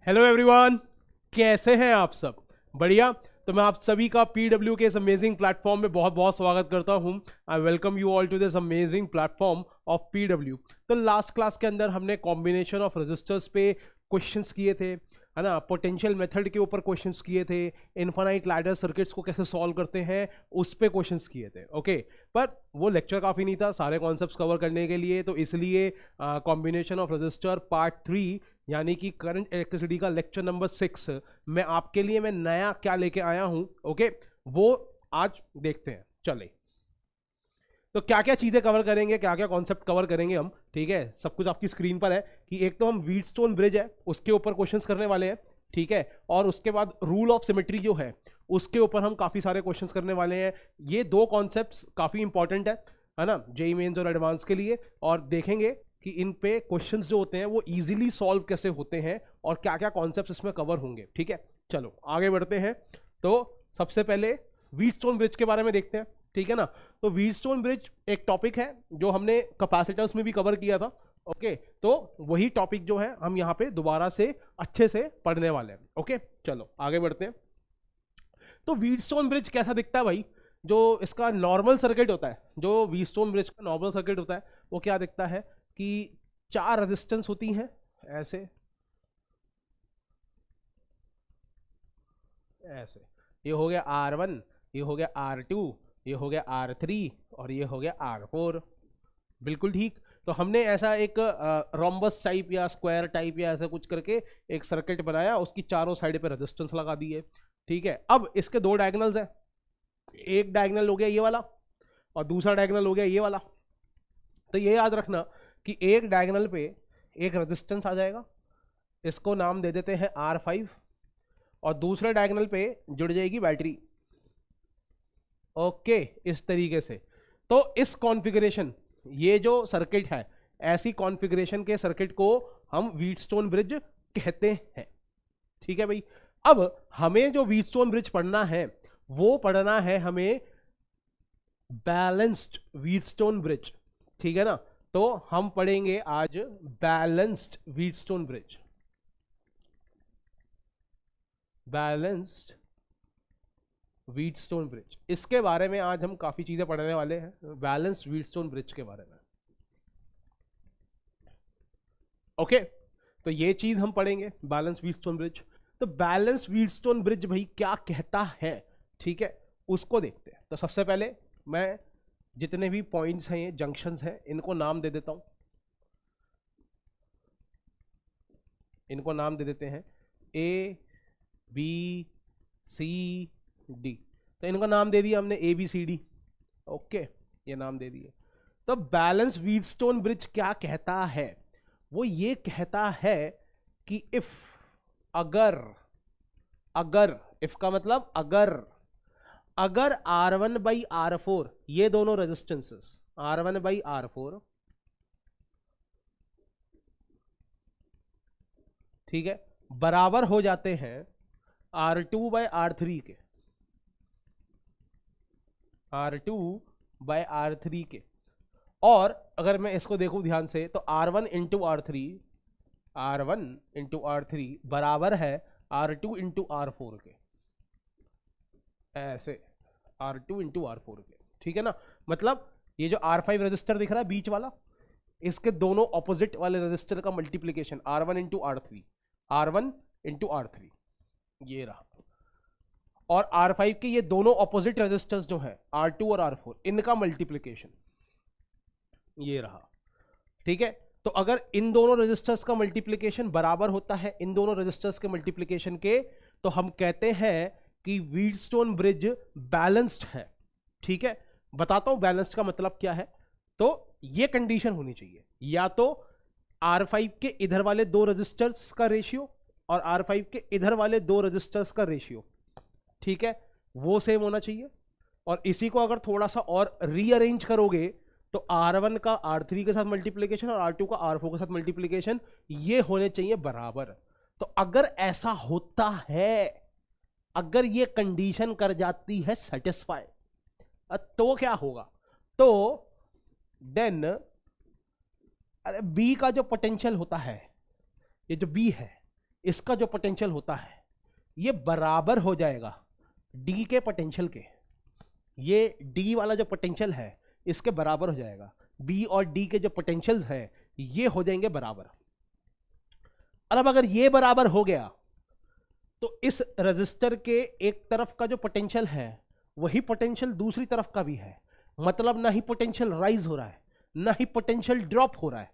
Hello everyone, कैसे हैं आप सब? बढ़िया। तो मैं आप सभी का पीडब्ल्यू के इस अमेजिंग प्लेटफॉर्म में बहुत बहुत स्वागत करता हूं। I welcome you all to this amazing platform of PW. तो लास्ट क्लास के अंदर हमने कॉम्बिनेशन ऑफ रजिस्टर्स पे क्वेश्चंस किए थे, है ना। पोटेंशियल मेथड के ऊपर क्वेश्चंस किए थे। इनफाइनाइट लैडर सर्किट्स को कैसे सॉल्व करते हैं उस पे क्वेश्चंस किए थे। ओके, पर वो लेक्चर काफ़ी नहीं था सारे कॉन्सेप्ट्स कवर करने के लिए, तो इसलिए कॉम्बिनेशन ऑफ रजिस्टर पार्ट 3 यानी कि करंट इलेक्ट्रिसिटी का लेक्चर नंबर 6 मैं आपके लिए मैं नया क्या लेके आया हूं। ओके, वो आज देखते हैं। चले, तो क्या क्या चीजें कवर करेंगे, क्या क्या कॉन्सेप्ट कवर करेंगे हम, ठीक है। सब कुछ आपकी स्क्रीन पर है कि एक तो हम व्हीटस्टोन ब्रिज है उसके ऊपर क्वेश्चंस करने वाले हैं, ठीक है। और उसके बाद रूल ऑफ सिमेट्री जो है उसके ऊपर हम काफी सारे क्वेश्चंस करने वाले हैं। ये दो कॉन्सेप्ट्स काफी इंपॉर्टेंट है ना, जेईई मेंस और एडवांस के लिए। और देखेंगे कि इन पे क्वेश्चंस जो होते हैं वो इजीली सॉल्व कैसे होते हैं और क्या क्या कॉन्सेप्ट्स इसमें कवर होंगे, ठीक है। चलो आगे बढ़ते हैं। तो सबसे पहले व्हीटस्टोन ब्रिज के बारे में देखते हैं, ठीक है ना। तो व्हीटस्टोन ब्रिज एक टॉपिक है जो हमने कैपेसिटर्स में भी कवर किया था। ओके, तो वही टॉपिक जो है हम यहाँ पे दोबारा से अच्छे से पढ़ने वाले हैं। ओके, चलो आगे बढ़ते हैं। तो व्हीटस्टोन ब्रिज कैसा दिखता है भाई? जो इसका नॉर्मल सर्किट होता है, जो व्हीटस्टोन ब्रिज का नॉर्मल सर्किट होता है, वो क्या दिखता है कि चार रेजिस्टेंस होती हैं ऐसे ऐसे। ये हो गया R1, ये हो गया R2, ये हो गया R3 और ये हो गया R4। बिल्कुल ठीक। तो हमने ऐसा एक रोम्बस टाइप या स्क्वायर टाइप या ऐसा कुछ करके एक सर्किट बनाया, उसकी चारों साइड पे रेजिस्टेंस लगा दिए, ठीक है। अब इसके दो डायगोनल्स हैं, एक डायगोनल हो गया ये वाला और दूसरा डायगोनल हो गया ये वाला। तो ये याद रखना कि एक डायगोनल पे एक रेजिस्टेंस आ जाएगा, इसको नाम दे देते हैं R5, और दूसरे डायगोनल पे जुड़ जाएगी बैटरी। ओके, इस तरीके से। तो इस कॉन्फ़िगरेशन, ये जो सर्किट है, ऐसी कॉन्फ़िगरेशन के सर्किट को हम व्हीटस्टोन ब्रिज कहते हैं, ठीक है भाई। अब हमें जो व्हीटस्टोन ब्रिज पढ़ना है वो पढ़ना है हमें बैलेंस्ड व्हीटस्टोन ब्रिज, ठीक है ना। तो हम पढ़ेंगे आज balanced Wheatstone bridge, balanced Wheatstone bridge. इसके बारे में आज हम काफी चीजें पढ़ने वाले हैं बैलेंस्ड व्हीटस्टोन ब्रिज के बारे में। ओके, तो ये चीज हम पढ़ेंगे बैलेंस व्हीटस्टोन ब्रिज। तो बैलेंस व्हीटस्टोन ब्रिज भाई क्या कहता है, ठीक है, उसको देखते हैं। तो सबसे पहले मैं जितने भी पॉइंट्स हैं, ये जंक्शंस हैं, इनको नाम दे देता हूं। इनको नाम दे देते हैं ए बी सी डी। तो इनको नाम दे दिया हमने A B C D. Okay, ये नाम दे दिए। तो बैलेंस व्हीटस्टोन ब्रिज क्या कहता है? वो ये कहता है कि इफ, अगर, अगर, इफ का मतलब अगर, अगर R1 बाई R4, ये दोनों रेजिस्टेंसेस R1 बाई R4, ठीक है, बराबर हो जाते हैं R2 बाई R3 के, R2 बाई R3 के। और अगर मैं इसको देखूं ध्यान से तो R1 into R3, R1 into R3 बराबर है R2 इंटू R4 के, ऐसे R2 इंटू R4 के, ठीक है ना। मतलब ये जो R5 रजिस्टर दिख रहा है बीच वाला, इसके दोनों ऑपोजिट वाले रजिस्टर का multiplication R1 into R3, R1 into R3, ये रहा। और R5 के ये दोनों ऑपोजिट रजिस्टर्स जो है R2 और R4, इनका मल्टीप्लीकेशन ये रहा, ठीक है। तो अगर इन दोनों रजिस्टर्स का मल्टीप्लिकेशन बराबर होता है इन दोनों रजिस्टर्स के मल्टीप्लिकेशन के, तो हम कहते हैं कि व्हीटस्टोन ब्रिज बैलेंस्ड है, ठीक है। बताता हूं बैलेंस्ड का मतलब क्या है। तो ये कंडीशन होनी चाहिए, या तो R5 के इधर वाले दो रजिस्टर्स का रेशियो और R5 के इधर वाले दो रजिस्टर्स का रेशियो, ठीक है, वो सेम होना चाहिए। और इसी को अगर थोड़ा सा और रीअरेंज करोगे तो R1 का R3 के साथ मल्टीप्लीकेशन और R2 का R4 के साथ मल्टीप्लीकेशन ये होने चाहिए बराबर। तो अगर ऐसा होता है, अगर ये कंडीशन कर जाती है सेटिस्फाई, तो क्या होगा? तो देन बी का जो पोटेंशियल होता है, ये जो बी है, इसका जो पोटेंशियल होता है ये बराबर हो जाएगा डी के पोटेंशियल के। ये डी वाला जो पोटेंशियल है इसके बराबर हो जाएगा, बी और डी के जो पोटेंशियल्स है ये हो जाएंगे बराबर। और अब अगर ये बराबर हो गया तो इस रजिस्टर के एक तरफ का जो पोटेंशियल है वही पोटेंशियल दूसरी तरफ का भी है, मतलब ना ही पोटेंशियल राइज हो रहा है ना ही पोटेंशियल ड्रॉप हो रहा है,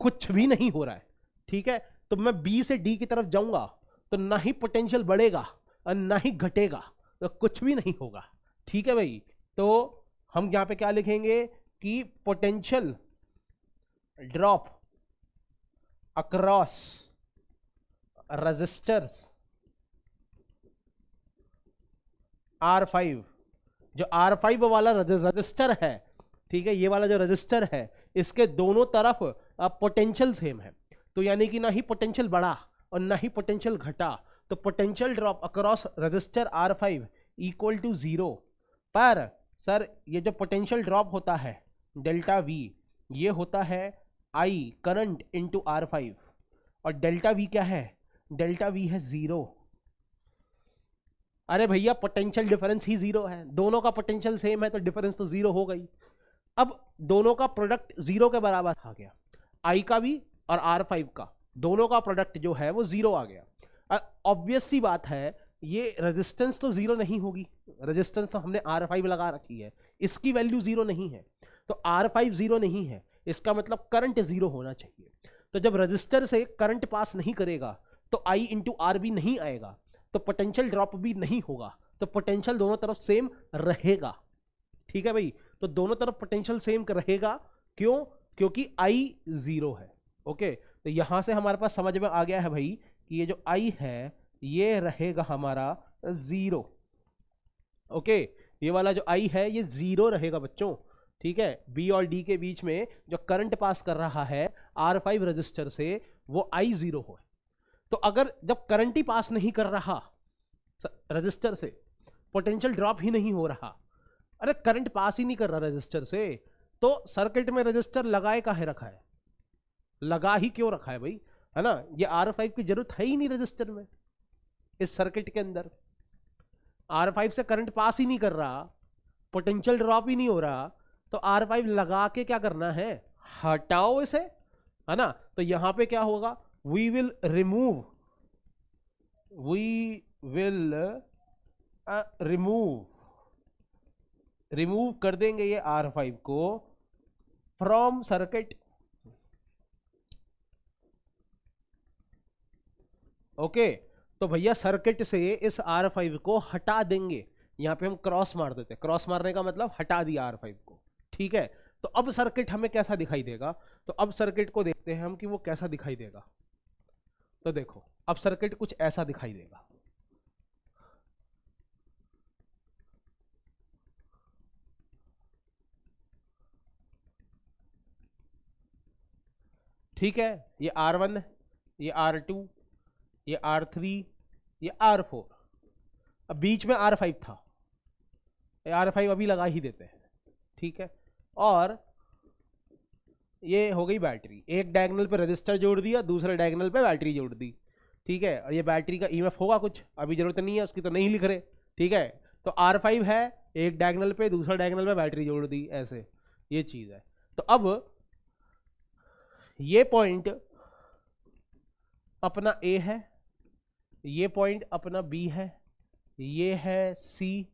कुछ भी नहीं हो रहा है। ठीक है, तो मैं बी से डी की तरफ जाऊंगा तो ना ही पोटेंशियल बढ़ेगा और ना ही घटेगा, तो कुछ भी नहीं होगा। ठीक है भाई, तो हम यहां पे क्या लिखेंगे कि potential drop across registers R5, जो R5 वाला रजिस्टर है, ठीक है, ये वाला जो रजिस्टर है इसके दोनों तरफ पोटेंशियल सेम है, तो यानी कि ना ही पोटेंशियल बढ़ा और ना ही पोटेंशियल घटा, तो potential drop across resistor R5 equal to 0। पर सर ये जो पोटेंशियल ड्रॉप होता है डेल्टा V, ये होता है I करंट इंटू R5, और डेल्टा V क्या है, डेल्टा V है 0। अरे भैया पोटेंशियल डिफरेंस ही 0 है, दोनों का पोटेंशियल सेम है तो डिफरेंस तो 0 हो गई। अब दोनों का प्रोडक्ट 0 के बराबर आ गया, I का भी और R5 का, दोनों का प्रोडक्ट जो है वो 0 आ गया। ऑब्वियस सी बात है ये रेजिस्टेंस तो 0 नहीं होगी, रेजिस्टेंस तो हमने R5 लगा रखी है, इसकी वैल्यू 0 नहीं है, तो R5 0 नहीं है, इसका मतलब करंट 0 होना चाहिए। तो जब रजिस्टर से करंट पास नहीं करेगा तो I इंटू आर भी नहीं आएगा, तो पोटेंशियल ड्रॉप भी नहीं होगा, तो पोटेंशियल दोनों तरफ सेम रहेगा। ठीक है भाई, तो दोनों तरफ पोटेंशियल सेम रहेगा, क्यों, क्योंकि I 0 है। ओके, तो यहां से हमारे पास समझ में आ गया है भाई कि ये जो I है ये रहेगा हमारा 0। ओके, ये वाला जो I है ये 0 रहेगा बच्चों। ठीक है, B और D के बीच में जो करंट पास कर रहा है R5 रजिस्टर से वो I 0 हो। तो अगर जब करंट ही पास नहीं कर रहा रजिस्टर से, पोटेंशियल ड्रॉप ही नहीं हो रहा, अरे करंट पास ही नहीं कर रहा रजिस्टर से, तो सर्किट में रजिस्टर लगाए काहे रखा है, लगा ही क्यों रखा है भाई, है ना। ये R5 की जरूरत है ही नहीं रजिस्टर में, इस सर्किट के अंदर R5 से करंट पास ही नहीं कर रहा, पोटेंशियल ड्रॉप ही नहीं हो रहा, तो R5 लगा के क्या करना है, हटाओ इसे, है ना। तो यहां पे क्या होगा, वी विल रिमूव कर देंगे ये R5 को फ्रॉम सर्किट। ओके, तो भैया सर्किट से इस R5 को हटा देंगे, यहां पे हम क्रॉस मार देते हैं, क्रॉस मारने का मतलब हटा दिया R5 को। ठीक है, तो अब सर्किट हमें कैसा दिखाई देगा, तो अब सर्किट को देखते हैं हम कि वो कैसा दिखाई देगा। तो देखो अब सर्किट कुछ ऐसा दिखाई देगा। ठीक है, ये R1 है, ये R2, ये R3, ये R4, अब बीच में R5 था, ये R5 अभी लगा ही देते हैं। ठीक है, और ये हो गई बैटरी, एक डायगोनल पे रजिस्टर जोड़ दिया, दूसरे डायगोनल पे बैटरी जोड़ दी। ठीक है, और ये बैटरी का ईएमएफ होगा कुछ, अभी जरूरत नहीं है उसकी तो नहीं लिख रहे। ठीक है, तो R5 है, एक डायगोनल पे दूसरा डायगोनल पे बैटरी जोड़ दी, ऐसे ये चीज है। तो अब ये पॉइंट अपना A है, ये पॉइंट अपना B है, ये है C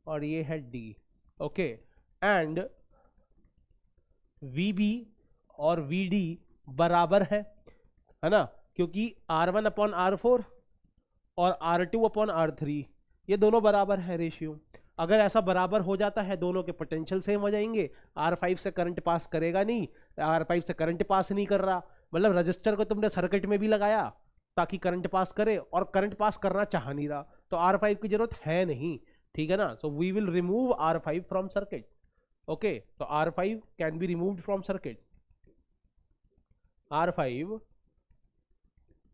और ये है D। ओके, एंड VB और VD बराबर है ना, क्योंकि R1 अपॉन R4 और R2 अपॉन R3 ये दोनों बराबर है रेशियो। अगर ऐसा बराबर हो जाता है, दोनों के पोटेंशियल सेम हो जाएंगे, R5 से करंट पास करेगा नहीं, R5 से करंट पास नहीं कर रहा, मतलब रजिस्टर को तुमने सर्किट में भी लगाया ताकि करंट पास करे, और करंट पास करना चाह नहीं रहा, तो R5 की जरूरत है नहीं। ठीक है ना, so we will remove R5 from circuit. Okay, तो R5 can be removed from circuit, R5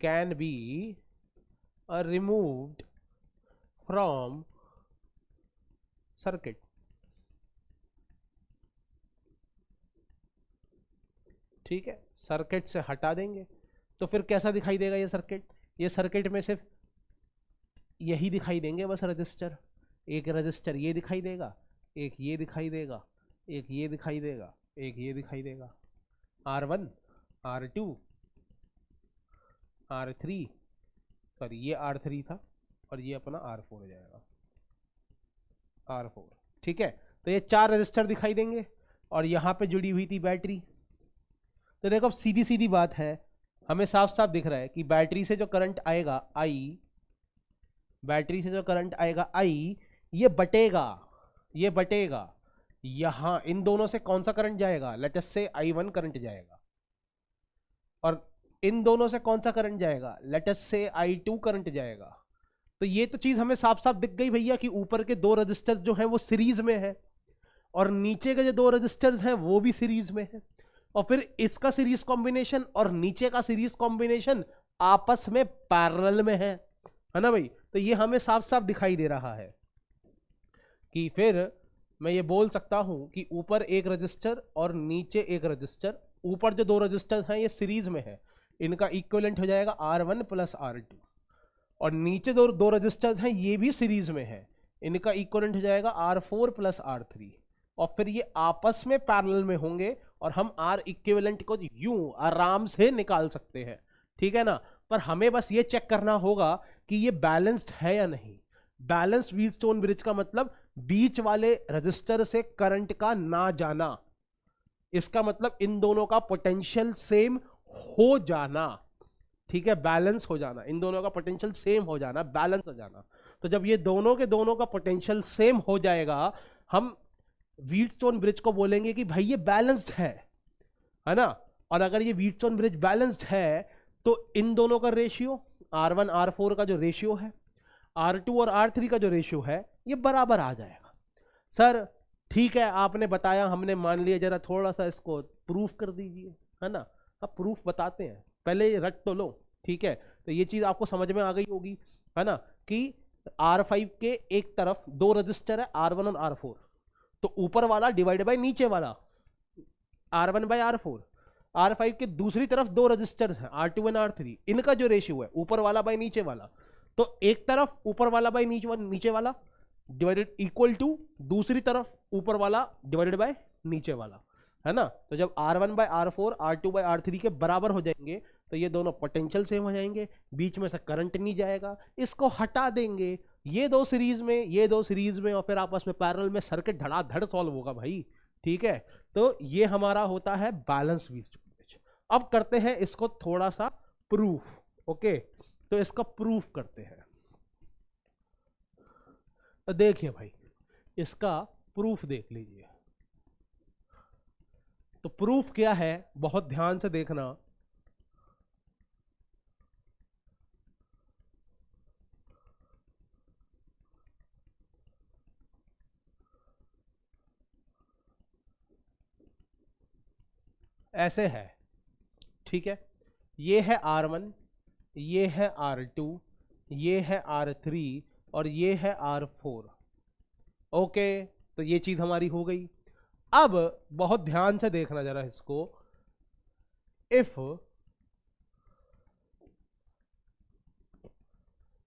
can be removed from circuit। ठीक है, सर्किट से हटा देंगे, तो फिर कैसा दिखाई देगा ये सर्किट, ये सर्किट में सिर्फ यही दिखाई देंगे बस रजिस्टर। एक रजिस्टर ये दिखाई देगा, एक ये दिखाई देगा, एक ये दिखाई देगा, एक ये दिखाई देगा। R1, R2, R3, सॉरी ये R3 था और ये अपना R4 हो जाएगा, R4। ठीक है, तो ये 4 रजिस्टर दिखाई देंगे और यहां पे जुड़ी हुई थी बैटरी। तो देखो अब सीधी सीधी बात है, हमें साफ साफ दिख रहा है कि बैटरी से जो करंट आएगा I, बैटरी से जो करंट आएगा I, ये बटेगा यहां इन दोनों से कौन सा करंट जाएगा, लेट अस से I1 करंट जाएगा, और इन दोनों से कौन सा करंट जाएगा, लेट अस से I2 करंट जाएगा। तो ये तो चीज हमें साफ साफ दिख गई भैया कि ऊपर के 2 रजिस्टर जो हैं वो सीरीज में है और नीचे के जो 2 रजिस्टर्स हैं वो भी सीरीज में है, और फिर इसका सीरीज कॉम्बिनेशन और नीचे का सीरीज कॉम्बिनेशन आपस में पैरेलल में है ना भाई। तो ये हमें साफ साफ दिखाई दे रहा है कि फिर मैं ये बोल सकता हूं कि ऊपर एक रजिस्टर और नीचे एक रजिस्टर, ऊपर जो 2 रजिस्टर हैं ये सीरीज में है, इनका इक्विवेलेंट हो जाएगा R1 प्लस R2, और नीचे दो रजिस्टर्स हैं ये भी सीरीज में है, इनका इक्विवेलेंट हो जाएगा R4 प्लस R3, और फिर ये आपस में पैरेलल में होंगे और हम R इक्विवेलेंट को यूं आराम से निकाल सकते हैं। ठीक है ना, पर हमें बस ये चेक करना होगा कि ये बैलेंस्ड है या नहीं। बैलेंस्ड व्हीटस्टोन ब्रिज का मतलब बीच वाले रजिस्टर से करंट का ना जाना, इसका मतलब इन दोनों का पोटेंशियल सेम हो जाना। ठीक है, बैलेंस हो जाना, इन दोनों का पोटेंशियल सेम हो जाना, बैलेंस हो जाना। तो जब ये दोनों के दोनों का पोटेंशियल सेम हो जाएगा, हम व्हीटस्टोन ब्रिज को बोलेंगे कि भाई ये बैलेंस्ड है ना। और अगर ये व्हीटस्टोन ब्रिज बैलेंस्ड है तो इन दोनों का रेशियो R1 R4 का जो रेशियो है, R2 और R3 का जो रेशियो है, ये बराबर आ जाएगा। सर ठीक है, आपने बताया, हमने मान लिया, जरा थोड़ा सा इसको प्रूफ कर दीजिए, है ना। अब प्रूफ बताते हैं, पहले ये रट तो लो। ठीक है, तो ये चीज आपको समझ में आ गई होगी, है ना, कि R5 के एक तरफ 2 रजिस्टर है R1 और R4, तो ऊपर वाला डिवाइड बाय नीचे वाला R1 बाय R4। R5 के दूसरी तरफ 2 रजिस्टर हैं R2 और R3, इनका जो रेशियो है ऊपर वाला बाय नीचे वाला, तो एक तरफ ऊपर वाला बाय नीचे वाला डिवाइडेड इक्वल टू दूसरी तरफ ऊपर वाला डिवाइडेड बाय नीचे वाला, है ना। तो जब R1 bye R4 R2 bye R3 के बराबर हो जाएंगे तो ये दोनों पोटेंशियल सेम हो जाएंगे, बीच में से करंट नहीं जाएगा, इसको हटा देंगे, ये 2 सीरीज में, ये 2 सीरीज में, और फिर आपस में पैरेलल में सर्किट धड़ाधड़ सॉल्व होगा भाई। ठीक है, तो ये हमारा होता है बैलेंस व्हीटस्टोन ब्रिज। अब करते हैं इसको थोड़ा सा प्रूफ। ओके, तो इसका प्रूफ करते हैं। तो देखिए भाई, इसका प्रूफ देख लीजिए। तो प्रूफ क्या है, बहुत ध्यान से देखना। ऐसे है, ठीक है, ये है R1, ये है R2, ये है R3 और ये है R4। ओके, तो ये चीज हमारी हो गई। अब बहुत ध्यान से देखना जरा इसको। इफ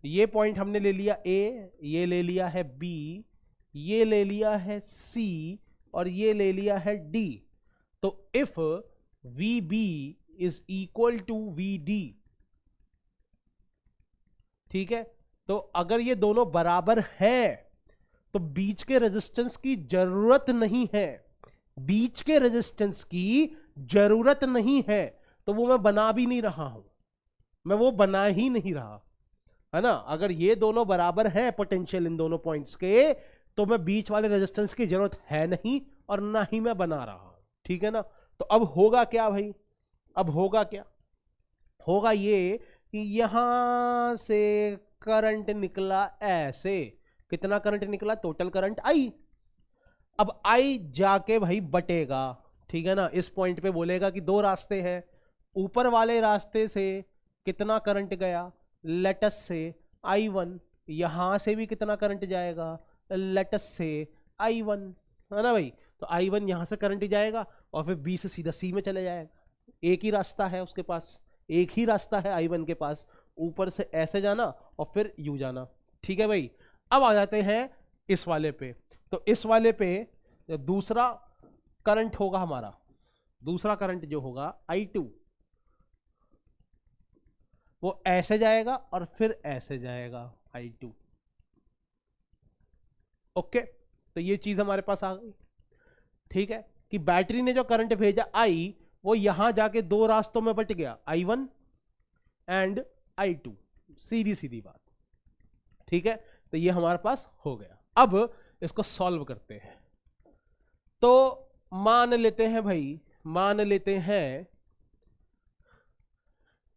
ये पॉइंट हमने ले लिया A, ये ले लिया है B, ये ले लिया है C और ये ले लिया है D, तो if VB is equal to VD, ठीक है, तो अगर ये दोनों बराबर है तो बीच के रेजिस्टेंस की जरूरत नहीं है, बीच के रेजिस्टेंस की जरूरत नहीं है, तो वो मैं बना भी नहीं रहा हूं, मैं वो बना ही नहीं रहा, है ना। अगर ये दोनों बराबर है पोटेंशियल इन दोनों पॉइंट्स के, तो मैं बीच वाले रेजिस्टेंस की जरूरत है नहीं और ना ही मैं बना रहा हूं। ठीक है ना। तो अब होगा क्या भाई, अब होगा क्या, होगा ये कि यहां से करंट निकला ऐसे, कितना करंट निकला, टोटल करंट I। अब I जाके भाई बटेगा, ठीक है ना, इस पॉइंट पे बोलेगा कि 2 रास्ते हैं, ऊपर वाले रास्ते से कितना करंट गया, लेटस से I1, यहां से भी कितना करंट जाएगा, लेटस से I1, है ना भाई। तो I1 यहां से करंट जाएगा और फिर B से सीधा C में चले जाएगा, एक ही रास्ता है उसके पास, एक ही रास्ता है I1 के पास, ऊपर से ऐसे जाना और फिर यू जाना। ठीक है भाई, अब आ जाते हैं इस वाले पे। तो इस वाले पे दूसरा करंट होगा हमारा, दूसरा करंट जो होगा I2, वो ऐसे जाएगा और फिर ऐसे जाएगा I2। ओके, तो ये चीज हमारे पास आ गई। ठीक है, कि बैटरी ने जो करंट भेजा I, वो यहां जाके दो रास्तों में बट गया, I1 एंड I2, सीधी सीधी बात। ठीक है, तो ये हमारे पास हो गया। अब इसको सॉल्व करते हैं। तो मान लेते हैं भाई, मान लेते हैं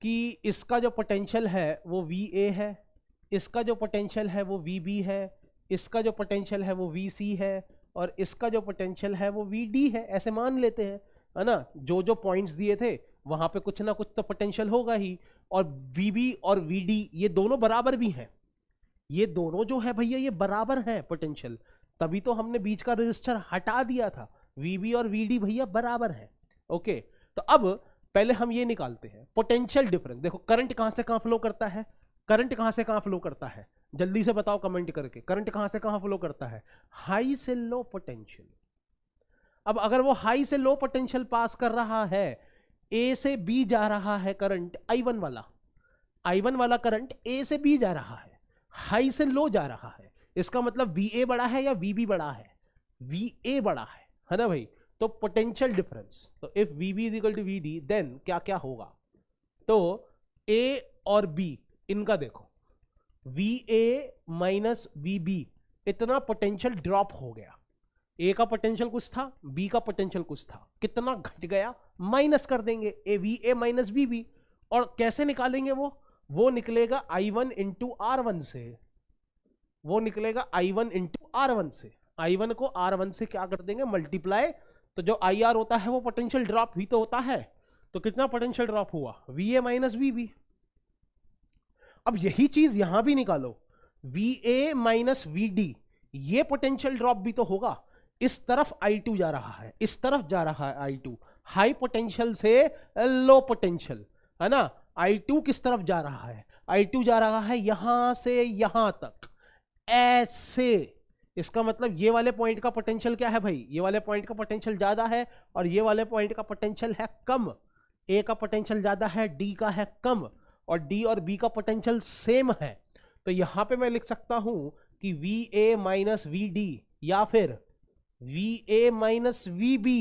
कि इसका जो पोटेंशियल है वो VA है, इसका जो पोटेंशियल है वो VB है, इसका जो पोटेंशियल है वो VC है, और इसका जो पोटेंशियल है वो VD है। ऐसे मान लेते हैं, है ना। जो जो पॉइंट्स दिए थे वहां पे कुछ ना कुछ तो पोटेंशियल होगा ही। और VB और VD ये दोनों बराबर भी हैं, ये दोनों जो है भैया ये बराबर हैं पोटेंशियल, तभी तो हमने बीच का रजिस्टर हटा दिया था। VB और VD भैया बराबर है। ओके, तो अब पहले हम ये निकालते हैं पोटेंशियल डिफरेंस। देखो करंट कहां से कहां फ्लो करता है, करंट कहां से कहां फ्लो करता है, जल्दी से बताओ कमेंट करके, करंट कहां से कहां फ्लो करता है, हाई से लो पोटेंशियल। अब अगर वो हाई से लो पोटेंशियल पास कर रहा है, ए से बी जा रहा है करंट, I1 वाला, I1 वाला करंट ए से बी जा रहा है, हाई से लो जा रहा है, इसका मतलब VA बड़ा है या VB बड़ा है, VA बड़ा है ना भाई। तो पोटेंशियल डिफरेंस, तो if VB is equal to VD then क्या क्या होगा, तो A और B इनका देखो, VA माइनस VB, इतना पोटेंशियल ड्रॉप हो गया। A का पोटेंशियल कुछ था, B का पोटेंशियल कुछ था, कितना घट गया, माइनस कर देंगे, VA माइनस VB। और कैसे निकालेंगे वो निकलेगा I1 इंटू R1 से, वो निकलेगा I1 इंटू R1 से। I1 को R1 से क्या कर देंगे, मल्टीप्लाई, तो जो IR होता है वो पोटेंशियल ड्रॉप ही तो होता है। तो कितना पोटेंशियल ड्रॉप हुआ, VA माइनस VB। अब यही चीज यहां भी निकालो, VA माइनस VD, ये पोटेंशियल ड्रॉप भी तो होगा। इस तरफ I2 जा रहा है, इस तरफ जा रहा है I2, हाई पोटेंशियल से लो पोटेंशियल, है ना। I2 किस तरफ जा रहा है, I2 जा रहा है यहां से यहां तक, ऐसे। इसका मतलब ये वाले पॉइंट का पोटेंशियल क्या है भाई, ये वाले पॉइंट का पोटेंशियल ज्यादा है और ये वाले पॉइंट का पोटेंशियल है कम। A का पोटेंशियल ज्यादा है, D का है कम, और D और B का पोटेंशियल सेम है। तो यहां पे मैं लिख सकता हूं कि VA माइनस VD या फिर VA माइनस VB,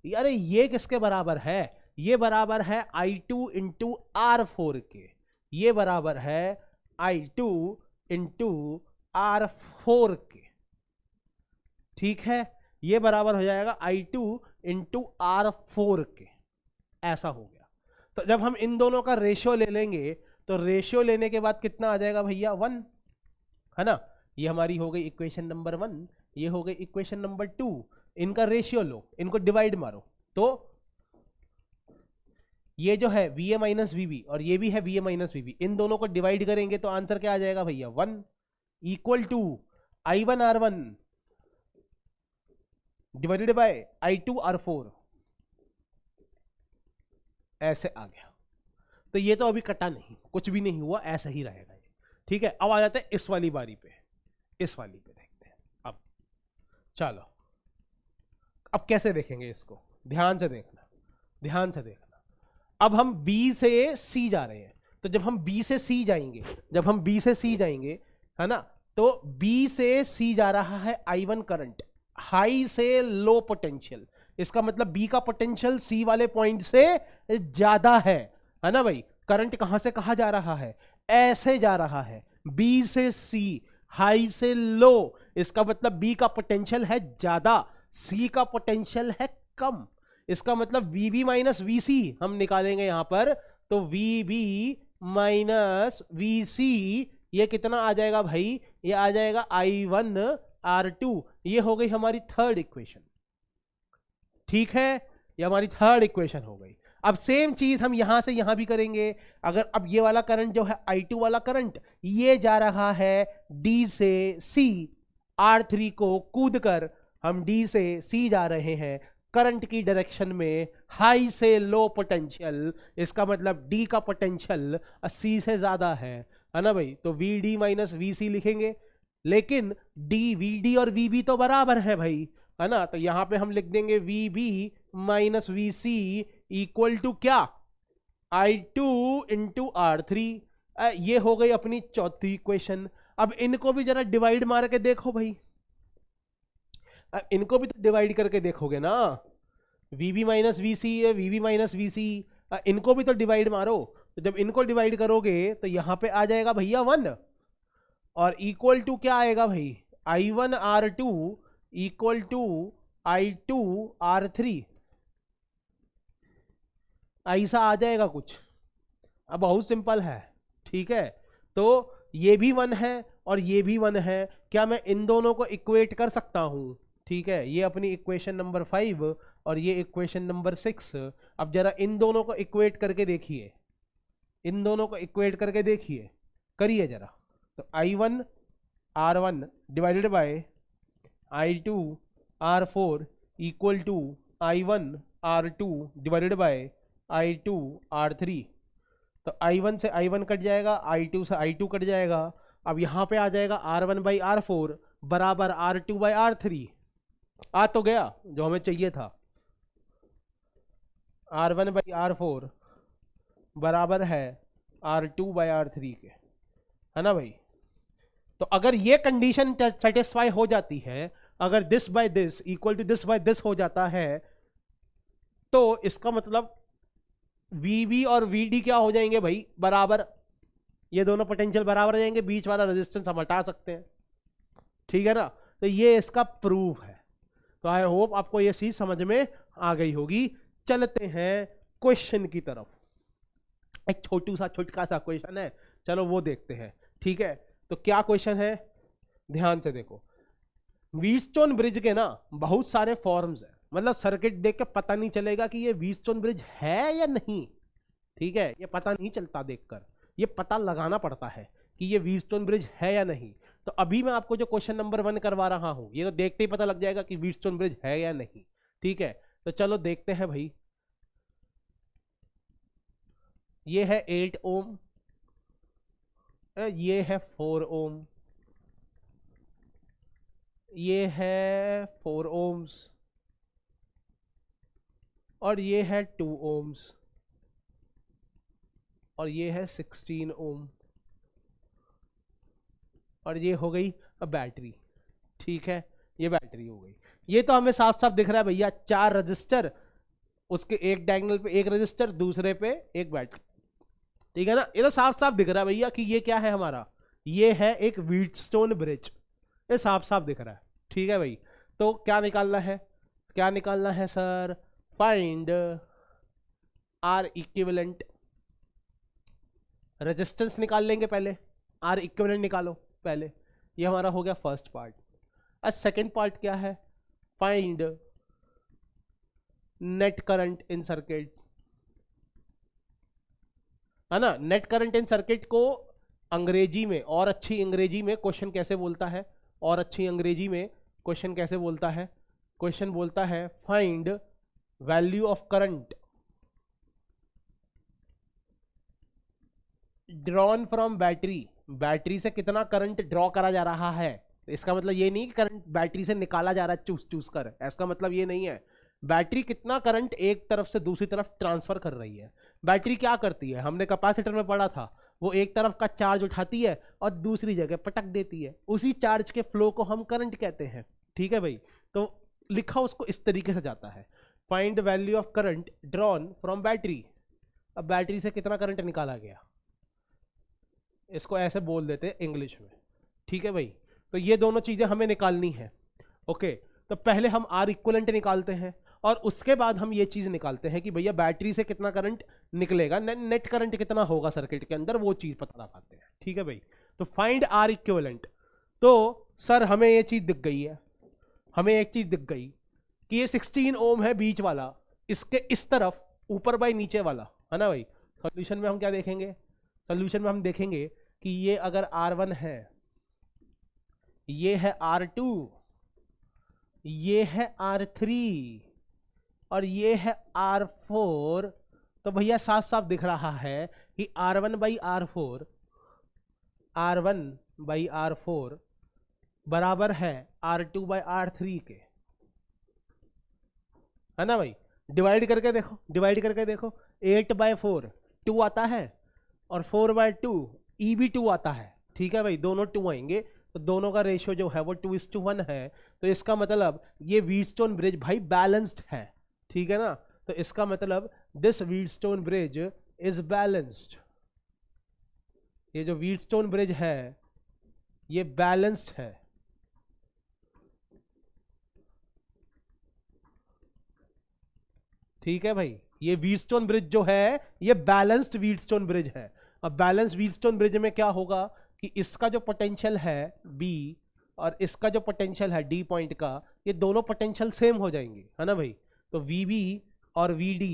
अरे ये किसके बराबर है, ये बराबर है I2 इंटू R4 के, ये बराबर है I2 इंटू R4 के। ठीक है, ये बराबर हो जाएगा I2 इंटू R4 के, ऐसा हो गया। तो जब हम इन दोनों का रेशियो ले लेंगे, तो रेशियो लेने के बाद कितना आ जाएगा भैया, 1, है ना। ये हमारी हो गई इक्वेशन नंबर 1, ये हो गई इक्वेशन नंबर 2। इनका रेशियो लो, इनको डिवाइड मारो, तो ये जो है VA माइनस VB और ये भी है VA माइनस VB, इन दोनों को डिवाइड करेंगे तो आंसर क्या आ जाएगा भैया, 1 equal to I1 R1 divided by I2 R4, ऐसे आ गया। तो ये तो अभी कटा नहीं, कुछ भी नहीं हुआ, ऐसा ही रहेगा ये। ठीक है, अब आ जाते हैं इस वाली बारी पे, इस वाली पे देखते हैं। अब चलो, अब कैसे देखेंगे इसको, ध्यान से देखना, ध्यान से देखना। अब हम B से C जा रहे हैं, तो जब हम B से C जाएंगे, जब हम B से C जाएंगे, है ना, तो B से C जा रहा है I1 करंट, हाई से लो पोटेंशियल। इसका मतलब B का पोटेंशियल C वाले पॉइंट से ज्यादा है ना भाई। करंट कहां से कहां जा रहा है, ऐसे जा रहा है, B से C, हाई से लो। इसका मतलब B का पोटेंशियल है ज्यादा, C का पोटेंशियल है कम। इसका मतलब VB माइनस VC हम निकालेंगे यहां पर, तो VB माइनस VC ये कितना आ जाएगा भाई, ये आ जाएगा I1 R2। ये हो गई हमारी थर्ड इक्वेशन। ठीक है, ये हमारी थर्ड इक्वेशन हो गई। अब सेम चीज हम यहां से यहां भी करेंगे। अगर अब ये वाला करंट जो है I2 वाला करंट, ये जा रहा है D से C, R3 को कूद कर हम D से C जा रहे हैं, करंट की डायरेक्शन में हाई से लो पोटेंशियल, इसका मतलब डी का पोटेंशियल 80 से ज्यादा है ना भाई, तो वी डी माइनस वी सी लिखेंगे। लेकिन डी वी डी और वी बी तो बराबर है भाई, है ना, तो यहां पे हम लिख देंगे V B minus V C equal to क्या, I two into R three. ये हो गई अपनी चौथी इक्वेशन। अब इनको भी जरा डिवाइड मार के देखो भाई, इनको भी तो डिवाइड करके देखोगे ना, वी बी माइनस वी सी है, वी बी माइनस वी सी, इनको भी तो डिवाइड मारो। तो जब इनको डिवाइड करोगे तो यहां पे आ जाएगा भैया 1 और इक्वल टू क्या आएगा भाई, I one R two equal to I two R three, ऐसा आ जाएगा कुछ। अब बहुत सिंपल है, ठीक है, तो ये भी 1 है और ये भी 1 है, क्या मैं इन दोनों को इक्वेट कर सकता हूं, ठीक है, ये अपनी इक्वेशन नंबर 5 और ये इक्वेशन नंबर 6। अब जरा इन दोनों को इक्वेट करके देखिए, इन दोनों को इक्वेट करके देखिए, करिए जरा। तो I1 R1 divided by I2 R4 equal to I1 R2 divided by I2 R3। तो I1 से I1 कट जाएगा, I2 से I2 कट जाएगा। अब यहां पे आ जाएगा R1 बाई R4 बराबर R2 बाई R3। आ तो गया जो हमें चाहिए था, R1 बाई R4 बराबर है R2 बाई R3 के, है ना भाई। तो अगर ये कंडीशन सेटिस्फाई हो जाती है, अगर this by this equal to this by this हो जाता है, तो इसका मतलब VB और VD क्या हो जाएंगे भाई, बराबर, ये दोनों पोटेंशियल बराबर हो जाएंगे, बीच वाला रेजिस्टेंस हम हटा सकते हैं, ठीक है ना। तो ये इसका प्रूफ है। तो आई होप आपको ये चीज समझ में आ गई होगी। चलते हैं क्वेश्चन की तरफ। एक छोटका सा क्वेश्चन है, चलो वो देखते हैं, ठीक है। तो क्या क्वेश्चन है, ध्यान से देखो। व्हीटस्टोन ब्रिज के ना बहुत सारे फॉर्म्स है, मतलब सर्किट देख के पता नहीं चलेगा कि ये व्हीटस्टोन ब्रिज है या नहीं, ठीक है, ये पता नहीं चलता देखकर, ये पता लगाना पड़ता है कि ये व्हीटस्टोन ब्रिज है या नहीं। तो अभी मैं आपको जो क्वेश्चन नंबर 1 करवा रहा हूं, ये तो देखते ही पता लग जाएगा कि व्हीटस्टोन ब्रिज है या नहीं, ठीक है। तो चलो देखते हैं भाई। ये है 8 ओम, ये है 4 ओम, ये है 4 ओम्स, और ये है 2 ओम्स, और ये है 16 ओम, और ये हो गई बैटरी, ठीक है, ये बैटरी हो गई। ये तो हमें साफ साफ दिख रहा है भैया, 4 रजिस्टर, उसके एक डायगोनल पे एक रजिस्टर, दूसरे पे एक बैटरी, ठीक है ना। ये तो साफ साफ दिख रहा है भैया कि ये क्या है हमारा, ये है एक व्हीटस्टोन ब्रिज, ये साफ साफ दिख रहा है, ठीक है भाई। तो क्या निकालना है, क्या निकालना है sir, find R equivalent. Resistance निकाल लेंगे पहले, आर इक्विवेलेंट निकालो पहले, ये हमारा हो गया फर्स्ट पार्ट। अब सेकेंड पार्ट क्या है, find net current in circuit, है ना। नेट करंट इन सर्किट को अंग्रेजी में, और अच्छी अंग्रेजी में क्वेश्चन कैसे बोलता है, और अच्छी अंग्रेजी में क्वेश्चन कैसे बोलता है, क्वेश्चन बोलता है find value of current drawn from battery. Battery से कितना करंट ड्रॉ करा जा रहा है, इसका मतलब ये नहीं कि करंट बैटरी से निकाला जा रहा है चूस चूस कर, इसका मतलब ये नहीं है। बैटरी कितना करंट एक तरफ से दूसरी तरफ ट्रांसफर कर रही है। बैटरी क्या करती है, हमने कैपेसिटर में पढ़ा था, वो एक तरफ का चार्ज उठाती है और दूसरी जगह पटक देती है, उसी चार्ज के फ्लो को हम करंट कहते हैं, ठीक है भाई। तो लिखा उसको इस तरीके से जाता है, find value of current drawn from battery. अब बैटरी से कितना करंट निकाला गया, इसको ऐसे बोल देते हैं इंग्लिश में, ठीक है भाई। तो ये दोनों चीजें हमें निकालनी है, ओके। तो पहले हम आर इक्विवेलेंट निकालते हैं, और उसके बाद हम ये चीज निकालते हैं कि भैया बैटरी से कितना करंट निकलेगा, नेट करंट कितना होगा सर्किट के अंदर, वो चीज पता लगाते हैं, ठीक है भाई। तो फाइंड आर इक्विवेलेंट। तो सर हमें ये चीज दिख गई है, हमें एक चीज दिख गई कि ये 16 ओम है बीच वाला, इसके इस तरफ ऊपर बाय नीचे वाला, है ना भाई। सॉल्यूशन में हम क्या देखेंगे, सॉल्यूशन में हम देखेंगे कि ये अगर R1 है, ये है R2, ये है R3, और ये है R4, तो भैया साफ साफ दिख रहा है कि R1 बाई R4 बराबर है R2 बाई R3 के, है ना भाई। डिवाइड करके देखो 8/4 2 आता है और 4/2 ई भी 2 आता है, ठीक है भाई, दोनों 2 आएंगे, तो दोनों का रेशियो जो है वो 2:1 है। तो इसका मतलब ये व्हीटस्टोन ब्रिज भाई बैलेंस्ड है, ठीक है ना। तो इसका मतलब this Wheatstone bridge is balanced, ये जो व्हीटस्टोन ब्रिज है ये बैलेंस्ड है। ठीक है भाई, ये व्हीटस्टोन ब्रिज जो है ये बैलेंस्ड व्हीटस्टोन ब्रिज है। अब बैलेंस्ड व्हीटस्टोन ब्रिज में क्या होगा कि इसका जो पोटेंशियल है B और इसका जो पोटेंशियल है D पॉइंट का, ये दोनों पोटेंशियल सेम हो जाएंगे, है ना भाई। तो VB और VD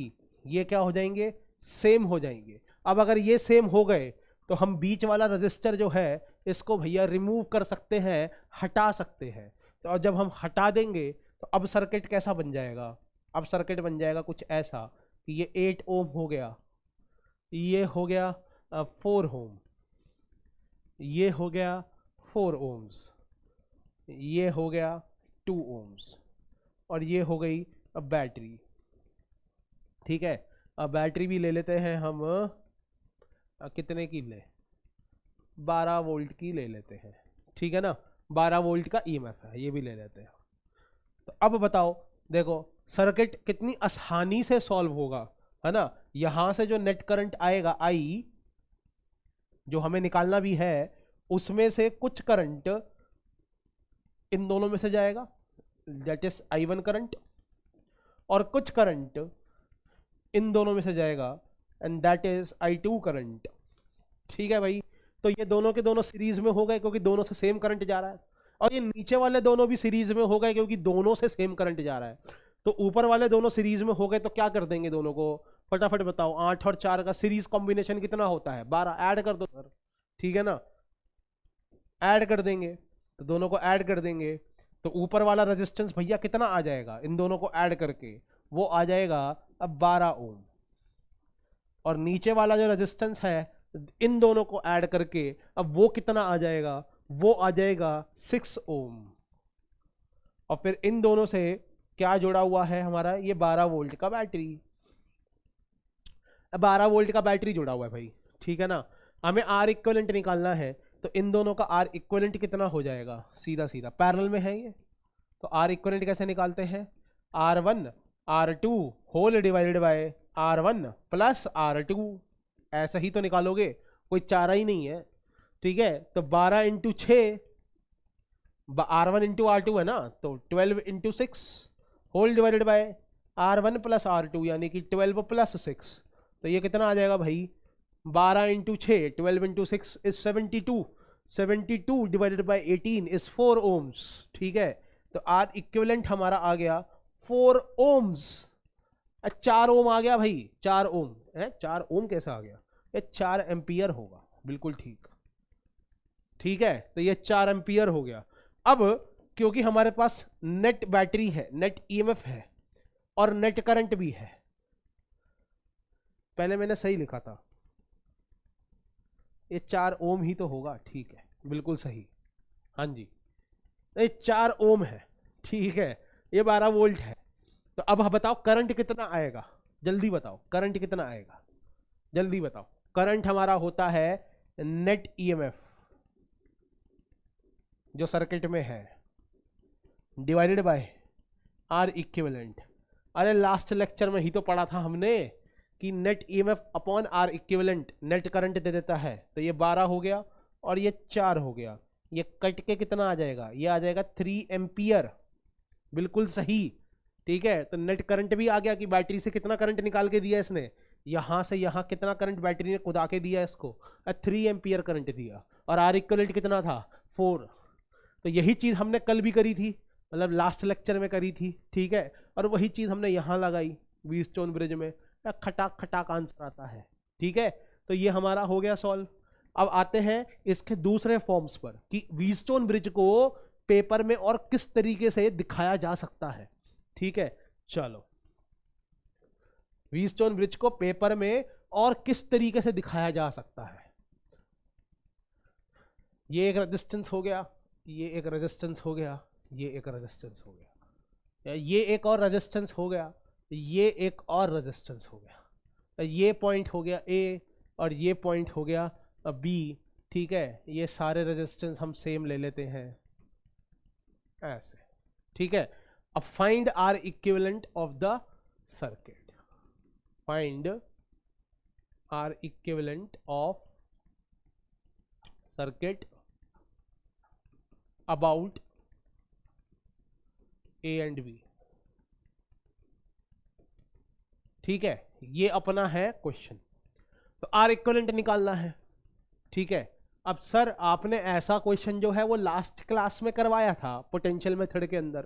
ये क्या हो जाएंगे, सेम हो जाएंगे। अब अगर ये सेम हो गए तो हम बीच वाला रजिस्टर जो है इसको भैया रिमूव कर सकते हैं, हटा सकते हैं। तो और जब हम हटा देंगे तो अब सर्किट कैसा बन जाएगा, अब सर्किट बन जाएगा कुछ ऐसा कि ये 8 ओम हो गया, ये हो गया 4 ओम, ये हो गया 4 ओम्स, ये हो गया 2 ओम्स, और ये हो गई अब बैटरी। ठीक है, अब बैटरी भी ले लेते हैं हम, कितने की ले, 12 वोल्ट की ले लेते हैं, ठीक है ना। 12 वोल्ट का ईएमएफ है, ये भी ले लेते हैं। तो अब बताओ, देखो सर्किट कितनी आसानी से सॉल्व होगा, है ना। यहां से जो नेट करंट आएगा आई, जो हमें निकालना भी है, उसमें से कुछ करंट इन दोनों में से जाएगा, दैट इज I1 करंट, और कुछ करंट इन दोनों में से जाएगा and that is I2 current. ठीक है भाई, तो ये दोनों के दोनों सीरीज में हो गए क्योंकि दोनों से सेम करंट जा रहा है, और ये नीचे वाले दोनों भी सीरीज में हो गए क्योंकि दोनों से सेम करंट जा रहा है। तो ऊपर वाले दोनों सीरीज में हो गए तो क्या कर देंगे दोनों को, फटाफट बताओ। 8 और 4 का सीरीज कॉम्बिनेशन कितना होता है, 12, ऐड कर दो सर, ठीक है ना, ऐड कर देंगे, तो दोनों को ऐड कर देंगे तो ऊपर वाला रेजिस्टेंस भैया कितना आ जाएगा, इन दोनों को ऐड करके वो आ जाएगा अब 12 ओम, और नीचे वाला जो रेजिस्टेंस है इन दोनों को ऐड करके अब वो कितना आ जाएगा, वो आ जाएगा 6 ओम। और फिर इन दोनों से क्या जुड़ा हुआ है हमारा, ये 12 वोल्ट का बैटरी, 12 वोल्ट का बैटरी जुड़ा हुआ है भाई, ठीक है ना। हमें R इक्विवेलेंट निकालना है, तो इन दोनों का R इक्विवेलेंट कितना हो जाएगा, सीधा सीधा पैरेलल में है ये, तो R इक्विवेलेंट कैसे निकालते हैं, R1 R2 whole divided by R1 plus R2, ऐसा ही तो निकालोगे, कोई चारा ही नहीं है। ठीक है, तो 12 इंटू 6, R1 इंटू R2 है ना, तो 12 into 6 whole divided by R1 plus R2, यानी कि 12 प्लस 6, तो ये कितना आ जाएगा भाई, 12 into 6, 12 into 6 is 72, 72 divided by 18 is 4 ohms. ठीक है, तो R इक्विवेलेंट हमारा आ गया 4 ओम्स, 4 ओम आ गया भाई, 4 ओम है, 4 ओम कैसा आ गया, ये 4 एम्पियर होगा, बिल्कुल ठीक, ठीक है, तो ये 4 एम्पियर हो गया। अब क्योंकि हमारे पास नेट बैटरी है, नेट ईएमएफ है और नेट करंट भी है, पहले मैंने सही लिखा था, ये 4 ओम ही तो होगा, ठीक है, बिल्कुल सही, हाँ जी, ये 4 ओम है, ठीक है, ये 12 वोल्ट है। तो अब बताओ करंट कितना आएगा, जल्दी बताओ करंट कितना आएगा, जल्दी बताओ। करंट हमारा होता है नेट ईएमएफ जो सर्किट में है डिवाइडेड बाय R इक्विवेलेंट। अरे लास्ट लेक्चर में ही तो पढ़ा था हमने कि net EMF upon R equivalent net current दे देता है, तो ये 12 हो गया और ये 4 हो गया, ये कट के कितना आ जाएगा, ये आ जाएगा 3 एम्पियर, बिल्कुल सही। ठीक है, तो नेट करंट भी आ गया कि बैटरी से कितना करंट निकाल के दिया इसने, यहां से यहां कितना करंट बैटरी ने खुदा के दिया इसको, 3 एम्पियर करंट दिया, और R इक्विवेलेंट कितना था, 4। तो यही चीज हमने कल भी करी थी, मतलब लास्ट लेक्चर में करी थी, ठीक है, और वही चीज हमने यहां लगाई व्हीटस्टोन ब्रिज में, खटाक खटाक आंसर आता है। ठीक है, तो ये हमारा हो गया सॉल्व। अब आते हैं इसके दूसरे फॉर्म्स पर कि व्हीटस्टोन ब्रिज को पेपर में और किस तरीके से दिखाया जा सकता है। ठीक है, चलो व्हीटस्टोन ब्रिज को पेपर में और किस तरीके से दिखाया जा सकता है? ये एक रेजिस्टेंस हो गया, ये एक रेजिस्टेंस हो गया, ये एक रेजिस्टेंस हो गया, ये एक और रेजिस्टेंस हो गया, ये एक और रेजिस्टेंस हो गया, ये पॉइंट हो गया ए और ये पॉइंट हो गया बी। ठीक है, ये सारे रेजिस्टेंस हम सेम ले लेते हैं ऐसे। ठीक है, अब find R equivalent of the circuit, find R equivalent of circuit about A and B. ठीक है, ये अपना है क्वेश्चन, तो आर इक्विवेलेंट निकालना है। ठीक है, अब सर आपने ऐसा क्वेश्चन जो है वो लास्ट क्लास में करवाया था पोटेंशियल मेथड के अंदर,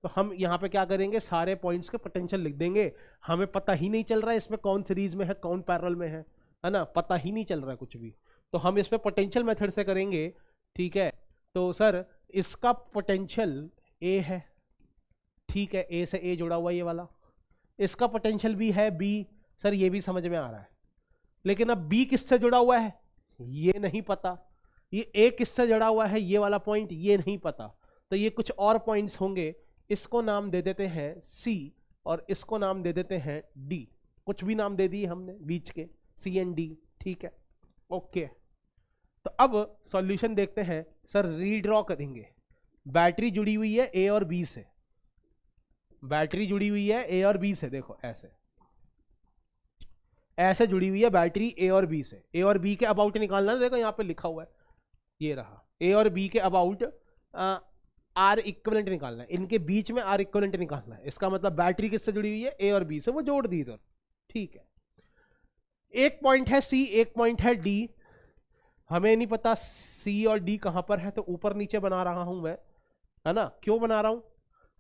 तो हम यहाँ पे क्या करेंगे, सारे पॉइंट्स के पोटेंशियल लिख देंगे। हमें पता ही नहीं चल रहा है इसमें कौन सीरीज में है कौन पैरेलल में है ना, पता ही नहीं चल रहा है कुछ भी, तो हम इसमें पोटेंशियल मेथड से करेंगे। ठीक है, तो सर इसका पोटेंशियल ए है, ठीक है, ए से ए जुड़ा हुआ ये वाला, इसका पोटेंशियल भी है बी, सर ये भी समझ में आ रहा है, लेकिन अब बी किससे जुड़ा हुआ है ये नहीं पता, ये ए किससे जुड़ा हुआ है ये वाला पॉइंट ये नहीं पता, तो ये कुछ और पॉइंट्स होंगे, इसको नाम दे देते हैं सी और इसको नाम दे देते हैं डी, कुछ भी नाम दे दिए हमने बीच के, सी एंड डी। ठीक है, ओके, तो अब सॉल्यूशन देखते हैं। सर रीड्रॉ करेंगे, बैटरी जुड़ी हुई है ए और बी से, बैटरी जुड़ी हुई है ए और बी से, देखो ऐसे ऐसे जुड़ी हुई है बैटरी ए और बी से, ए और बी के अबाउट निकालना है, देखो यहाँ पे लिखा हुआ है, ये रहा ए और बी के अबाउट आर इक्विवेलेंट निकालना है, इनके बीच में आर इक्विवेलेंट निकालना है, इसका मतलब बैटरी किससे जुड़ी हुई है ए और बी से, वो जोड़ दी इधर। ठीक है, एक पॉइंट है सी, एक पॉइंट है डी, हमें नहीं पता सी और डी कहां पर है, तो ऊपर नीचे बना रहा हूं मैं, है ना। क्यों बना रहा हूं,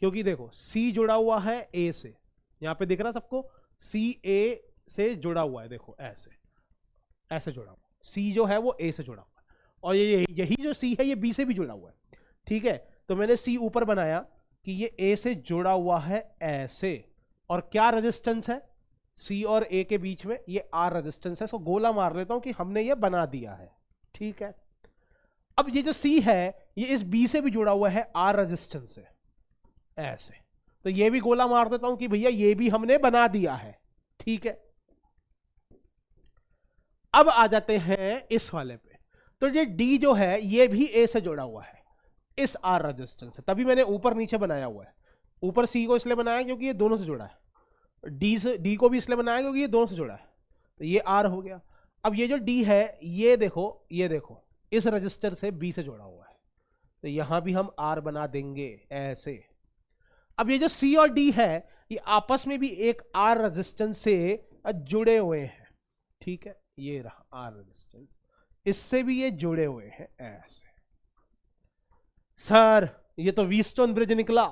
क्योंकि देखो सी जुड़ा हुआ है ए से, यहां पे दिख रहा सबको, सी ए से जुड़ा हुआ है, देखो ऐसे ऐसे जुड़ा हुआ, सी जो है वो ए से जुड़ा हुआ है, और ये यही जो सी है ये बी से भी जुड़ा हुआ है। ठीक है, तो मैंने सी ऊपर बनाया कि ये ए से जुड़ा हुआ है ऐसे, और क्या रेजिस्टेंस है सी और ए के बीच में, ये आर रेजिस्टेंस है, इसको गोला मार लेता हूं कि हमने ये बना दिया है। ठीक है, अब ये जो सी है ये इस बी से भी जुड़ा हुआ है आर रेजिस्टेंस से ऐसे, तो ये भी गोला मार देता हूं कि भैया ये भी हमने बना दिया है। ठीक है, अब आ जाते हैं इस वाले पे, तो ये डी जो है ये भी ए से जुड़ा हुआ है इस आर रेजिस्टेंस से, तभी मैंने ऊपर नीचे बनाया हुआ है, ऊपर सी को इसलिए बनाया क्योंकि ये दोनों से जुड़ा है, डी को भी इसलिए बनाया क्योंकि ये दोनों से जुड़ा है, तो ये आर हो गया। अब ये जो डी है ये देखो इस रजिस्टर से बी से जुड़ा हुआ है, तो यहां भी हम आर बना देंगे ऐसे। अब ये जो सी और डी है ये आपस में भी एक आर रेजिस्टेंस से जुड़े हुए हैं। ठीक है, ये रहा आर रेजिस्टेंस, इससे भी ये जुड़े हुए हैं ऐसे। सर ये तो व्हीटस्टोन ब्रिज निकला,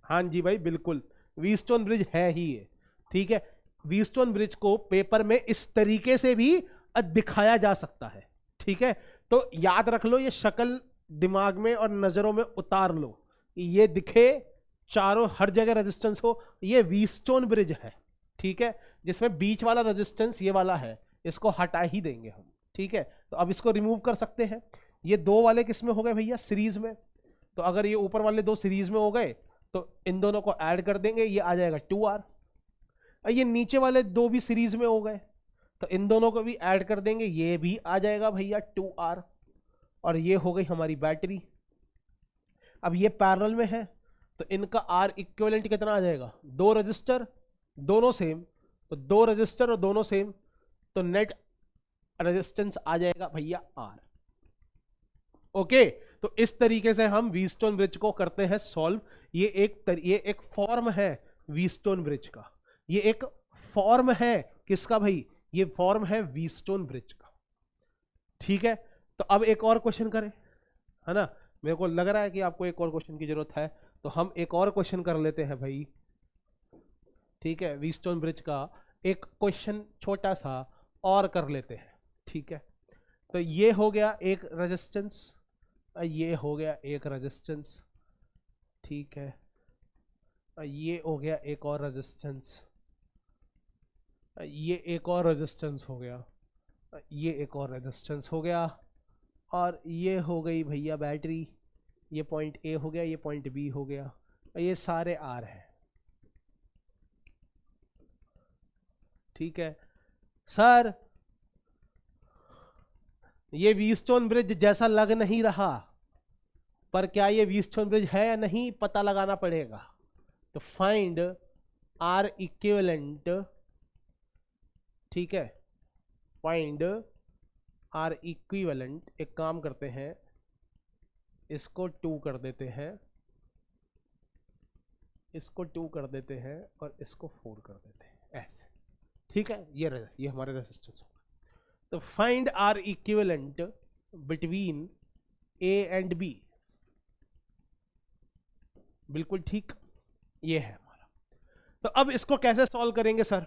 हाँ जी भाई बिल्कुल व्हीटस्टोन ब्रिज है ही ये। ठीक है, व्हीटस्टोन ब्रिज को पेपर में इस तरीके से भी दिखाया जा सकता है। ठीक है, तो याद रख लो, ये शक्ल दिमाग में और नजरों में उतार लो, ये दिखे चारों हर जगह रेजिस्टेंस हो, ये व्हीटस्टोन ब्रिज है। ठीक है, जिसमें बीच वाला रेजिस्टेंस ये वाला है, इसको हटा ही देंगे हम। ठीक है, तो अब इसको रिमूव कर सकते हैं। ये दो वाले किस में हो गए भैया, सीरीज में, तो अगर ये ऊपर वाले दो सीरीज में हो गए तो इन दोनों को ऐड कर देंगे, ये आ जाएगा 2R। ये नीचे वाले दो भी सीरीज में हो गए तो इन दोनों को भी ऐड कर देंगे, ये भी आ जाएगा भैया 2R, और ये हो गई हमारी बैटरी। अब ये पैरेलल में है तो इनका आर इक्विवेलेंट कितना आ जाएगा, 2 रजिस्टर दोनों सेम, तो 2 रजिस्टर और दोनों सेम, तो नेट रेजिस्टेंस आ जाएगा भैया R। ओके, तो इस तरीके से हम व्हीटस्टोन ब्रिज को करते हैं सॉल्व। ये एक फॉर्म है व्हीटस्टोन ब्रिज का, ये एक फॉर्म है किसका भाई, ये फॉर्म है व्हीटस्टोन ब्रिज का। ठीक है, तो अब एक और क्वेश्चन करें, है ना, मेरे को लग रहा है कि आपको एक और क्वेश्चन की जरूरत है, तो हम एक और क्वेश्चन कर लेते हैं भाई। ठीक है, व्हीटस्टोन ब्रिज का एक क्वेश्चन छोटा सा और कर लेते हैं। ठीक है, तो ये हो गया एक रेजिस्टेंस, ये हो गया एक रेजिस्टेंस, ठीक है, ये हो गया एक और रेजिस्टेंस, ये एक और रेजिस्टेंस हो गया, ये एक और रेजिस्टेंस हो गया, और ये हो गई भैया बैटरी। ये पॉइंट ए हो गया, ये पॉइंट बी हो गया, ये सारे आर है। ठीक है सर, ये व्हीटस्टोन ब्रिज जैसा लग नहीं रहा, पर क्या ये व्हीटस्टोन ब्रिज है या नहीं पता लगाना पड़ेगा। तो फाइंड आर इक्विवेलेंट, ठीक है, फाइंड आर इक्विवेलेंट। एक काम करते हैं, इसको 2 कर देते हैं, इसको 2 कर देते हैं, और इसको 4 कर देते हैं, ऐसे। ठीक है, ये हमारे रेजिस्टेंस होगा। तो find R equivalent between A and B. बिल्कुल ठीक, ये है हमारा। तो अब इसको कैसे सॉल्व करेंगे सर?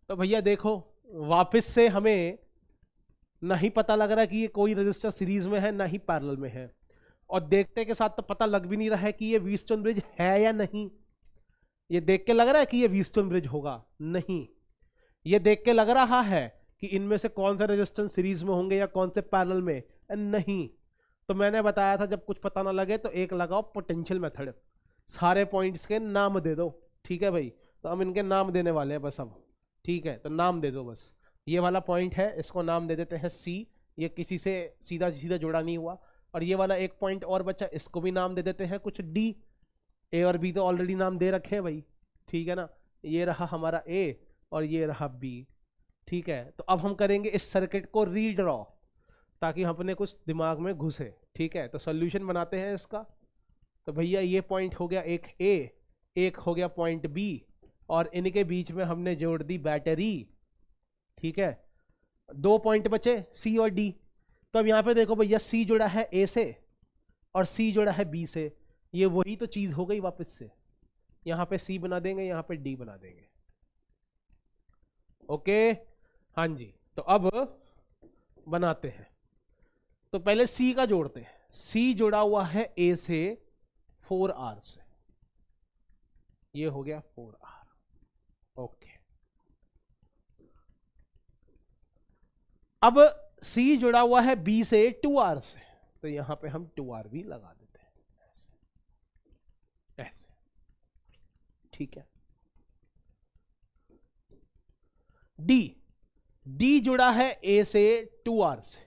तो भैया देखो, वापस से हमें नहीं पता लग रहा है कि ये कोई रजिस्टर सीरीज में है ना ही पैरेलल में है, और देखते के साथ तो पता लग भी नहीं रहा है कि ये व्हीटस्टोन ब्रिज है या नहीं। ये देख के लग रहा है कि ये व्हीटस्टोन ब्रिज होगा? नहीं। ये देख के लग रहा है कि इनमें से कौन सा रेजिस्टेंस सीरीज में होंगे या कौन से पैरेलल में? नहीं। तो मैंने बताया था जब कुछ पता ना लगे तो एक लगाओ पोटेंशियल मेथड, सारे पॉइंट्स के नाम दे दो। ठीक है भाई, तो हम इनके नाम देने वाले हैं बस अब। ठीक है, तो नाम दे दो बस। ये वाला पॉइंट है, इसको नाम दे देते हैं सी, ये किसी से सीधा सीधा जुड़ा नहीं हुआ। और ये वाला एक पॉइंट और बचा, इसको भी नाम दे देते हैं कुछ डी। ए और बी तो ऑलरेडी नाम दे रखे हैं भाई, ठीक है ना। ये रहा हमारा ए और ये रहा बी। ठीक है, तो अब हम करेंगे इस सर्किट को रीड्रॉ, ताकि अपने कुछ दिमाग में घुसे। ठीक है, तो सोल्यूशन बनाते हैं इसका। तो भैया ये पॉइंट हो गया एक ए, एक हो गया पॉइंट बी, और इनके बीच में हमने जोड़ दी बैटरी। ठीक है, 2 पॉइंट बचे सी और डी। तो अब यहाँ पे देखो भैया, सी जुड़ा है ए से और सी जुड़ा है बी से, ये वही तो चीज हो गई वापस से। यहाँ पे सी बना देंगे, यहाँ पे डी बना देंगे। ओके, हाँ जी। तो अब बनाते हैं, तो पहले सी का जोड़ते हैं। सी जुड़ा हुआ है ए से 4R से, ये हो गया 4R। ओके, अब सी जुड़ा हुआ है बी से 2R से, तो यहां पे हम 2R भी लगा देते हैं, ऐसे ऐसे। ठीक है, डी, डी जुड़ा है ए से 2R से,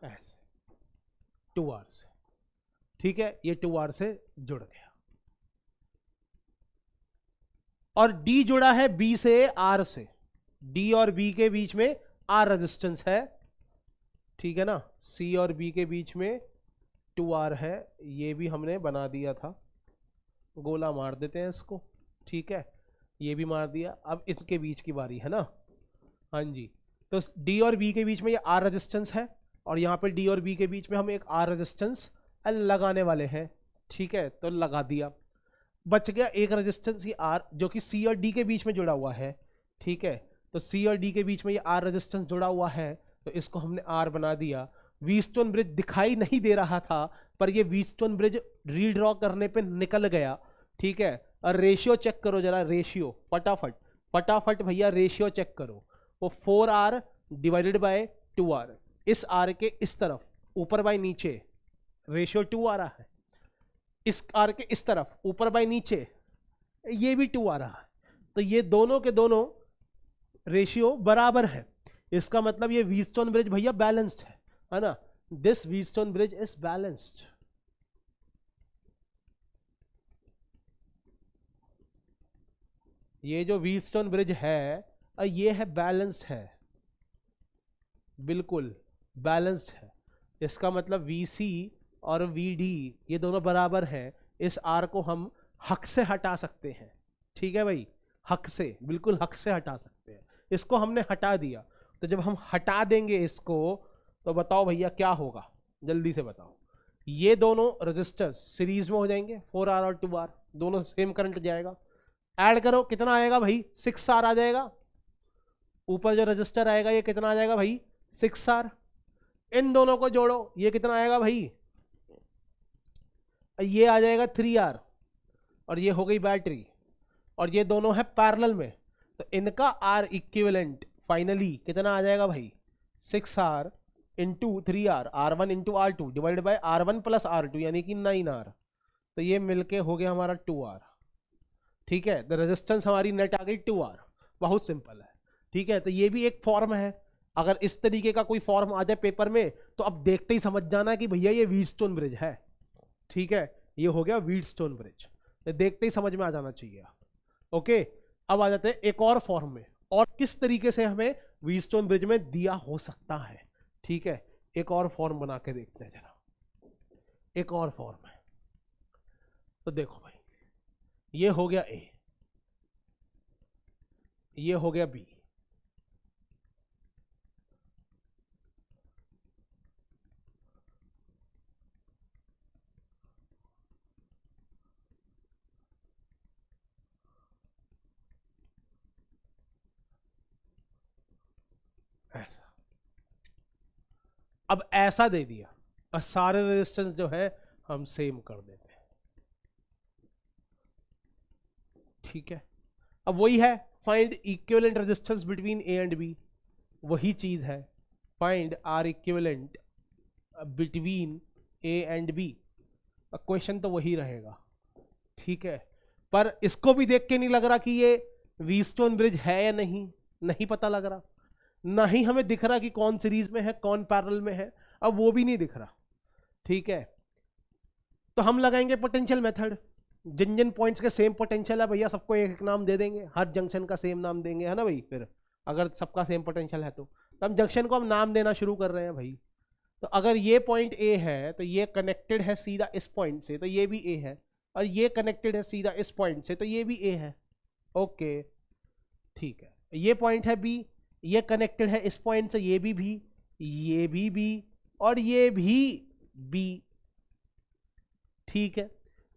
ऐसे 2R से। ठीक है, ये 2R से जुड़ गया। और डी जुड़ा है बी से आर से, डी और बी के बीच में आर रेजिस्टेंस है। ठीक है ना, सी और बी के बीच में 2R है, ये भी हमने बना दिया था। गोला मार देते हैं इसको। ठीक है, ये भी मार दिया। अब इसके बीच की बारी है ना। हाँ जी, तो डी और बी के बीच में ये आर रेजिस्टेंस है, और यहाँ पे डी और बी के बीच में हम एक आर रेजिस्टेंस लगाने वाले हैं। ठीक है, तो लगा दिया। बच गया एक रेजिस्टेंस ये आर, जो कि सी और डी के बीच में जुड़ा हुआ है। ठीक है, तो सी और डी के बीच में ये आर रेजिस्टेंस जुड़ा हुआ है, तो इसको हमने आर बना दिया। व्हीटस्टोन ब्रिज दिखाई नहीं दे रहा था, पर ये व्हीटस्टोन ब्रिज रीड्रॉ करने पे निकल गया। ठीक है, और रेशियो चेक करो जरा, रेशियो फटाफट फटाफट भैया, रेशियो चेक करो। वो 4R डिवाइडेड बाय 2R, इस आर के इस तरफ ऊपर बाय नीचे रेशियो 2 आ रहा है, इस आर के इस तरफ ऊपर बाय नीचे ये भी 2 आ रहा है। तो ये दोनों के दोनों रेशियो बराबर है। इसका मतलब ये व्हीटस्टोन ब्रिज भैया बैलेंस्ड है ना। This Wheatstone bridge is balanced. ये जो व्हीटस्टोन ब्रिज है ये है बैलेंस्ड है, बिल्कुल बैलेंस्ड है। इसका मतलब VC और VD ये दोनों बराबर हैं। इस R को हम हक से हटा सकते हैं। ठीक है भाई, हक से, बिल्कुल हक से हटा सकते हैं। इसको हमने हटा दिया, तो जब हम हटा देंगे इसको, तो बताओ भैया क्या होगा, जल्दी से बताओ। ये दोनों रजिस्टर्स सीरीज में हो जाएंगे, 4R और 2R, दोनों सेम करंट जाएगा। ऐड करो, कितना आएगा भाई, 6R आ जाएगा। ऊपर जो रजिस्टर आएगा ये कितना आ जाएगा भाई, 6R। इन दोनों को जोड़ो, ये कितना आएगा भाई, ये आ जाएगा 3R, और ये हो गई बैटरी। और ये दोनों है पैरेलल में, तो इनका आर इक्विवेलेंट फाइनली कितना आ जाएगा भाई, 6R into 3R, R1 into R2 divide by R1 plus R2 यानी कि 9R, तो ये मिलके हो गया हमारा 2R। ठीक है, तो रेजिस्टेंस हमारी नेट आ गई 2R। बहुत सिंपल है। ठीक है, तो ये भी एक फॉर्म है। अगर इस तरीके का कोई फॉर्म आ जाए पेपर में तो अब देखते ही समझ जाना कि भैया ये व्हीटस्टोन ब्रिज है। ठीक है, ये हो गया व्हीटस्टोन ब्रिज, तो देखते ही समझ में आ जाना चाहिए। ओके, अब आ जाते हैं एक और फॉर्म में, और किस तरीके से हमें व्हीटस्टोन ब्रिज में दिया हो सकता है। ठीक है, एक और फॉर्म बना के देखते हैं जरा। एक और फॉर्म है, तो देखो भाई, ये हो गया ए, ये हो गया बी, ऐसा। अब ऐसा दे दिया और सारे रेजिस्टेंस जो है हम सेम कर देते हैं। ठीक है, अब वही है, find equivalent resistance between A and B, वही चीज है, find R equivalent between A and B. Question तो वही रहेगा। ठीक है, पर इसको भी देख के नहीं लग रहा कि ये व्हीटस्टोन ब्रिज है या नहीं, नहीं पता लग रहा, ना ही हमें दिख रहा कि कौन सीरीज में है कौन पैरेलल में है, अब वो भी नहीं दिख रहा। ठीक है, तो हम लगाएंगे पोटेंशियल मेथड। जिन जिन पॉइंट्स के सेम पोटेंशियल है भैया सबको एक एक नाम दे देंगे, हर जंक्शन का सेम नाम देंगे, है ना भाई। फिर अगर सबका सेम पोटेंशियल है तो हम जंक्शन को हम नाम देना शुरू कर रहे हैं भाई। तो अगर ये पॉइंट ए है तो ये कनेक्टेड है सीधा इस पॉइंट से, तो ये भी ए है, और ये कनेक्टेड है सीधा इस पॉइंट से, तो ये भी ए है। ओके, ठीक है, ये पॉइंट है बी, ये कनेक्टेड है इस पॉइंट से, ये भी, ये भी बी, और ये भी बी। ठीक है,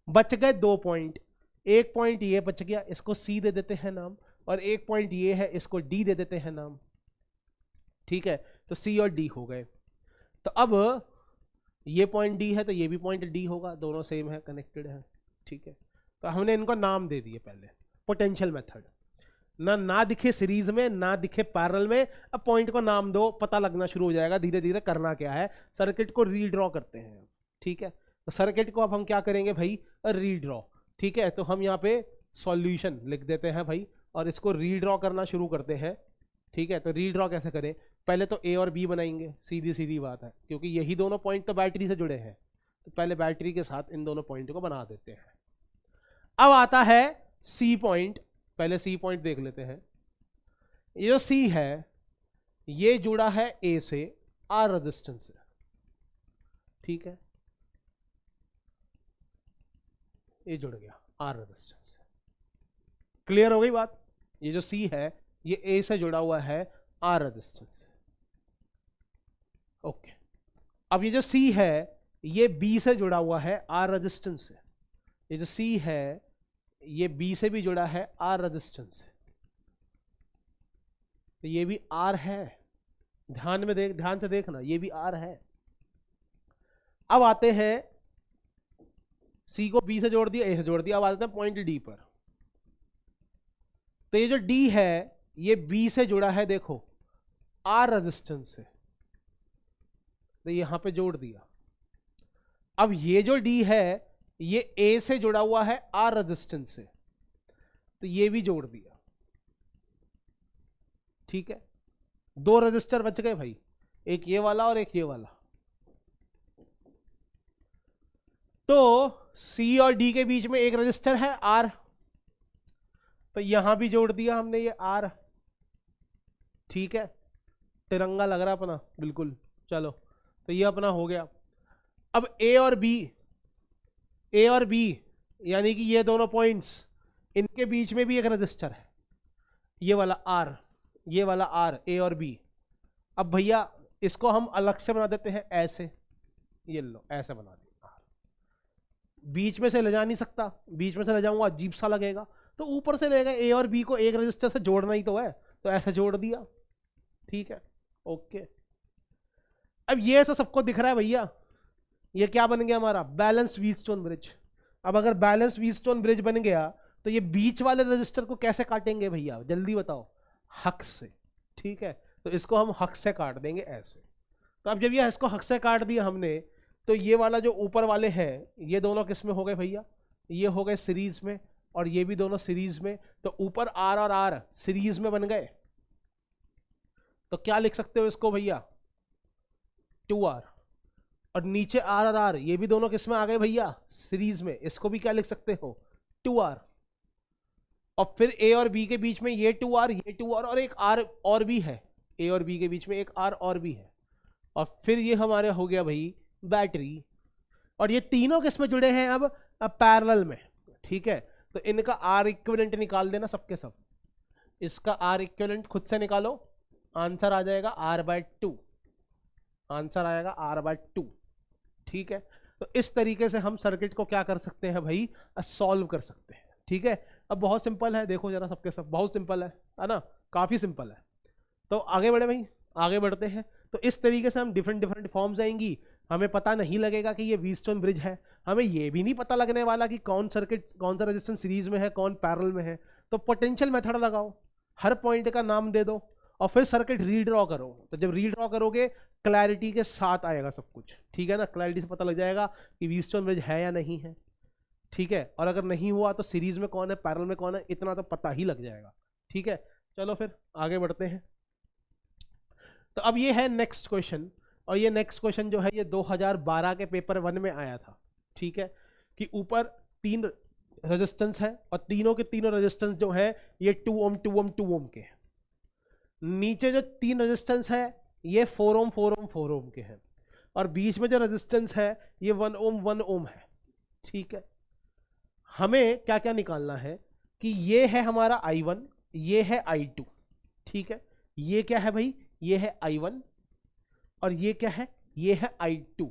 बच गए 2 पॉइंट, एक पॉइंट ये बच गया, इसको सी दे देते हैं नाम, और एक पॉइंट ये है, इसको डी दे देते हैं नाम। ठीक है, तो सी और डी हो गए। तो अब ये पॉइंट डी है तो ये भी पॉइंट डी होगा, दोनों सेम है, कनेक्टेड है। ठीक है, तो हमने इनको नाम दे दिए पहले, पोटेंशियल मेथड। ना दिखे सीरीज में, ना दिखे पैरेलल में, अब पॉइंट को नाम दो, पता लगना शुरू हो जाएगा धीरे धीरे करना क्या है। सर्किट को रीड्रॉ करते हैं। ठीक है, तो सर्किट को अब हम क्या करेंगे भाई, रीड्रॉ। ठीक है, तो हम यहाँ पे सॉल्यूशन लिख देते हैं भाई, और इसको रीड्रॉ करना शुरू करते हैं। ठीक है, तो रीड्रॉ कैसे करें, पहले तो ए और बी बनाएंगे, सीधी सीधी बात है, क्योंकि यही दोनों पॉइंट तो बैटरी से जुड़े हैं, तो पहले बैटरी के साथ इन दोनों पॉइंट को बना देते हैं। अब आता है सी पॉइंट, पहले सी पॉइंट देख लेते हैं। ये जो सी है ये जुड़ा है ए से आर रेजिस्टेंस से। ठीक है, ये जुड़ गया आर रेजिस्टेंस से। क्लियर हो गई बात, ये जो सी है ये ए से जुड़ा हुआ है आर रेजिस्टेंस से। ओके, अब ये जो सी है ये बी से जुड़ा हुआ है आर रेजिस्टेंस से। ये जो सी है ये बी से भी जुड़ा है आर रेजिस्टेंस से, तो ये भी आर है। ध्यान से देखना, ये भी आर है। अब आते हैं, सी को बी से जोड़ दिया, ए से जोड़ दिया, अब आते हैं पॉइंट डी पर। तो ये जो डी है ये बी से जुड़ा है, देखो आर रेजिस्टेंस से, तो यहां पे जोड़ दिया। अब ये जो डी है ये ए से जुड़ा हुआ है आर रेजिस्टेंस से, तो ये भी जोड़ दिया। ठीक है, 2 रजिस्टर बच गए भाई, एक ये वाला और एक ये वाला। तो सी और डी के बीच में एक रजिस्टर है आर, तो यहां भी जोड़ दिया हमने ये आर। ठीक है, तिरंगा लग रहा अपना बिल्कुल। चलो, तो ये अपना हो गया। अब ए और बी यानी कि ये दोनों पॉइंट्स, इनके बीच में भी एक रजिस्टर है, ये वाला आर, ये वाला आर, ए और बी। अब भैया इसको हम अलग से बना देते हैं, ऐसे, ये लो ऐसे बना दिया। बीच में से ले जा नहीं सकता, बीच में से ले जाऊंगा अजीब सा लगेगा, तो ऊपर से लेगा ए और बी को एक रजिस्टर से जोड़ना ही तो है, तो ऐसे जोड़ दिया। ठीक है, ओके। अब ये तो सबको दिख रहा है भैया, ये क्या बन गया हमारा बैलेंस्ड व्हीटस्टोन ब्रिज। अब अगर बैलेंस्ड व्हीटस्टोन ब्रिज बन गया तो ये बीच वाले रजिस्टर को कैसे काटेंगे भैया, जल्दी बताओ? हक से, ठीक है। तो इसको हम हक से काट देंगे ऐसे। तो अब जब ये इसको हक से काट दिया हमने, तो ये वाला जो ऊपर वाले हैं ये दोनों किस में हो गए भैया? ये हो गए सीरीज में, और ये भी दोनों सीरीज में। तो ऊपर आर और आर सीरीज में बन गए, तो क्या लिख सकते हो इसको भैया? 2r। और नीचे आर और आर ये भी दोनों किस में आ गए भैया? सीरीज में। इसको भी क्या लिख सकते हो? 2r। और फिर ए और बी के बीच में ये 2r, ये 2r, और एक r और भी है। ए और बी के बीच में एक r और भी है। और फिर ये हमारे हो गया भाई बैटरी। और ये तीनों किस में जुड़े हैं अब पैरेलल में, ठीक है। तो इनका R इक्विवेलेंट निकाल देना सबके सब। इसका R इक्विवेलेंट खुद से निकालो, आंसर आ जाएगा R/2। आंसर आएगा R/2, ठीक है। तो इस तरीके से हम सर्किट को क्या कर सकते हैं भाई? सॉल्व कर सकते हैं, ठीक है। अब बहुत सिंपल है, देखो जरा सबके सब, बहुत सिंपल है ना, काफी सिंपल है। तो आगे बढ़े भाई, आगे बढ़ते हैं। तो इस तरीके से हम डिफरेंट फॉर्म्स आएंगी। हमें पता नहीं लगेगा कि ये व्हीटस्टोन ब्रिज है, हमें ये भी नहीं पता लगने वाला कि कौन सर्किट, कौन सा रेजिस्टेंस सीरीज में है, कौन पैरेलल में है। तो पोटेंशियल मेथड लगाओ, हर पॉइंट का नाम दे दो, और फिर सर्किट रीड्रॉ करो। तो जब रीड्रॉ करोगे क्लैरिटी के साथ आएगा सब कुछ, ठीक है ना। क्लैरिटी से पता लग जाएगा कि व्हीटस्टोन ब्रिज है या नहीं है, ठीक है। और अगर नहीं हुआ तो सीरीज में कौन है, पैरेलल में कौन है, इतना तो पता ही लग जाएगा, ठीक है। चलो फिर आगे बढ़ते हैं। तो अब ये है नेक्स्ट क्वेश्चन, और ये नेक्स्ट क्वेश्चन जो है ये 2012 के पेपर 1 में आया था, ठीक है। कि ऊपर 3 रेजिस्टेंस है, और तीनों के तीनों रेजिस्टेंस जो है ये 2 ओम 2 ओम 2 ओम के हैं। नीचे जो 3 रेजिस्टेंस है ये 4 ओम 4 ओम 4 ओम के हैं, और बीच में जो रेजिस्टेंस है ये 1 ओम 1 ओम है, ठीक है। हमें क्या क्या निकालना है कि ये है हमारा I1, ये है I2, ठीक है। ये क्या है भाई? ये है I1, और ये क्या है? ये है I2।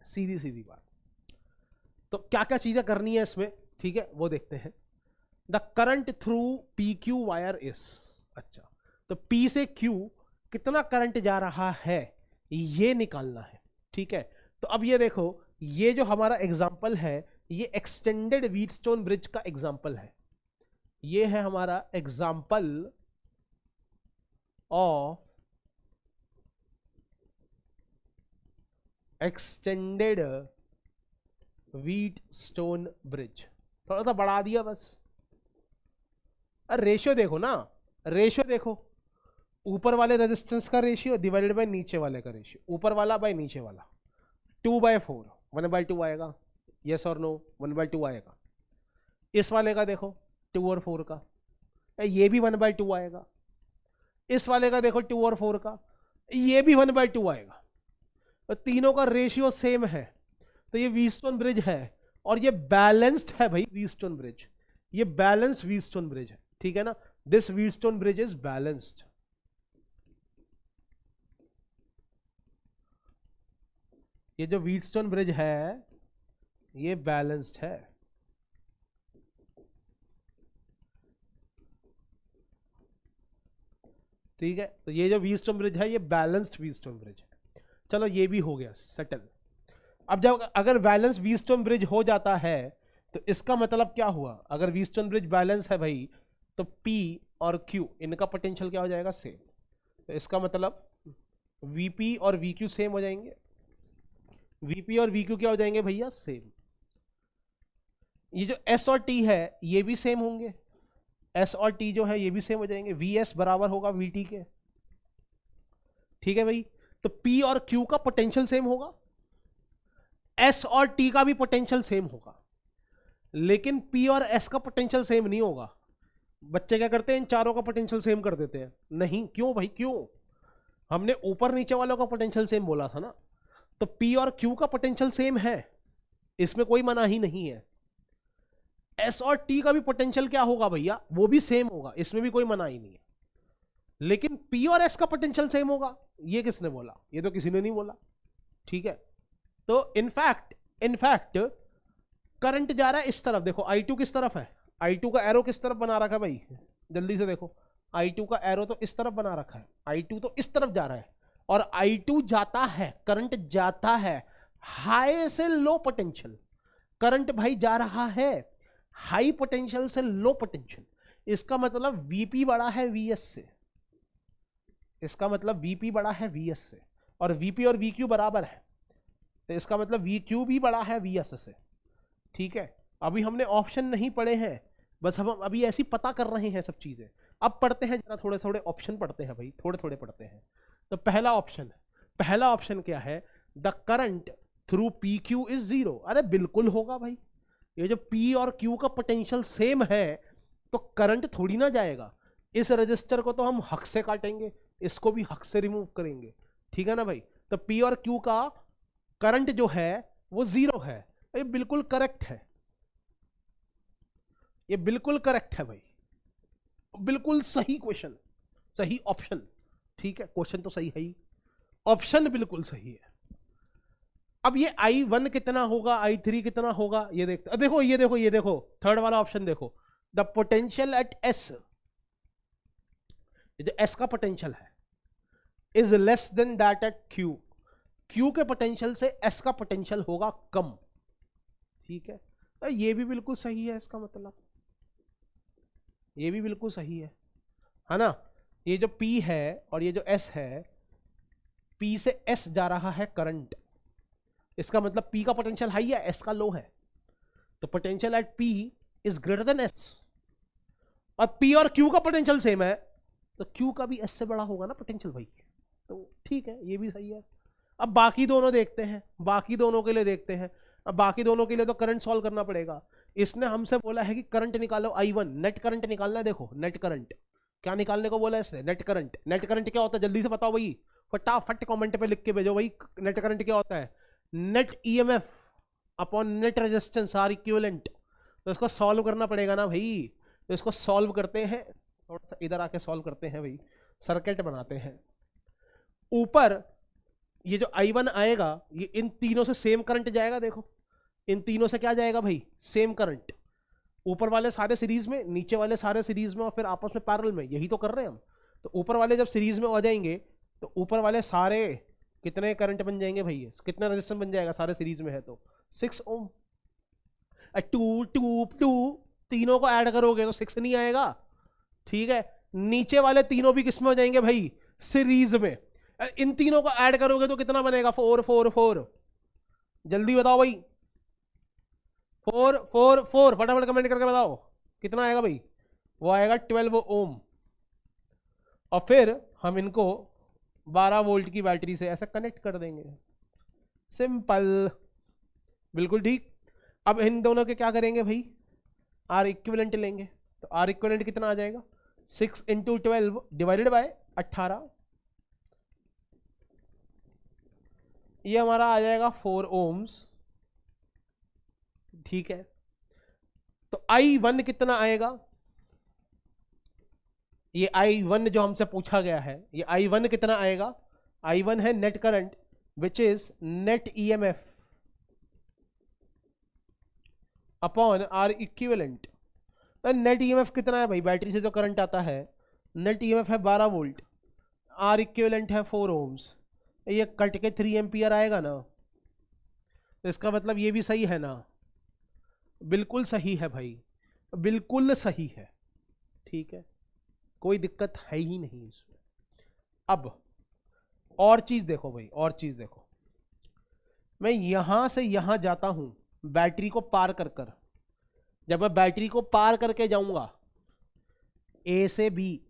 सीधी सीधी बात। तो क्या क्या चीजें करनी है इसमें, ठीक है, वो देखते हैं। The current through PQ wire is, अच्छा, तो P से Q कितना करंट जा रहा है ये निकालना है, ठीक है। तो अब ये देखो, ये जो हमारा एग्जाम्पल है ये एक्सटेंडेड व्हीटस्टोन ब्रिज का एग्जाम्पल है। ये है हमारा example of extended Wheatstone bridge. थोड़ा सा बढ़ा दिया बस। अरे रेशियो देखो ना, रेशियो देखो, ऊपर वाले रेजिस्टेंस का रेशियो डिवाइडेड बाय नीचे वाले का रेशियो, ऊपर वाला बाय नीचे वाला, 2/4, 1/2 आएगा। यस और नो? 1/2 आएगा। इस वाले का देखो 2 और 4 का, ये भी 1/2 आएगा। इस वाले का देखो 2 और 4 का, ये भी 1/2 आएगा। तो तीनों का रेशियो सेम है, तो ये व्हीटस्टोन ब्रिज है, और ये बैलेंस्ड है भाई व्हीटस्टोन ब्रिज। ये बैलेंस्ड व्हीटस्टोन ब्रिज है, ठीक है ना। This Wheatstone bridge is balanced. ये जो व्हीटस्टोन ब्रिज है ये बैलेंस्ड है, ठीक है। तो ये जो व्हीटस्टोन ब्रिज है ये बैलेंस्ड व्हीटस्टोन ब्रिज है। चलो ये भी हो गया सेटल। अब जब अगर बैलेंस व्हीटस्टोन ब्रिज हो जाता है तो इसका मतलब क्या हुआ? अगर व्हीटस्टोन ब्रिज बैलेंस है भाई तो P और Q इनका पोटेंशियल क्या हो जाएगा? सेम। तो इसका मतलब VP और VQ सेम हो जाएंगे। VP और VQ क्या हो जाएंगे भैया? सेम। ये जो S और T है ये भी सेम होंगे, S और T जो है ये भी सेम हो जाएंगे। VS बराबर होगा VT के, ठीक है भाई। तो P और Q का पोटेंशियल सेम होगा, S और T का भी पोटेंशियल सेम होगा, लेकिन P और S का पोटेंशियल सेम नहीं होगा। बच्चे क्या करते हैं, इन चारों का पोटेंशियल सेम कर देते हैं। नहीं, क्यों भाई क्यों? हमने ऊपर नीचे वालों का पोटेंशियल सेम बोला था ना। तो P और Q का पोटेंशियल सेम है, इसमें कोई मनाही नहीं है। S और T का भी पोटेंशियल क्या होगा भैया? वो भी सेम होगा, इसमें भी कोई मनाही नहीं है। लेकिन P और S का पोटेंशियल सेम होगा, ये किसने बोला? ये तो किसी ने नहीं बोला, ठीक है। तो इनफैक्ट करंट जा रहा है इस तरफ। देखो I2 किस तरफ है? I2 का एरो किस तरफ बना रखा है भाई? जल्दी से देखो, I2 का एरो तो इस तरफ बना रखा है। I2 तो इस तरफ जा रहा है, और I2 जाता है, करंट जाता है हाई से लो पोटेंशियल। करंट भाई जा रहा है हाई पोटेंशियल से लो पोटेंशियल, इसका मतलब वीपी बड़ा है वीएस से, इसका मतलब वीपी बड़ा है वीएस से, और वीपी और वीक्यू बराबर है, तो इसका मतलब वीक्यू भी बड़ा है वीएस से। ठीक है, अभी हमने ऑप्शन नहीं पढ़े हैं, बस हम अभी ऐसी पता कर रहे हैं सब चीजें। अब पढ़ते हैं जरा, थोड़े थोड़े ऑप्शन पढ़ते हैं भाई, थोड़े थोड़े पढ़ते हैं। तो पहला ऑप्शन क्या है, the current through P Q is zero. अरे बिल्कुल होगा भाई, ये जो पी और क्यू का पोटेंशियल सेम है तो करंट थोड़ी ना जाएगा। इस रजिस्टर को तो हम हक से काटेंगे, इसको भी हक से रिमूव करेंगे, ठीक है ना भाई। तो पी और क्यू का करंट जो है वो जीरो है। ये बिल्कुल करेक्ट है, ये बिल्कुल करेक्ट है भाई, बिल्कुल सही क्वेश्चन, सही ऑप्शन। ठीक है, क्वेश्चन तो सही है ही, ऑप्शन बिल्कुल सही है। अब ये I1 कितना होगा, I3 कितना होगा, ये देखते, देखो ये देखो ये देखो, थर्ड वाला ऑप्शन देखो, द पोटेंशियल एट S, जो S का पोटेंशियल है, is less than that at Q। Q के पोटेंशियल से S का पोटेंशियल होगा कम। ठीक है, तो ये भी बिल्कुल सही है, इसका मतलब ये भी बिल्कुल सही है ना। ये जो P है और ये जो S है, P से S जा रहा है करंट, इसका मतलब P का पोटेंशियल हाई है, S का लो है, तो potential at P is greater than S। और P और Q का पोटेंशियल सेम है, तो Q का भी S से बड़ा होगा ना पोटेंशियल भाई, तो ठीक है, ये भी सही है। अब बाकी दोनों देखते हैं, बाकी दोनों के लिए देखते हैं। अब बाकी दोनों के लिए तो करंट सॉल्व करना पड़ेगा। इसने हमसे बोला है कि करंट निकालो I1, नेट करंट निकालना है। देखो नेट करंट क्या निकालने को बोला है इसने, नेट करंट। नेट करंट क्या होता है जल्दी से बताओ भाई, फटाफट कमेंट पे लिख के भेजो भाई, नेट करंट क्या होता है। Net EMF upon net resistance R equivalent. तो इसको सॉल्व करना पड़ेगा ना भाई, तो इसको सॉल्व करते हैं, थोड़ा सा इधर आके सॉल्व करते हैं भाई, सर्किट बनाते हैं। ऊपर ये जो I1 आएगा, ये इन तीनों से सेम करंट जाएगा। देखो इन तीनों से क्या जाएगा भाई, सेम करंट। ऊपर वाले सारे सीरीज में, नीचे वाले सारे सीरीज में, और फिर आपस में पैरेलल में, यही तो कर रहे हैं हम। तो ऊपर वाले जब सीरीज में हो जाएंगे तो ऊपर वाले सारे कितने करंट बन जाएंगे भाई, कितना रेजिस्टेंस बन जाएगा, सारे सीरीज में है तो 6 ओम। 2 2 2 तीनों को ऐड करोगे तो 6 नहीं आएगा। ठीक है, नीचे वाले तीनों भी किसमें हो जाएंगे भाई, सीरीज में। इन तीनों को ऐड करोगे तो कितना बनेगा, 4 4 4। जल्दी बताओ भाई, 4 4 4, फटाफट कमेंट करके बताओ कितना आएगा भाई, वो आएगा 12 ओम। और फिर हम इनको 12 वोल्ट की बैटरी से ऐसे कनेक्ट कर देंगे, सिंपल, बिल्कुल ठीक। अब इन दोनों के क्या करेंगे भाई, आर इक्विवेलेंट लेंगे। तो आर इक्विवेलेंट कितना आ जाएगा, 6 × 12 डिवाइडेड बाय 18, ये हमारा आ जाएगा 4 ओम्स। ठीक है, तो I1 कितना आएगा, ये I1 जो हमसे पूछा गया है, ये I1 कितना आएगा। I1 है net current which is net EMF upon R equivalent. Net EMF कितना है भाई, बैटरी से जो करंट आता है, नेट ईएमएफ है 12 वोल्ट, आर इक्विवेलेंट है 4 ओम्स, ये कट के 3 एम्पियर आएगा ना। तो इसका मतलब ये भी सही है ना, बिल्कुल सही है भाई, बिल्कुल सही है। ठीक है, कोई दिक्कत है ही नहीं इसमें। अब और चीज देखो भाई, और चीज देखो, मैं यहां से यहां जाता हूं बैटरी को पार कर कर। जब मैं बैटरी को पार करके जाऊंगा ए से बी,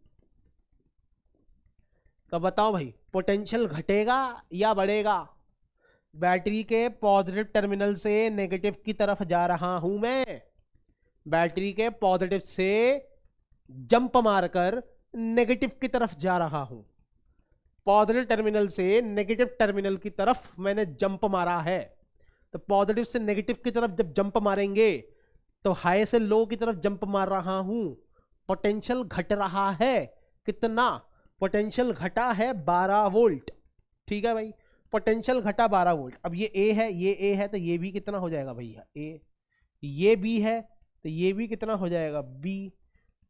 तो बताओ भाई पोटेंशियल घटेगा या बढ़ेगा। बैटरी के पॉजिटिव टर्मिनल से नेगेटिव की तरफ जा रहा हूं मैं, बैटरी के पॉजिटिव से जंप मारकर नेगेटिव की तरफ जा रहा हूं। पॉजिटिव टर्मिनल से नेगेटिव टर्मिनल की तरफ मैंने जंप मारा है। तो पॉजिटिव से नेगेटिव की तरफ जब जंप मारेंगे तो हाई से लो की तरफ जंप मार रहा हूं, पोटेंशियल घट रहा है। कितना पोटेंशियल घटा है, 12 वोल्ट। ठीक है भाई, पोटेंशियल घटा 12 वोल्ट। अब ये ए है, ये ए है, तो ये भी कितना हो जाएगा भैया ए, ये बी है तो ये भी कितना हो जाएगा बी।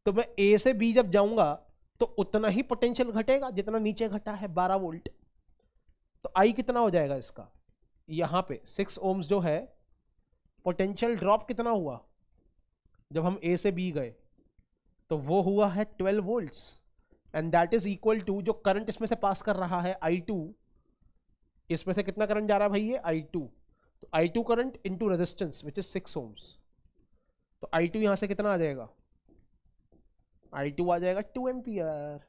तो मैं ए से बी जब जाऊंगा तो उतना ही पोटेंशियल घटेगा जितना नीचे घटा है 12 वोल्ट। तो आई कितना हो जाएगा इसका, यहां पे 6 ओम्स जो है, पोटेंशियल ड्रॉप कितना हुआ, जब हम ए से बी गए तो वो हुआ है 12 volts and that is equal to जो करंट इसमें से पास कर रहा है I2, इसमें से कितना करंट जा रहा है भाई ये I2, तो I2 current into resistance which is 6 ohms, तो I2 यहां से कितना आ जाएगा, I2 आ जाएगा 2 एम्पियर,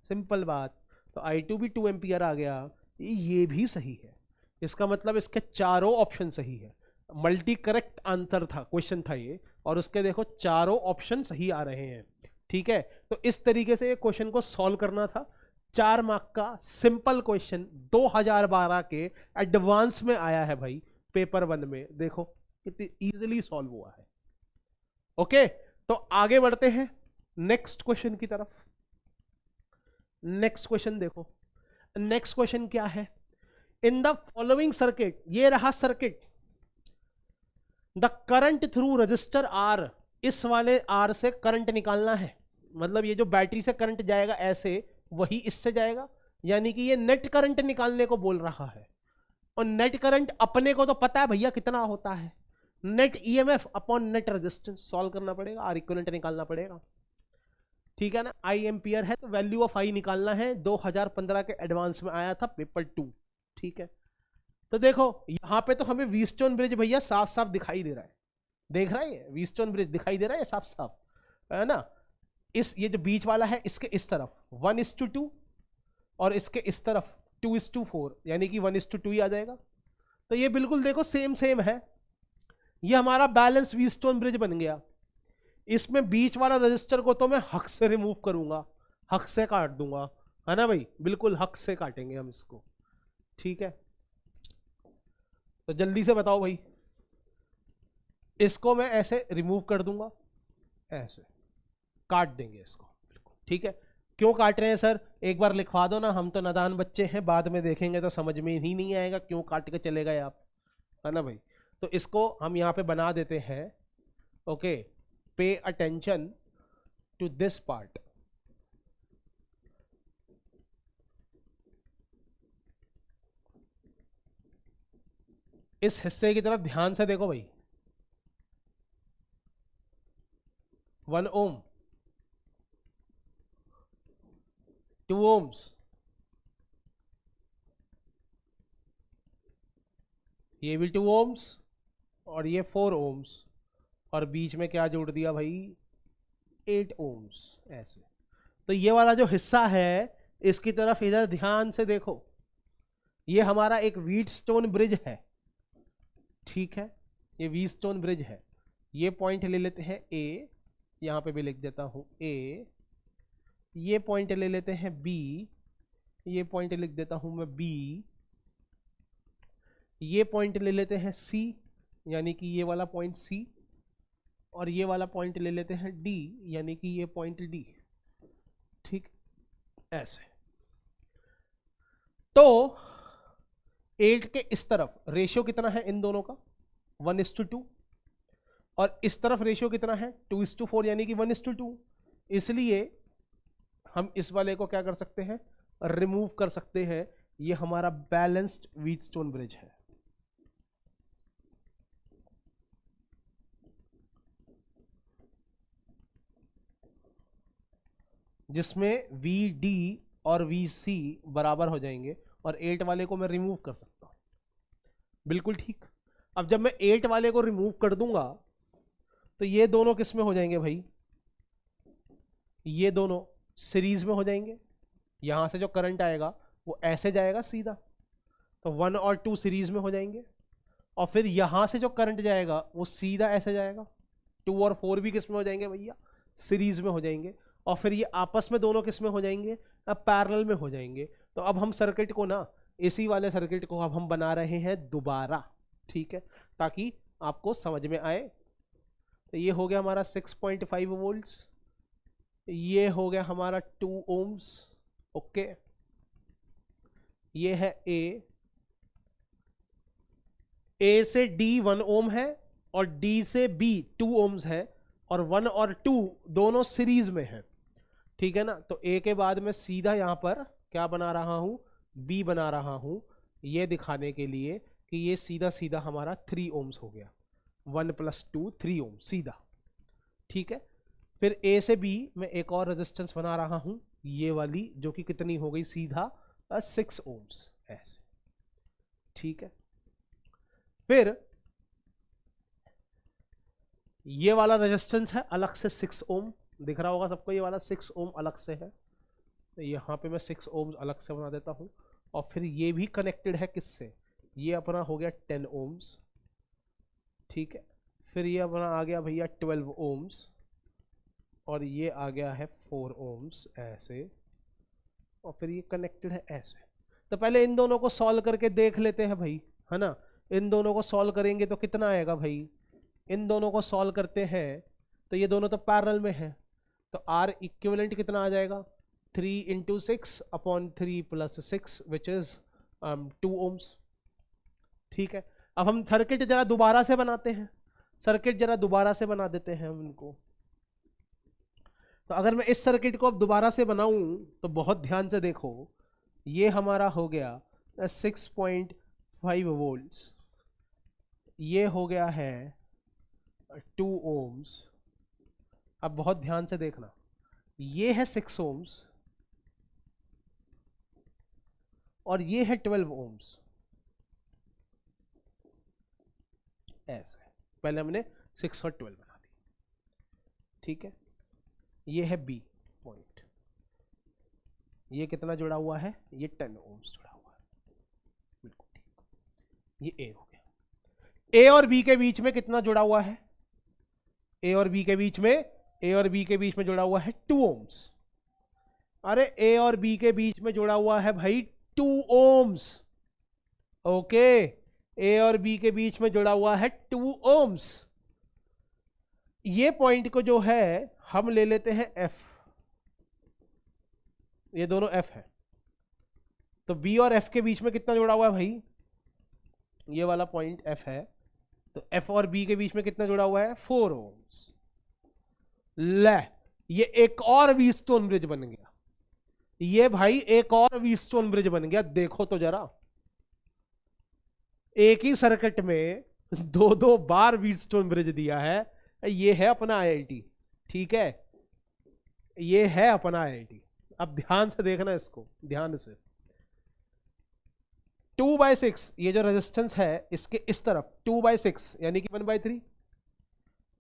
सिंपल बात। तो I2 भी 2 एम्पियर आ गया, ये भी सही है। इसका मतलब इसके चारों ऑप्शन सही है। मल्टी करेक्ट आंसर था, क्वेश्चन था ये, और उसके देखो चारों ऑप्शन सही आ रहे हैं। ठीक है, तो इस तरीके से क्वेश्चन को सॉल्व करना था। 4 मार्क का सिंपल क्वेश्चन 2012 के एडवांस में आया है भाई, पेपर 1 में। देखो कितनी इजीली सॉल्व हुआ है। ओके, तो आगे बढ़ते हैं नेक्स्ट क्वेश्चन की तरफ। नेक्स्ट क्वेश्चन देखो, नेक्स्ट क्वेश्चन क्या है, इन द फॉलोइंग सर्किट, ये रहा circuit, the current through resistor R, इस वाले आर से करंट निकालना है, मतलब ये जो बैटरी से करंट जाएगा ऐसे, वही इससे जाएगा, यानी कि ये नेट करंट निकालने को बोल रहा है। और नेट करंट अपने को तो पता है भैया कितना होता है, net EMF upon net resistance, solve करना पड़ेगा, आर इक्विवेलेंट निकालना पड़ेगा। ठीक है ना, आई एम्पियर है तो वैल्यू ऑफ आई निकालना है, 2015 के एडवांस में आया था पेपर 2। ठीक है, तो देखो यहां पे तो हमें व्हीटस्टोन ब्रिज भैया साफ साफ दिखाई दे रहा है, देख रहा है, व्हीटस्टोन ब्रिज दिखाई दे रहा है साफ साफ, है ना। ये जो बीच वाला है इसके इस तरफ 1:2 और इसके इस तरफ 2:4, यानी कि 1:2 ही आ जाएगा। तो ये बिल्कुल देखो सेम सेम है, ये हमारा बैलेंस व्हीटस्टोन ब्रिज बन गया। इसमें बीच वाला रजिस्टर को तो मैं हक से रिमूव करूंगा, हक से काट दूंगा, है ना भाई, बिल्कुल हक से काटेंगे हम इसको। ठीक है, तो जल्दी से बताओ भाई, इसको मैं ऐसे रिमूव कर दूंगा, ऐसे काट देंगे इसको बिल्कुल। ठीक है, क्यों काट रहे हैं सर, एक बार लिखवा दो ना, हम तो नादान बच्चे हैं, बाद में देखेंगे तो समझ में ही नहीं आएगा क्यों काट के चले गए आप, है ना भाई। तो इसको हम यहां पे बना देते हैं। Okay, pay attention to this part, इस हिस्से की तरफ ध्यान से देखो भाई, 1 ohm, 2 ohms, ये भी 2 ohms और ये 4 ohms, और बीच में क्या जोड़ दिया भाई, 8 ohms, ऐसे। तो ये वाला जो हिस्सा है इसकी तरफ इधर ध्यान से देखो, ये हमारा एक व्हीटस्टोन ब्रिज है। ठीक है, ये व्हीटस्टोन ब्रिज है, ये पॉइंट ले लेते हैं ए, यहां पे भी लिख देता हूं ए, ये पॉइंट ले लेते हैं बी, ये पॉइंट लिख देता हूं मैं बी, ये पॉइंट ले लेते हैं सी, यानी कि ये वाला पॉइंट सी, और ये वाला पॉइंट ले लेते हैं डी, यानी कि ये पॉइंट डी। ठीक, ऐसे। तो 8 के इस तरफ रेशियो कितना है इन दोनों का, 1:2, और इस तरफ रेशियो कितना है 2:4, यानी कि 1:2। इसलिए हम इस वाले को क्या कर सकते हैं, रिमूव कर सकते हैं। ये हमारा बैलेंस्ड व्हीटस्टोन ब्रिज है। जिसमें VD और VC बराबर हो जाएंगे, और 8 वाले को मैं रिमूव कर सकता हूं, बिल्कुल ठीक। अब जब मैं 8 वाले को रिमूव कर दूंगा तो ये दोनों किस में हो जाएंगे भाई, ये दोनों सीरीज में हो जाएंगे। यहां से जो करंट आएगा वो ऐसे जाएगा सीधा, तो 1 और 2 सीरीज में हो जाएंगे, और फिर यहां से जो करंट जाएगा वो सीधा ऐसे जाएगा, 2 और 4 भी किस में हो जाएंगे भैया, सीरीज में हो जाएंगे, और फिर ये आपस में दोनों किस में हो जाएंगे, अब पैरेलल में हो जाएंगे। तो अब हम सर्किट को ना, इसी वाले सर्किट को अब हम बना रहे हैं दोबारा, ठीक है, ताकि आपको समझ में आए। तो ये हो गया हमारा 6.5 वोल्ट्स, ये हो गया हमारा 2 ohms, ओके। ये है ए से D 1 ohm है, और D से B 2 ohms है, और 1 और 2 दोनों सीरीज में है, ठीक है ना। तो A के बाद मैं सीधा यहां पर क्या बना रहा हूं, B बना रहा हूं, ये दिखाने के लिए कि ये सीधा सीधा हमारा 3 ohms हो गया, 1 + 2 3 ohms सीधा। ठीक है। फिर ए से बी मैं एक और रेजिस्टेंस बना रहा हूं, ये वाली, जो कि कितनी हो गई सीधा 6 ओम्स ऐसे, ठीक है। फिर ये वाला रेजिस्टेंस है अलग से 6 ओम, दिख रहा होगा सबको, ये वाला 6 ओम अलग से है, तो यहाँ पे मैं 6 ओम्स अलग से बना देता हूँ। और फिर ये भी कनेक्टेड है किससे, ये अपना हो गया 10 ओम्स, ठीक है। फिर ये अपना आ गया भैया 12 ओम्स, और ये आ गया है 4 ओम्स ऐसे, और फिर ये कनेक्टेड है ऐसे। तो पहले इन दोनों को सॉल्व करके देख लेते हैं भाई, है ना। इन दोनों को सॉल्व करेंगे तो कितना आएगा भाई, इन दोनों को सॉल्व करते हैं तो ये दोनों तो पैरेलल में है, तो आर इक्विवेलेंट कितना आ जाएगा 3 into 6 upon 3 plus 6 which is 2 ohms, ठीक है। अब हम सर्किट जरा दोबारा से बनाते हैं, सर्किट जरा दोबारा से बना देते हैं हम इनको। तो अगर मैं इस सर्किट को अब दोबारा से बनाऊं तो बहुत ध्यान से देखो, ये हमारा हो गया 6.5 वोल्ट्स, ये हो गया है 2 ओम्स। अब बहुत ध्यान से देखना, ये है 6 ओम्स और ये है 12 ओम्स ऐसे। पहले हमने 6 और 12 बना दी, ठीक है। ये है बी पॉइंट, ये कितना जुड़ा हुआ है, ये 10 ओम्स जुड़ा हुआ है, बिल्कुल ठीक। ये ए हो गया। ए और बी के बीच में कितना जुड़ा हुआ है, ए और बी के बीच में, ए और बी के बीच में जुड़ा हुआ है 2 ओम्स। अरे ए और बी के बीच में जुड़ा हुआ है भाई 2 ओम्स, ओके। ए और बी के बीच में जुड़ा हुआ है 2 ओम्स। ये पॉइंट को जो है हम ले लेते हैं एफ, ये दोनों एफ है, तो बी और एफ के बीच में कितना जुड़ा हुआ है भाई, ये वाला पॉइंट एफ है, तो एफ और बी के बीच में कितना जुड़ा हुआ है 4 ओम्स। ले, ये एक और व्हीटस्टोन ब्रिज बन गया, ये भाई एक और व्हीटस्टोन ब्रिज बन गया। देखो तो जरा, एक ही सर्किट में 2-2 बार व्हीटस्टोन ब्रिज दिया है। ये है अपना आईआईटी, ठीक है, ये है अपना आईआईटी। अब ध्यान से देखना इसको, ध्यान से। 2/6 ये जो रेजिस्टेंस है इसके इस तरफ 2/6 यानी कि 1/3,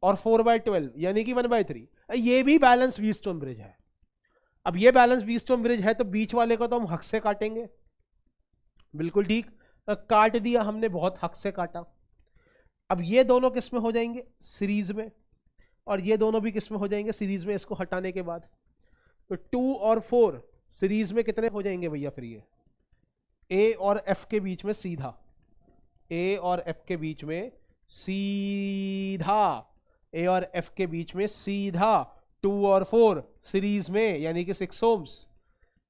और 4/12 यानी कि 1/3, ये भी बैलेंस व्हीटस्टोन ब्रिज है। अब ये बैलेंस व्हीटस्टोन ब्रिज है तो बीच वाले को तो हम हक से काटेंगे, बिल्कुल ठीक। काट दिया हमने, बहुत हक से काटा। अब ये दोनों किस में हो जाएंगे, सीरीज में, और ये दोनों भी किस में हो जाएंगे, सीरीज में, इसको हटाने के बाद। तो 2 और 4 सीरीज में कितने हो जाएंगे भैया, फिर ये ए और एफ के बीच में सीधा, ए और एफ के बीच में सीधा, ए और एफ के बीच में सीधा 2 और 4 सीरीज में यानी कि 6 ओम्स,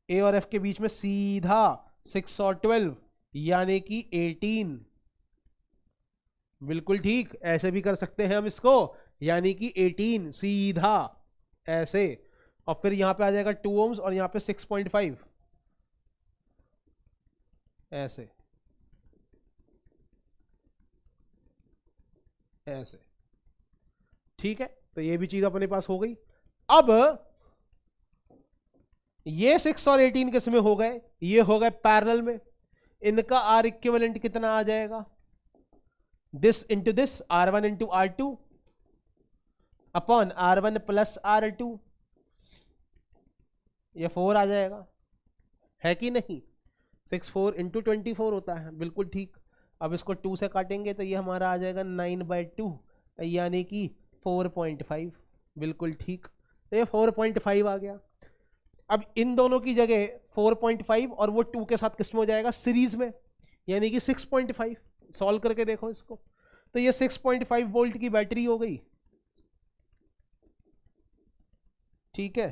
ए और एफ के बीच में सीधा 6 और 12 यानी कि 18, बिल्कुल ठीक। ऐसे भी कर सकते हैं हम इसको, यानी कि 18 सीधा ऐसे, और फिर यहां पे आ जाएगा 2 ओम्स और यहां पे 6.5 ऐसे ऐसे, ठीक है। तो ये भी चीज अपने पास हो गई। अब ये 6 और 18 किस में हो गए, ये हो गए पैरेलल में। इनका आर इक्विवेलेंट कितना आ जाएगा, this into this, R1 into R2 upon R1 plus R2, ये 4 आ जाएगा, है कि नहीं। 6 4 इंटू 24 होता है, बिल्कुल ठीक। अब इसको 2 से काटेंगे तो ये हमारा आ जाएगा 9/2 यानी कि 4.5, बिल्कुल ठीक। तो ये 4.5 आ गया। अब इन दोनों की जगह 4.5 और वो 2 के साथ किस में हो जाएगा, सीरीज में, यानी कि 6.5। सॉल्व करके देखो इसको, तो ये 6.5 वोल्ट की बैटरी हो गई, ठीक है,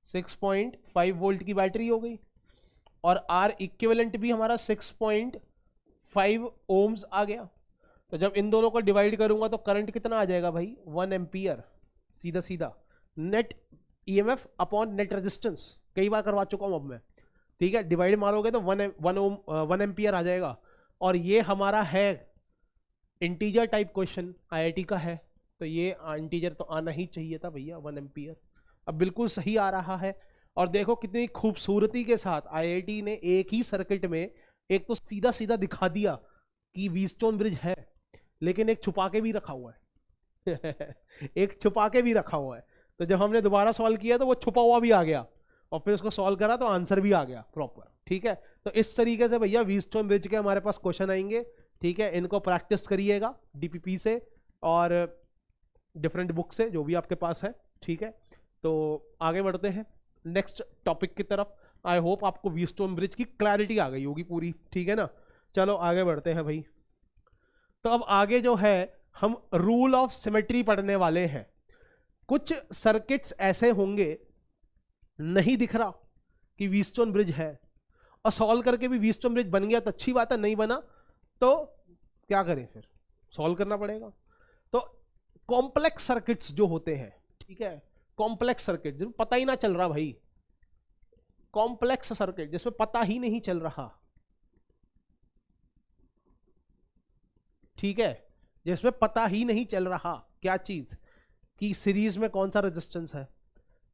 6.5 वोल्ट की बैटरी हो गई। और आर इक्विवेलेंट भी हमारा 6.5 ओम्स आ गया। तो जब इन दोनों को डिवाइड करूंगा तो करंट कितना आ जाएगा भाई, 1 एम्पियर, सीधा सीधा। Net EMF upon net resistance, कई बार करवा चुका हूं अब मैं, ठीक है। डिवाइड मारोगे तो 1 एम्पियर आ जाएगा। और ये हमारा है इंटीजर टाइप क्वेश्चन, आईआईटी का है, तो ये इंटीजर तो आना ही चाहिए था भैया 1 एम्पियर। अब बिल्कुल सही आ रहा है। और देखो कितनी खूबसूरती के साथ आईआईटी ने एक ही सर्किट में एक तो सीधा सीधा दिखा दिया कि व्हीटस्टोन ब्रिज है, लेकिन एक छुपा के भी रखा हुआ है एक छुपा के भी रखा हुआ है। तो जब हमने दोबारा सॉल्व किया तो वो छुपा हुआ भी आ गया, और फिर उसको सॉल्व करा तो आंसर भी आ गया प्रॉपर। ठीक है, तो इस तरीके से भैया व्हीटस्टोन ब्रिज के हमारे पास क्वेश्चन आएंगे। ठीक है, इनको प्रैक्टिस करिएगा डीपीपी से और डिफरेंट बुक से जो भी आपके पास है। ठीक है, तो आगे बढ़ते हैं नेक्स्ट टॉपिक की तरफ। आई होप आपको व्हीटस्टोन ब्रिज की क्लैरिटी आ गई होगी पूरी। ठीक है ना, चलो आगे बढ़ते हैं भाई। तो अब आगे जो है हम रूल ऑफ सिमेट्री पढ़ने वाले हैं। कुछ सर्किट्स ऐसे होंगे नहीं दिख रहा कि व्हीटस्टोन ब्रिज है, और सॉल्व करके भी व्हीटस्टोन ब्रिज बन गया तो अच्छी बात है, नहीं बना तो क्या करें, फिर सॉल्व करना पड़ेगा। तो कॉम्प्लेक्स सर्किट्स जो होते हैं, ठीक है, कॉम्प्लेक्स सर्किट जिसमें पता ही ना चल रहा भाई, कॉम्प्लेक्स सर्किट जिसमें पता ही नहीं चल रहा, ठीक है, जिसमें पता ही नहीं चल रहा क्या चीज, कि सीरीज में कौन सा रेजिस्टेंस है,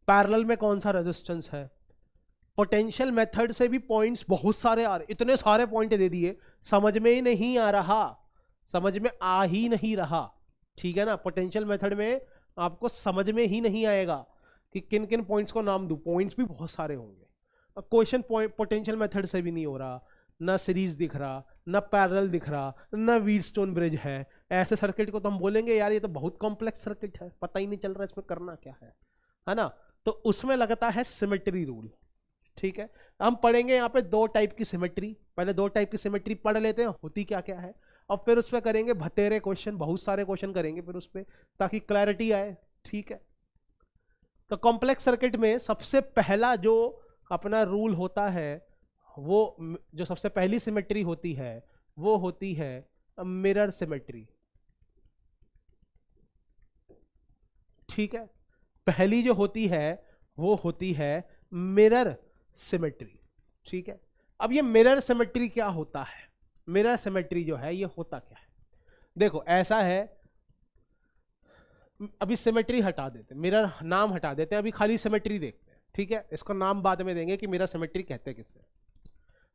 पैरेलल में कौन सा रेजिस्टेंस है। पोटेंशियल मेथड से भी पॉइंट्स बहुत सारे आ रहे, इतने सारे पॉइंट दे दिए, समझ में ही नहीं आ रहा, समझ में आ ही नहीं रहा। ठीक है ना, पोटेंशियल मेथड में आपको समझ में ही नहीं आएगा कि किन किन पॉइंट्स को नाम दूं, पॉइंट्स भी बहुत सारे होंगे। क्वेश्चन पोटेंशियल मेथड से भी नहीं हो रहा, ना सीरीज दिख रहा, ना पैरेलल दिख रहा, ना व्हीटस्टोन ब्रिज है। ऐसे सर्किट को तो हम बोलेंगे यार ये तो बहुत कॉम्प्लेक्स सर्किट है, पता ही नहीं चल रहा इसमें करना क्या है ना। तो उसमें लगता है सिमेट्री रूल। ठीक है, हम पढ़ेंगे यहाँ पे दो टाइप की सिमेट्री, पहले दो टाइप की सिमेट्री पढ़ लेते हैं होती क्या क्या है, और फिर उस पर करेंगे भतेरे क्वेश्चन, बहुत सारे क्वेश्चन करेंगे फिर उस पर, ताकि क्लैरिटी आए। ठीक है, तो कॉम्प्लेक्स सर्किट में सबसे पहला जो अपना रूल होता है, वो जो सबसे पहली सिमेट्री होती है वो होती है मिरर सिमेट्री। ठीक है, पहली जो होती है वो होती है मिरर सिमेट्री। ठीक है, अब ये मिरर सिमेट्री क्या होता है, मिरर सिमेट्री जो है ये होता क्या है, देखो ऐसा है, अभी सिमेट्री हटा देते हैं, मिरर नाम हटा देते हैं, अभी खाली सिमेट्री देखते हैं। ठीक है, इसको नाम बाद में देंगे कि मिरर सिमेट्री कहते हैं किससे।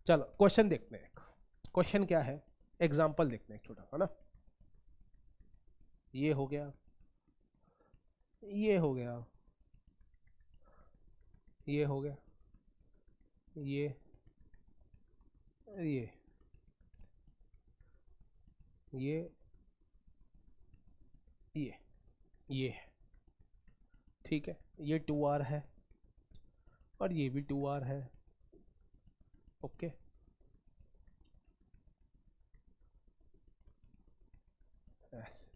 चलो क्वेश्चन देखते हैं, क्वेश्चन क्या है, एग्जांपल देखते हैं छोटा, है ना। ये हो गया, ये हो गया, ये हो गया, ये ये ये ये है। ठीक है, ये 2R है और ये भी 2R है। ओके, ऐसे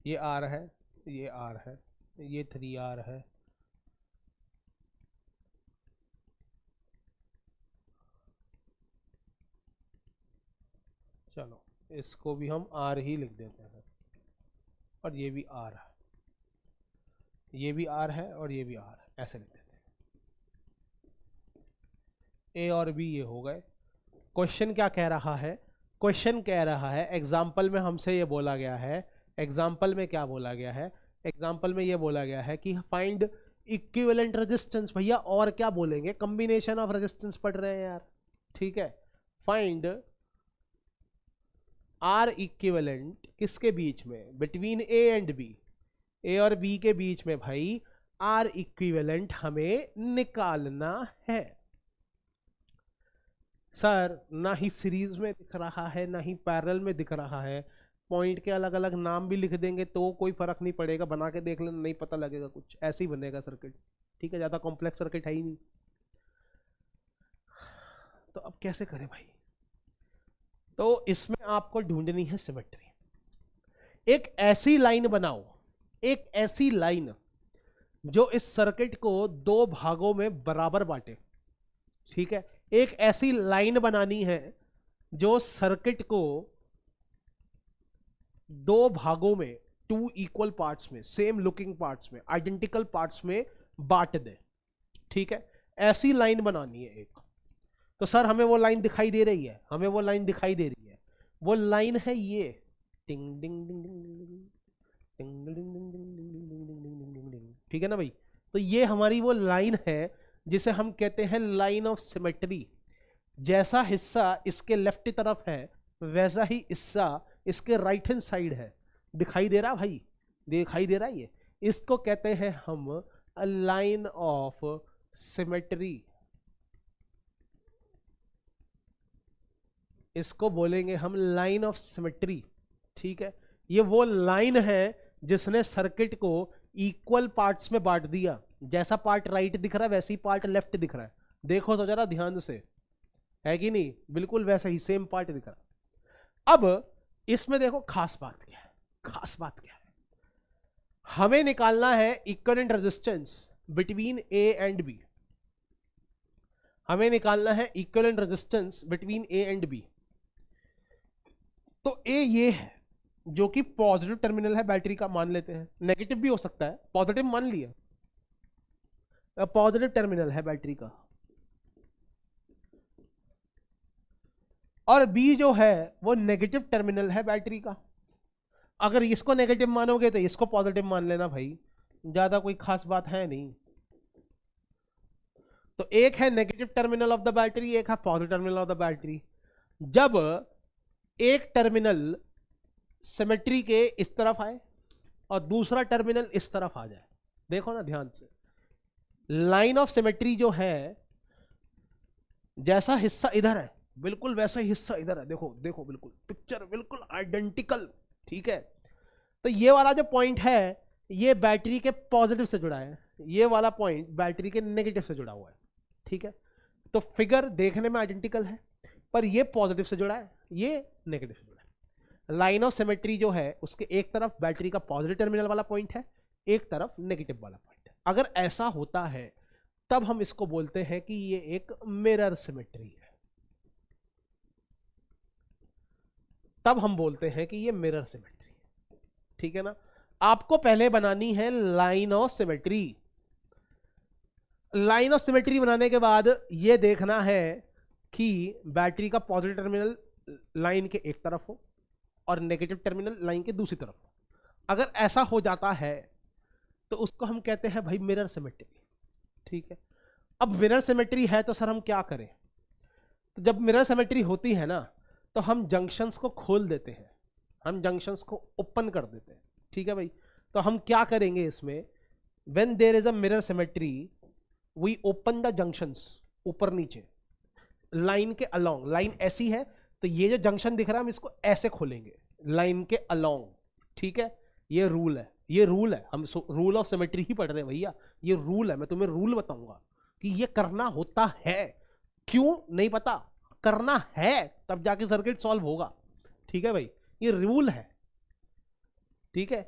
ये R है, ये R है, ये 3R है। चलो इसको भी हम R ही लिख देते हैं, और ये भी R है, ये भी R है और ये भी R है, ऐसे लिख देते हैं। A और B ये हो गए। क्वेश्चन क्या कह रहा है, क्वेश्चन कह रहा है, एग्जाम्पल में हमसे ये बोला गया है, एग्जाम्पल में क्या बोला गया है, एग्जाम्पल में ये बोला गया है कि फाइंड इक्विवेलेंट रेजिस्टेंस। भैया और क्या बोलेंगे, कॉम्बिनेशन ऑफ रेजिस्टेंस पढ़ रहे हैं यार। ठीक है, फाइंड आर इक्विवेलेंट किसके बीच में, बिटवीन ए एंड बी, ए और बी के बीच में भाई आर इक्विवेलेंट हमें निकालना है। सर ना ही सीरीज में दिख रहा है ना ही पैरेलल में दिख रहा है, पॉइंट के अलग अलग नाम भी लिख देंगे तो कोई फर्क नहीं पड़ेगा, बना के देख लेना, नहीं पता लगेगा कुछ, ऐसे ही बनेगा सर्किट। ठीक है, ज्यादा कॉम्प्लेक्स सर्किट है ही नहीं। तो अब कैसे करें भाई, तो इसमें आपको ढूंढनी है सिमेट्री। एक ऐसी लाइन बनाओ, एक ऐसी लाइन जो इस सर्किट को दो भागों में बराबर बांटे। ठीक है, एक ऐसी लाइन बनानी है जो सर्किट को दो भागों में, टू इक्वल पार्ट्स में, सेम लुकिंग पार्ट्स में, आइडेंटिकल पार्ट्स में बांट दे। ठीक है, ऐसी लाइन बनानी है एक। तो सर हमें वो लाइन दिखाई दे रही है, हमें वो लाइन दिखाई दे रही है, वो लाइन है ये, टिंग डिंग डिंग डिंग, ठीक है ना भाई। तो ये हमारी वो लाइन है जिसे हम कहते हैं लाइन ऑफ सिमेट्री। जैसा हिस्सा इसके लेफ्ट तरफ है वैसा ही हिस्सा इसके राइट हैंड साइड है। दिखाई दे रहा भाई, दिखाई दे रहा है ये। इसको कहते हैं हम लाइन ऑफ सिमेट्री। इसको बोलेंगे हम लाइन ऑफ सिमेट्री। ठीक है, ये वो लाइन है जिसने सर्किट को इक्वल पार्ट्स में बांट दिया। जैसा पार्ट राइट दिख रहा है वैसे ही पार्ट लेफ्ट दिख रहा है। देखो तो जरा ध्यान से, है कि नहीं, बिल्कुल वैसा ही सेम पार्ट दिख रहा है। अब इसमें देखो खास बात क्या है, खास बात क्या है, हमें निकालना है equivalent resistance between A and B. हमें निकालना है equivalent resistance between A and B. तो ए ये है जो कि पॉजिटिव टर्मिनल है बैटरी का, मान लेते हैं, नेगेटिव भी हो सकता है, पॉजिटिव मान लिया, पॉजिटिव टर्मिनल है बैटरी का। और बी जो है वो नेगेटिव टर्मिनल है बैटरी का। अगर इसको नेगेटिव मानोगे तो इसको पॉजिटिव मान लेना भाई, ज्यादा कोई खास बात है नहीं। तो एक है negative terminal of the battery, एक है positive terminal of the battery. जब एक टर्मिनल सिमेट्री के इस तरफ आए और दूसरा टर्मिनल इस तरफ आ जाए, देखो ना ध्यान से, लाइन ऑफ सिमेट्री जो है, जैसा हिस्सा इधर है बिल्कुल वैसा ही हिस्सा इधर है। देखो देखो, बिल्कुल पिक्चर बिल्कुल आइडेंटिकल। ठीक है, तो ये वाला जो पॉइंट है ये बैटरी के पॉजिटिव से जुड़ा है, ये वाला पॉइंट बैटरी के नेगेटिव से जुड़ा हुआ है। ठीक है, तो फिगर देखने में आइडेंटिकल है पर ये पॉजिटिव से जुड़ा है, ये नेगेटिव से जुड़ा है। लाइन ऑफ सिमेट्री जो है उसके एक तरफ बैटरी का पॉजिटिव टर्मिनल वाला पॉइंट है, एक तरफ नेगेटिव वाला पॉइंट है। अगर ऐसा होता है तब हम इसको बोलते हैं कि ये एक मिरर सिमेट्री है। तब हम बोलते हैं कि ये मिरर सिमेट्री है। ठीक है ना। आपको पहले बनानी है line of symmetry. Line of symmetry बनाने के बाद ये देखना है कि बैटरी का पॉजिटिव टर्मिनल लाइन के एक तरफ हो और नेगेटिव टर्मिनल लाइन के दूसरी तरफ हो। अगर ऐसा हो जाता है तो उसको हम कहते हैं भाई मिरर सिमेट्री। ठीक है, अब मिरर सिमेट्री है तो सर हम क्या करें? तो जब मिरर सिमेट्री होती है ना तो हम जंक्शंस को खोल देते हैं, हम जंक्शंस को ओपन कर देते हैं। ठीक है भाई, तो हम क्या करेंगे इसमें, when there is a mirror symmetry we open the junctions, ऊपर नीचे लाइन के अलोंग। लाइन ऐसी है तो ये जो जंक्शन दिख रहा है हम इसको ऐसे खोलेंगे लाइन के अलोंग। ठीक है, ये रूल है, ये रूल है, हम रूल ऑफ सिमेट्री ही पढ़ रहे हैं भैया, ये रूल है। मैं तुम्हें रूल बताऊंगा कि ये करना होता है, क्यों नहीं पता, करना है तब जाके सर्किट सॉल्व होगा। ठीक है भाई, ये रूल है। ठीक है,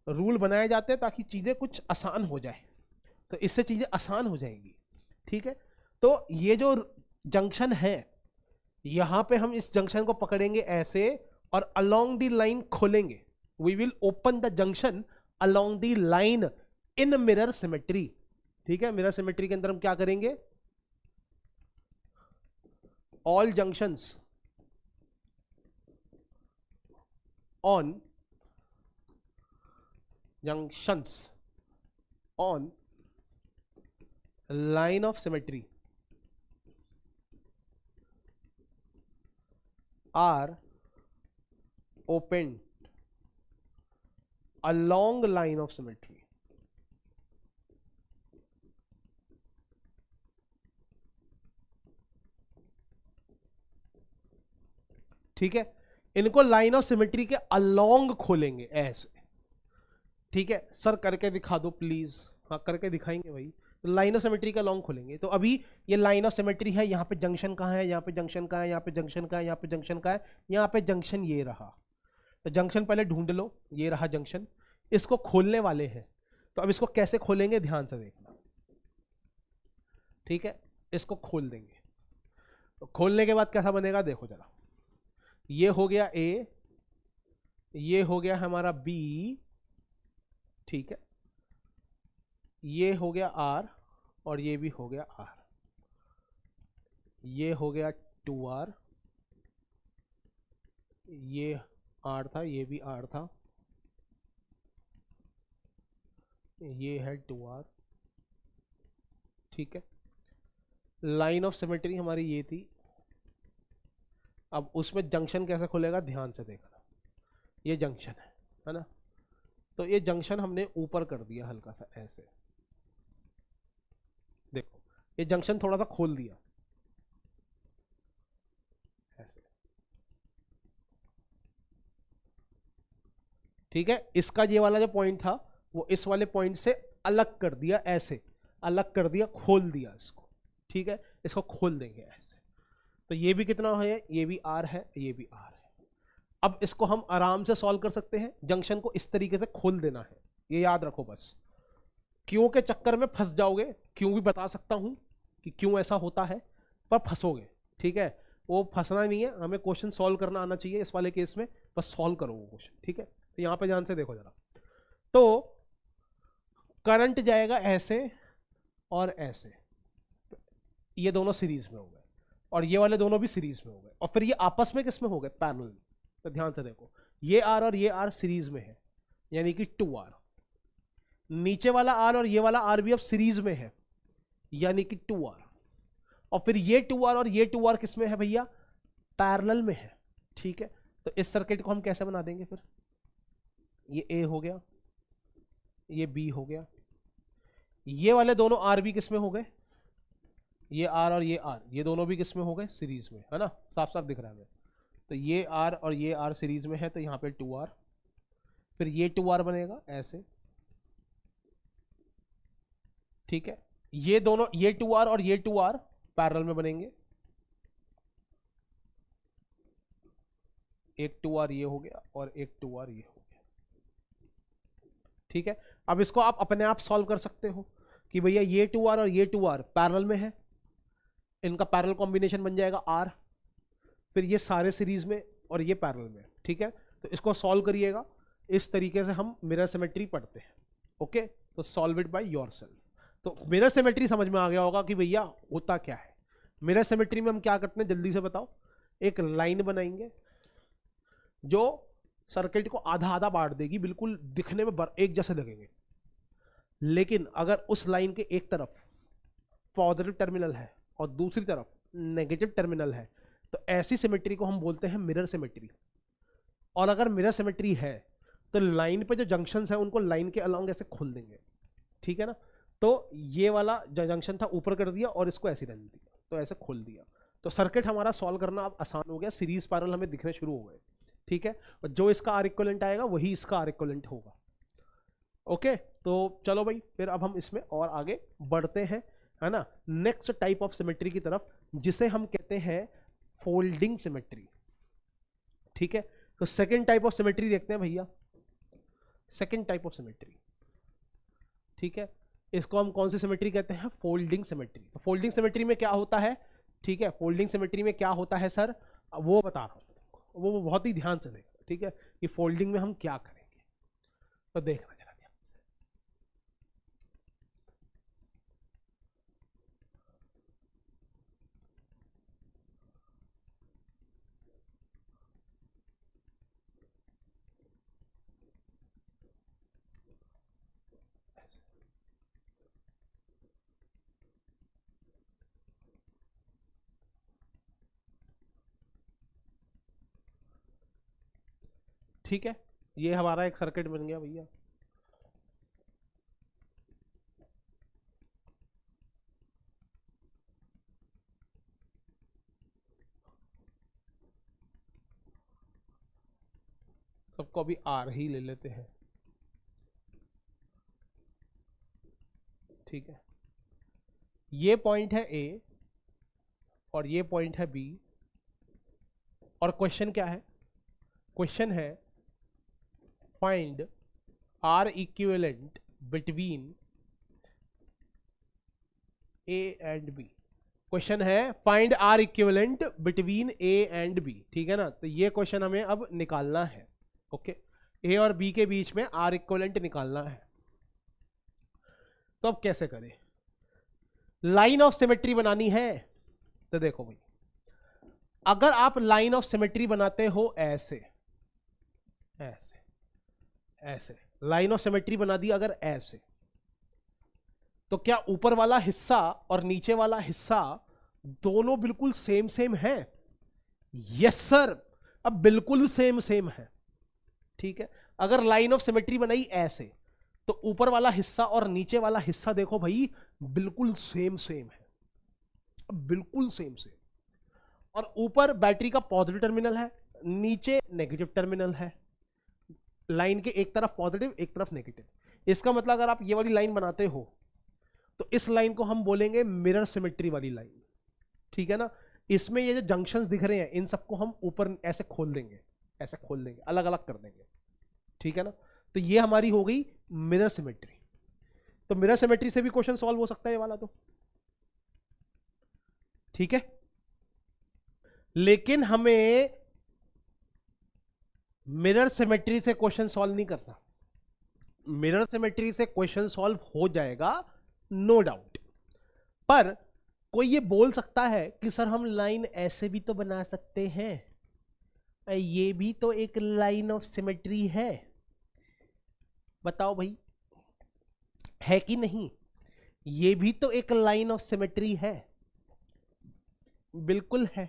रूल बनाए जाते हैं ताकि चीजें कुछ आसान हो जाए, तो इससे चीजें आसान हो जाएंगी। ठीक है, तो ये जो जंक्शन है यहां पे हम इस जंक्शन को पकड़ेंगे ऐसे और अलोंग द लाइन खोलेंगे। We will open the junction along the line in mirror symmetry. ठीक है, मिरर सिमेट्री के अंदर हम क्या करेंगे, all junctions on line of symmetry are opened along line of symmetry. ठीक है, इनको लाइन ऑफ सिमेट्री के अलोंग खोलेंगे ऐसे। ठीक है सर, करके दिखा दो प्लीज। हाँ करके दिखाएंगे भाई, लाइन ऑफ सिमेट्री का लॉन्ग खोलेंगे। तो अभी ये लाइन ऑफ सिमेट्री है, यहाँ पे जंक्शन कहाँ है, यहाँ पे जंक्शन कहाँ है, यहाँ पे जंक्शन कहाँ है, यहाँ पे जंक्शन कहाँ है, यहाँ पे जंक्शन ये रहा। तो जंक्शन पहले ढूंढ लो, ये रहा जंक्शन, इसको खोलने वाले हैं। तो अब इसको कैसे खोलेंगे ध्यान से देखना। ठीक है, इसको खोल देंगे। तो खोलने के बाद कैसा बनेगा देखो जरा, ये हो गया ए, ये हो गया हमारा बी, ठीक है, ये हो गया आर और ये भी हो गया आर, ये हो गया 2R, ये आर था, ये भी आर था, ये है 2R, ठीक है। लाइन ऑफ सिमेट्री हमारी ये थी। अब उसमें जंक्शन कैसे खुलेगा ध्यान से देखना। ये जंक्शन है ना, तो ये जंक्शन हमने ऊपर कर दिया हल्का सा ऐसे, देखो ये जंक्शन थोड़ा सा खोल दिया ऐसे, ठीक है। इसका ये वाला जो पॉइंट था वो इस वाले पॉइंट से अलग कर दिया ऐसे, अलग कर दिया, खोल दिया इसको, ठीक है। इसको खोल देंगे ऐसे, तो ये भी कितना है, ये भी R है, ये भी R है। अब इसको हम आराम से सॉल्व कर सकते हैं। जंक्शन को इस तरीके से खोल देना है, ये याद रखो बस। क्यों के चक्कर में फंस जाओगे, क्यों भी बता सकता हूं कि क्यों ऐसा होता है, पर फंसोगे, ठीक है। वो फंसना नहीं है, हमें क्वेश्चन सॉल्व करना आना चाहिए इस वाले केस में, बस सॉल्व करो वो क्वेश्चन, ठीक है। तो यहां पे ध्यान से देखो जरा, तो करंट जाएगा ऐसे और ऐसे, ये दोनों सीरीज में हो गए, और ये वाले दोनों भी सीरीज में हो गए, और फिर ये आपस में किस में हो गए, पैरेलल। तो ध्यान से देखो, ये R और ये R सीरीज में है, यानी कि 2R। नीचे वाला R और ये वाला R भी अब सीरीज में है, यानी कि 2R। और फिर ये 2R और ये 2R किस में है भैया, पैरेलल में है, ठीक है। तो इस सर्किट को हम कैसे बना देंगे फिर, ये A हो गया, ये B हो गया, ये वाले दोनों R भी किस में हो गए, ये R और ये R, ये दोनों भी किस में हो गए, सीरीज में, है ना, साफ साफ दिख रहा है हमें। तो ये R और ये R सीरीज में है, तो यहाँ पे 2R, फिर ये 2R बनेगा ऐसे, ठीक है। ये दोनों, ये 2R और ये 2R पैरेलल में बनेंगे, एक 2R ये हो गया और एक 2R ये हो गया, ठीक है। अब इसको आप अपने आप सॉल्व कर सकते हो कि भैया ये 2R और ये 2R पैरेलल में है, इनका पैरेलल कॉम्बिनेशन बन जाएगा R, फिर ये सारे सीरीज में और ये पैरेलल में, ठीक है। तो इसको सॉल्व करिएगा, इस तरीके से हम मिरर सिमेट्री पढ़ते हैं, ओके। तो सॉल्व इट बाय योरसेल्फ। तो मिरर सिमेट्री समझ में आ गया होगा कि भैया होता क्या है। मिरर सिमेट्री में हम क्या करते हैं, जल्दी से बताओ। एक लाइन बनाएंगे जो सर्किट को आधा आधा बांट देगी, बिल्कुल दिखने में एक जैसे लगेंगे, लेकिन अगर उस लाइन के एक तरफ पॉजिटिव टर्मिनल है और दूसरी तरफ नेगेटिव टर्मिनल है, तो ऐसी सिमेट्री को हम बोलते हैं मिरर सिमेट्री। और अगर मिरर सिमेट्री है तो लाइन पे जो जंक्शंस है उनको लाइन के अलोंग ऐसे खोल देंगे, ठीक है ना। तो ये वाला जो जंक्शन था ऊपर कर दिया और इसको ऐसे रहने दिया, तो ऐसे खोल दिया, तो सर्किट हमारा सॉल्व करना अब आसान हो गया। सीरीज पैरेलल हमें दिखने शुरू हो गए, ठीक है। और जो इसका आर इक्विवेलेंट आएगा वही इसका आर इक्विवेलेंट होगा, ओके। तो चलो भाई, फिर अब हम इसमें और आगे बढ़ते हैं, है ना, नेक्स्ट टाइप ऑफ सिमेट्री की तरफ, जिसे हम कहते हैं फोल्डिंग सिमेट्री, ठीक है। तो सेकंड टाइप ऑफ सिमेट्री देखते हैं भैया, सेकंड टाइप ऑफ सिमेट्री, ठीक है। इसको हम कौन सी सिमेट्री कहते हैं, फोल्डिंग सिमेट्री। तो फोल्डिंग सिमेट्री में क्या होता है, ठीक है, फोल्डिंग सिमेट्री में क्या होता है सर, वो बता रहा हूं तुमको, वो बहुत ही ध्यान से देखना, ठीक है, कि फोल्डिंग में हम क्या करेंगे, तो देखना जरा ध्यान से। ठीक है, ये हमारा एक सर्किट बन गया भैया। सबको अभी आर ही ले लेते हैं, ठीक है। ये पॉइंट है ए और ये पॉइंट है बी, और क्वेश्चन क्या है, क्वेश्चन है find R equivalent between A and B. Question है find R equivalent between A and B, ठीक है ना। तो ये क्वेश्चन हमें अब निकालना है, ओके। ए और बी के बीच में आर इक्विवेलेंट निकालना है, तो अब कैसे करें, लाइन ऑफ सिमेट्री बनानी है। तो देखो भाई, अगर आप लाइन ऑफ सिमेट्री बनाते हो ऐसे ऐसे ऐसे, लाइन ऑफ सिमेट्री बना दी अगर ऐसे, तो क्या ऊपर वाला हिस्सा और नीचे वाला हिस्सा दोनों बिल्कुल सेम सेम है? यस सर, अब बिल्कुल सेम सेम है। ठीक है, अगर लाइन ऑफ सिमेट्री बनाई ऐसे, तो ऊपर वाला हिस्सा और नीचे वाला हिस्सा देखो भाई बिल्कुल सेम सेम है, बिल्कुल सेम सेम। और ऊपर बैटरी का पॉजिटिव टर्मिनल है, नीचे नेगेटिव टर्मिनल है। लाइन के एक तरफ पॉजिटिव एक तरफ नेगेटिव। इसका मतलब अगर आप ये वाली लाइन बनाते हो तो इस लाइन को हम बोलेंगे मिरर सिमेट्री वाली लाइन। ठीक है ना, इसमें ये जो जंक्शंस दिख रहे हैं इन सबको हम ऊपर ऐसे खोल देंगे, ऐसे खोल देंगे, अलग अलग कर देंगे। ठीक है ना, तो ये हमारी हो गई मिरर सिमेट्री। तो मिरर सिमेट्री से भी क्वेश्चन सॉल्व हो सकता है ये वाला तो। ठीक है, लेकिन हमें मिरर सिमेट्री से क्वेश्चन सॉल्व नहीं करना। मिरर सिमेट्री से क्वेश्चन सॉल्व हो जाएगा नो डाउट, पर कोई ये बोल सकता है कि सर हम लाइन ऐसे भी तो बना सकते हैं, ये भी तो एक लाइन ऑफ सिमेट्री है। बताओ भाई, है कि नहीं? ये भी तो एक लाइन ऑफ सिमेट्री है। बिल्कुल है,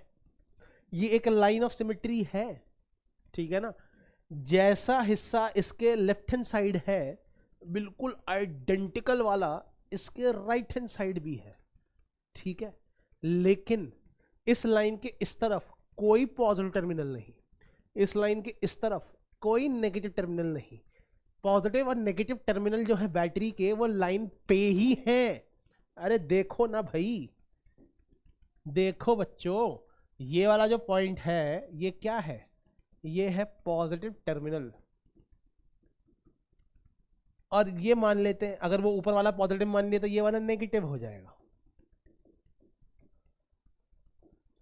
ये एक लाइन ऑफ सिमेट्री है। ठीक है ना, जैसा हिस्सा इसके लेफ्ट हैंड साइड है बिल्कुल आइडेंटिकल वाला इसके राइट हैंड साइड भी है। ठीक है, लेकिन इस लाइन के इस तरफ कोई पॉजिटिव टर्मिनल नहीं, इस लाइन के इस तरफ कोई नेगेटिव टर्मिनल नहीं। पॉजिटिव और नेगेटिव टर्मिनल जो है बैटरी के वो लाइन पे ही हैं। अरे देखो ना भाई, देखो बच्चों, ये वाला जो पॉइंट है ये क्या है? ये है पॉजिटिव टर्मिनल। और ये मान लेते हैं, अगर वो ऊपर वाला पॉजिटिव मान लिया तो ये वाला नेगेटिव हो जाएगा।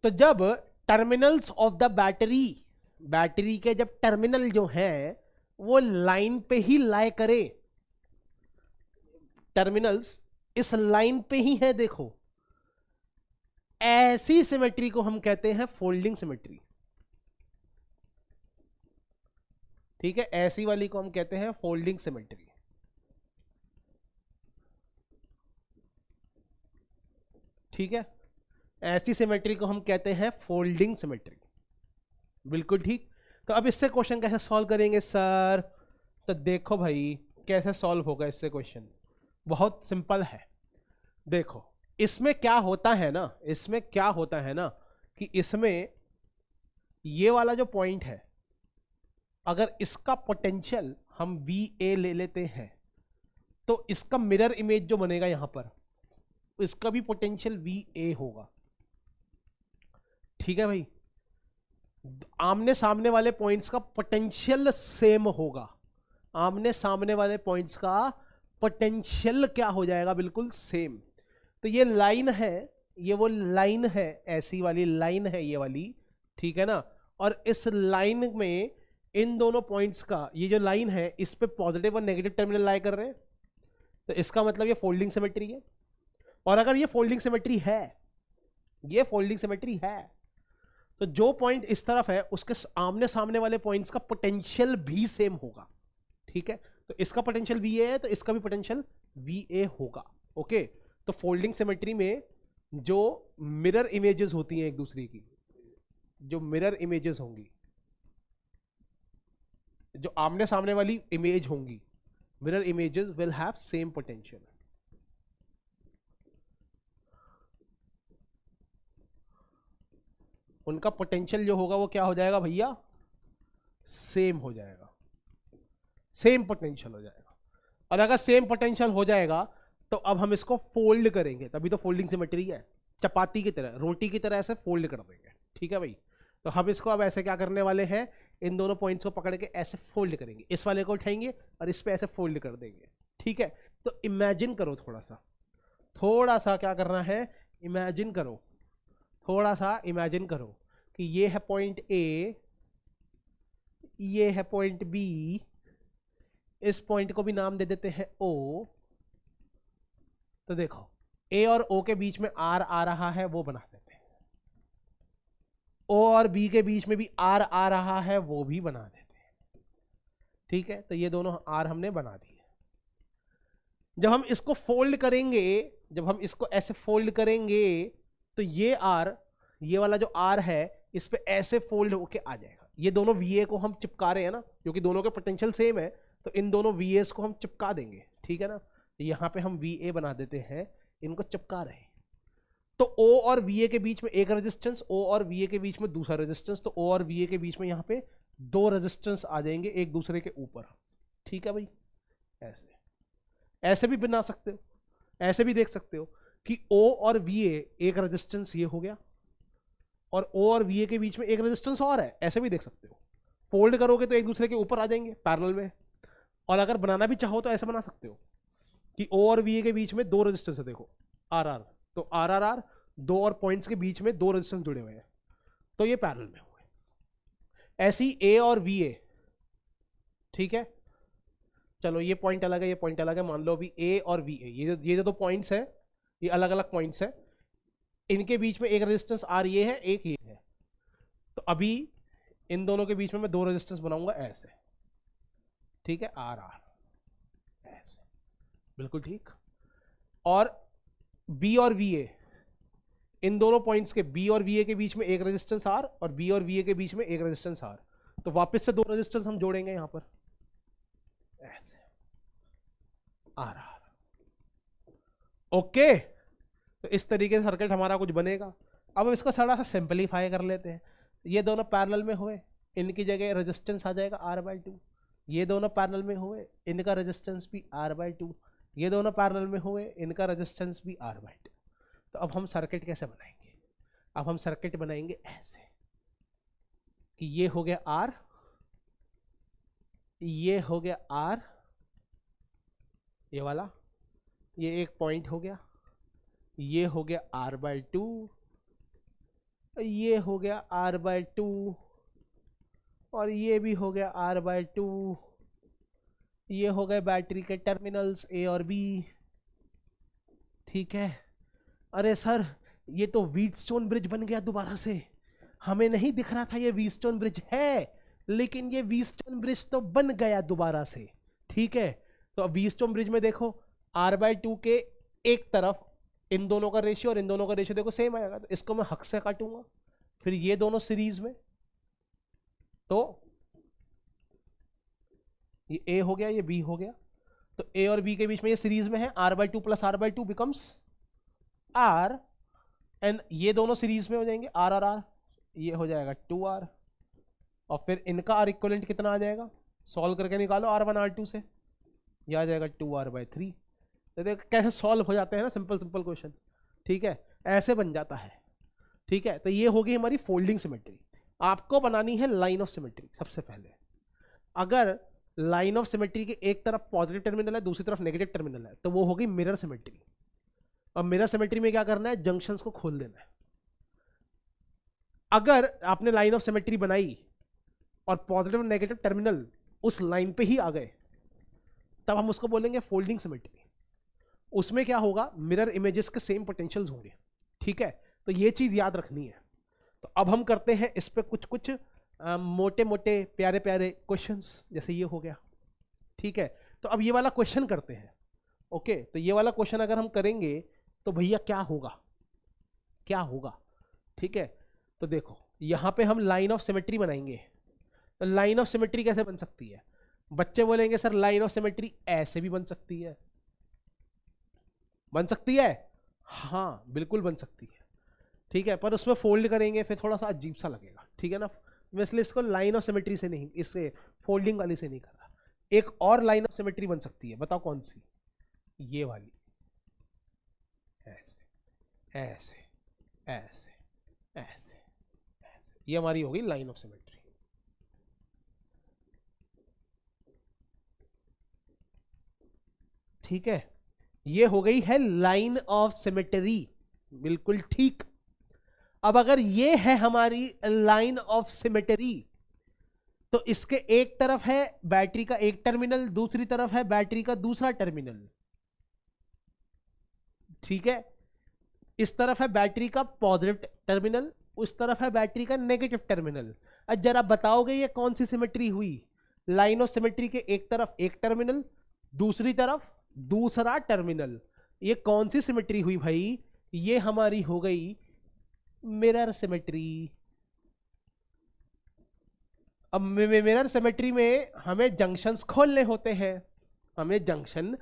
तो जब terminals of the battery, battery के जब टर्मिनल जो हैं वो लाइन पे ही लाए करे, टर्मिनल्स इस लाइन पे ही है, देखो ऐसी सिमेट्री को हम कहते हैं फोल्डिंग सिमेट्री। ठीक है, ऐसी वाली को हम कहते हैं फोल्डिंग सिमेट्री। ठीक है, ऐसी सिमेट्री को हम कहते हैं फोल्डिंग सिमेट्री। बिल्कुल ठीक। तो अब इससे क्वेश्चन कैसे सॉल्व करेंगे सर? तो देखो भाई कैसे सॉल्व होगा इससे क्वेश्चन, बहुत सिंपल है। देखो इसमें क्या होता है ना, इसमें क्या होता है ना कि इसमें ये वाला जो पॉइंट है, अगर इसका पोटेंशियल हम VA ले लेते हैं तो इसका मिरर इमेज जो बनेगा यहां पर, इसका भी पोटेंशियल VA होगा। ठीक है भाई, आमने सामने वाले पॉइंट्स का पोटेंशियल सेम होगा, आमने सामने वाले पॉइंट्स का पोटेंशियल क्या हो जाएगा? बिल्कुल सेम। तो ये लाइन है, ये वो लाइन है, ऐसी वाली लाइन है ये वाली। ठीक है ना, और इस लाइन में इन दोनों पॉइंट्स का, ये जो लाइन है इस पे पॉजिटिव और नेगेटिव टर्मिनल लाई कर रहे हैं, तो इसका मतलब ये फोल्डिंग सिमेट्री है। और अगर ये फोल्डिंग सिमेट्री है, ये फोल्डिंग सिमेट्री है, तो जो पॉइंट इस तरफ है उसके आमने सामने वाले पॉइंट्स का पोटेंशियल भी सेम होगा। ठीक है, तो इसका पोटेंशियल VA है तो इसका भी पोटेंशियल VA होगा। ओके, तो फोल्डिंग सिमेट्री में जो मिरर इमेजेस होती हैं एक दूसरे की, जो मिरर इमेजेस होंगी, जो आमने सामने वाली इमेज होंगी, mirror images will have same potential. उनका पोटेंशियल जो होगा वो क्या हो जाएगा भैया? सेम हो जाएगा, सेम पोटेंशियल हो जाएगा। और अगर सेम पोटेंशियल हो जाएगा तो अब हम इसको फोल्ड करेंगे, तभी तो फोल्डिंग सिमेट्री है। चपाती की तरह, रोटी की तरह ऐसे फोल्ड कर देंगे। ठीक है भाई, तो हम इसको अब ऐसे क्या करने वाले हैं, इन दोनों पॉइंट्स को पकड़ के ऐसे फोल्ड करेंगे, इस वाले को उठाएंगे और इस पे ऐसे फोल्ड कर देंगे। ठीक है, तो इमेजिन करो थोड़ा सा क्या करना है, इमेजिन करो, थोड़ा सा इमेजिन करो कि ये है पॉइंट A, ये है पॉइंट B, इस पॉइंट को भी नाम दे देते हैं O। तो देखो A और O के बीच में R आ रहा है, वो बना देते हैं। O और B के बीच में भी R आ रहा है, वो भी बना देते हैं। ठीक है, तो ये दोनों R हमने बना दिए। जब हम इसको फोल्ड करेंगे, जब हम इसको ऐसे फोल्ड करेंगे तो ये आर, ये वाला जो आर है इस पे ऐसे फोल्ड होके आ जाएगा। ये दोनों VA को हम चिपका रहे हैं ना, क्योंकि दोनों के पोटेंशियल सेम है, तो इन दोनों VAs को हम चिपका देंगे, ठीक है ना। यहाँ पे हम VA बना देते हैं, इनको चिपका रहे हैं। तो O और VA के बीच में एक रेजिस्टेंस, O और VA के बीच में दूसरा रेजिस्टेंस, तो O और VA के बीच में यहाँ पे दो रेजिस्टेंस आ जाएंगे एक दूसरे के ऊपर, ठीक है भाई। ऐसे ऐसे भी बना सकते हो, ऐसे भी देख सकते हो कि O और VA एक रेजिस्टेंस ये हो गया, और O और VA के बीच में एक रेजिस्टेंस और है, ऐसे भी देख सकते हो। फोल्ड करोगे तो एक दूसरे के ऊपर आ जाएंगे पैरेलल में, और अगर बनाना भी चाहो तो ऐसे बना सकते हो कि O और VA के बीच में दो रेजिस्टेंस है, देखो RR, तो RRR दो और पॉइंट्स के बीच में दो रेजिस्टेंस जुड़े हुए हैं, तो ये पैरेलल में हुए। ऐसी A और VA, ठीक है। चलो ये पॉइंट अलग है, ये पॉइंट अलग है, मान लो अभी A और VA, ये जो दो पॉइंट्स है ये अलग अलग पॉइंट्स है, इनके बीच में एक रेजिस्टेंस R ये है, एक ये है। तो अभी इन दोनों के बीच में मैं दो रेजिस्टेंस बनाऊंगा ऐसे, ठीक है, RR ऐसे, बिल्कुल ठीक। और B और VA, इन दोनों पॉइंट्स के B और VA के बीच में एक रेजिस्टेंस R, और B और VA के बीच में एक रेजिस्टेंस R, तो वापस से दो रेजिस्टेंस हम जोड़ेंगे यहां पर ऐसे, RR, ओके। तो इस तरीके से सर्किट हमारा कुछ बनेगा। अब इसको थोड़ा सा सिंपलीफाई कर लेते हैं। ये दोनों पैरेलल में हुए, इनकी जगह रेजिस्टेंस आ जाएगा R/2। ये दोनों पैरेलल में हुए, इनका रेजिस्टेंस भी R/2। ये दोनों पैरेलल में हुए, इनका रेजिस्टेंस भी R/2। तो अब हम सर्किट कैसे बनाएंगे? अब हम सर्किट बनाएंगे ऐसे कि ये हो गया R, ये हो गया R, ये वाला, ये एक पॉइंट हो गया, ये हो गया R/2, ये हो गया R/2, और ये भी हो गया R/2। ये हो गए बैटरी के टर्मिनल्स A और B, ठीक है। अरे सर ये तो व्हीटस्टोन ब्रिज बन गया दोबारा से, हमें नहीं दिख रहा था ये व्हीटस्टोन ब्रिज है, लेकिन ये व्हीटस्टोन ब्रिज तो बन गया दोबारा से, ठीक है। तो अब व्हीटस्टोन ब्रिज में देखो R/2 के एक तरफ इन दोनों का रेशियो और इन दोनों का रेशियो देखो सेम आएगा, तो इसको मैं हक से काटूंगा, फिर ये दोनों सीरीज में, तो ये A हो गया, ये B हो गया, तो A और B के बीच में ये सीरीज में है, R/2 plus R/2 becomes R, and ये दोनों सीरीज में हो जाएंगे R और R, ये हो जाएगा 2R, और फिर इनका R इक्विवेलेंट कितना आ जाएगा, सॉल्व करके निकालो R1 R2 से, ये आ जाएगा 2R/3। तो देखो कैसे सॉल्व हो जाते हैं ना, सिंपल सिंपल क्वेश्चन, ठीक है, ऐसे बन जाता है, ठीक है। तो ये होगी हमारी फोल्डिंग सिमेट्री। आपको बनानी है लाइन ऑफ सिमेट्री। सबसे पहले अगर लाइन ऑफ सिमेट्री के एक तरफ पॉजिटिव टर्मिनल है, दूसरी तरफ नेगेटिव टर्मिनल है, तो वो होगी मिरर सिमेट्री। और मिरर सिमेट्री में क्या करना है, जंक्शंस को खोल देना है। अगर आपने लाइन ऑफ सिमेट्री बनाई और पॉजिटिव और नेगेटिव टर्मिनल उस लाइन पे ही आ गए, तब हम उसको बोलेंगे फोल्डिंग सिमेट्री। उसमें क्या होगा, मिरर इमेजेस के सेम पोटेंशियल्स होंगे, ठीक है। तो ये चीज याद रखनी है। तो अब हम करते हैं इस पे कुछ कुछ मोटे मोटे प्यारे प्यारे क्वेश्चंस, जैसे ये हो गया, ठीक है। तो अब ये वाला क्वेश्चन करते हैं, ओके। तो ये वाला क्वेश्चन अगर हम करेंगे तो भैया क्या होगा, क्या होगा, ठीक है। तो देखो यहां पे हम लाइन ऑफ सिमेट्री बनाएंगे। तो लाइन ऑफ सिमेट्री कैसे बन सकती है? बच्चे बोलेंगे सर लाइन ऑफ सिमेट्री ऐसे भी बन सकती है। बन सकती है, हाँ बिल्कुल बन सकती है, ठीक है। पर उसमें फोल्ड करेंगे फिर थोड़ा सा अजीब सा लगेगा, ठीक है ना। मैं इसलिए इसको लाइन ऑफ सिमेट्री से नहीं, इससे फोल्डिंग वाली से नहीं कर रहा। एक और लाइन ऑफ सिमेट्री बन सकती है, बताओ कौन सी? ये वाली, ऐसे ऐसे ऐसे ऐसे ऐसे, ये हमारी होगी लाइन ऑफ सिमेट्री, ठीक है। ये हो गई है लाइन ऑफ सिमेट्री, बिल्कुल ठीक। अब अगर ये है हमारी लाइन ऑफ सिमेट्री, तो इसके एक तरफ है बैटरी का एक टर्मिनल, दूसरी तरफ है बैटरी का दूसरा टर्मिनल, ठीक है। इस तरफ है बैटरी का पॉजिटिव टर्मिनल, उस तरफ है बैटरी का नेगेटिव टर्मिनल। अब जरा बताओगे ये कौन सी सिमेट्री हुई? लाइन ऑफ सिमेट्री के एक तरफ एक टर्मिनल, दूसरी तरफ दूसरा टर्मिनल। ये कौन सी सिमेट्री हुई भाई? ये हमारी हो गई मिरर सिमेट्री। अब मिरर सिमेट्री में हमें जंक्शंस खोलने होते हैं, हमें जंक्शन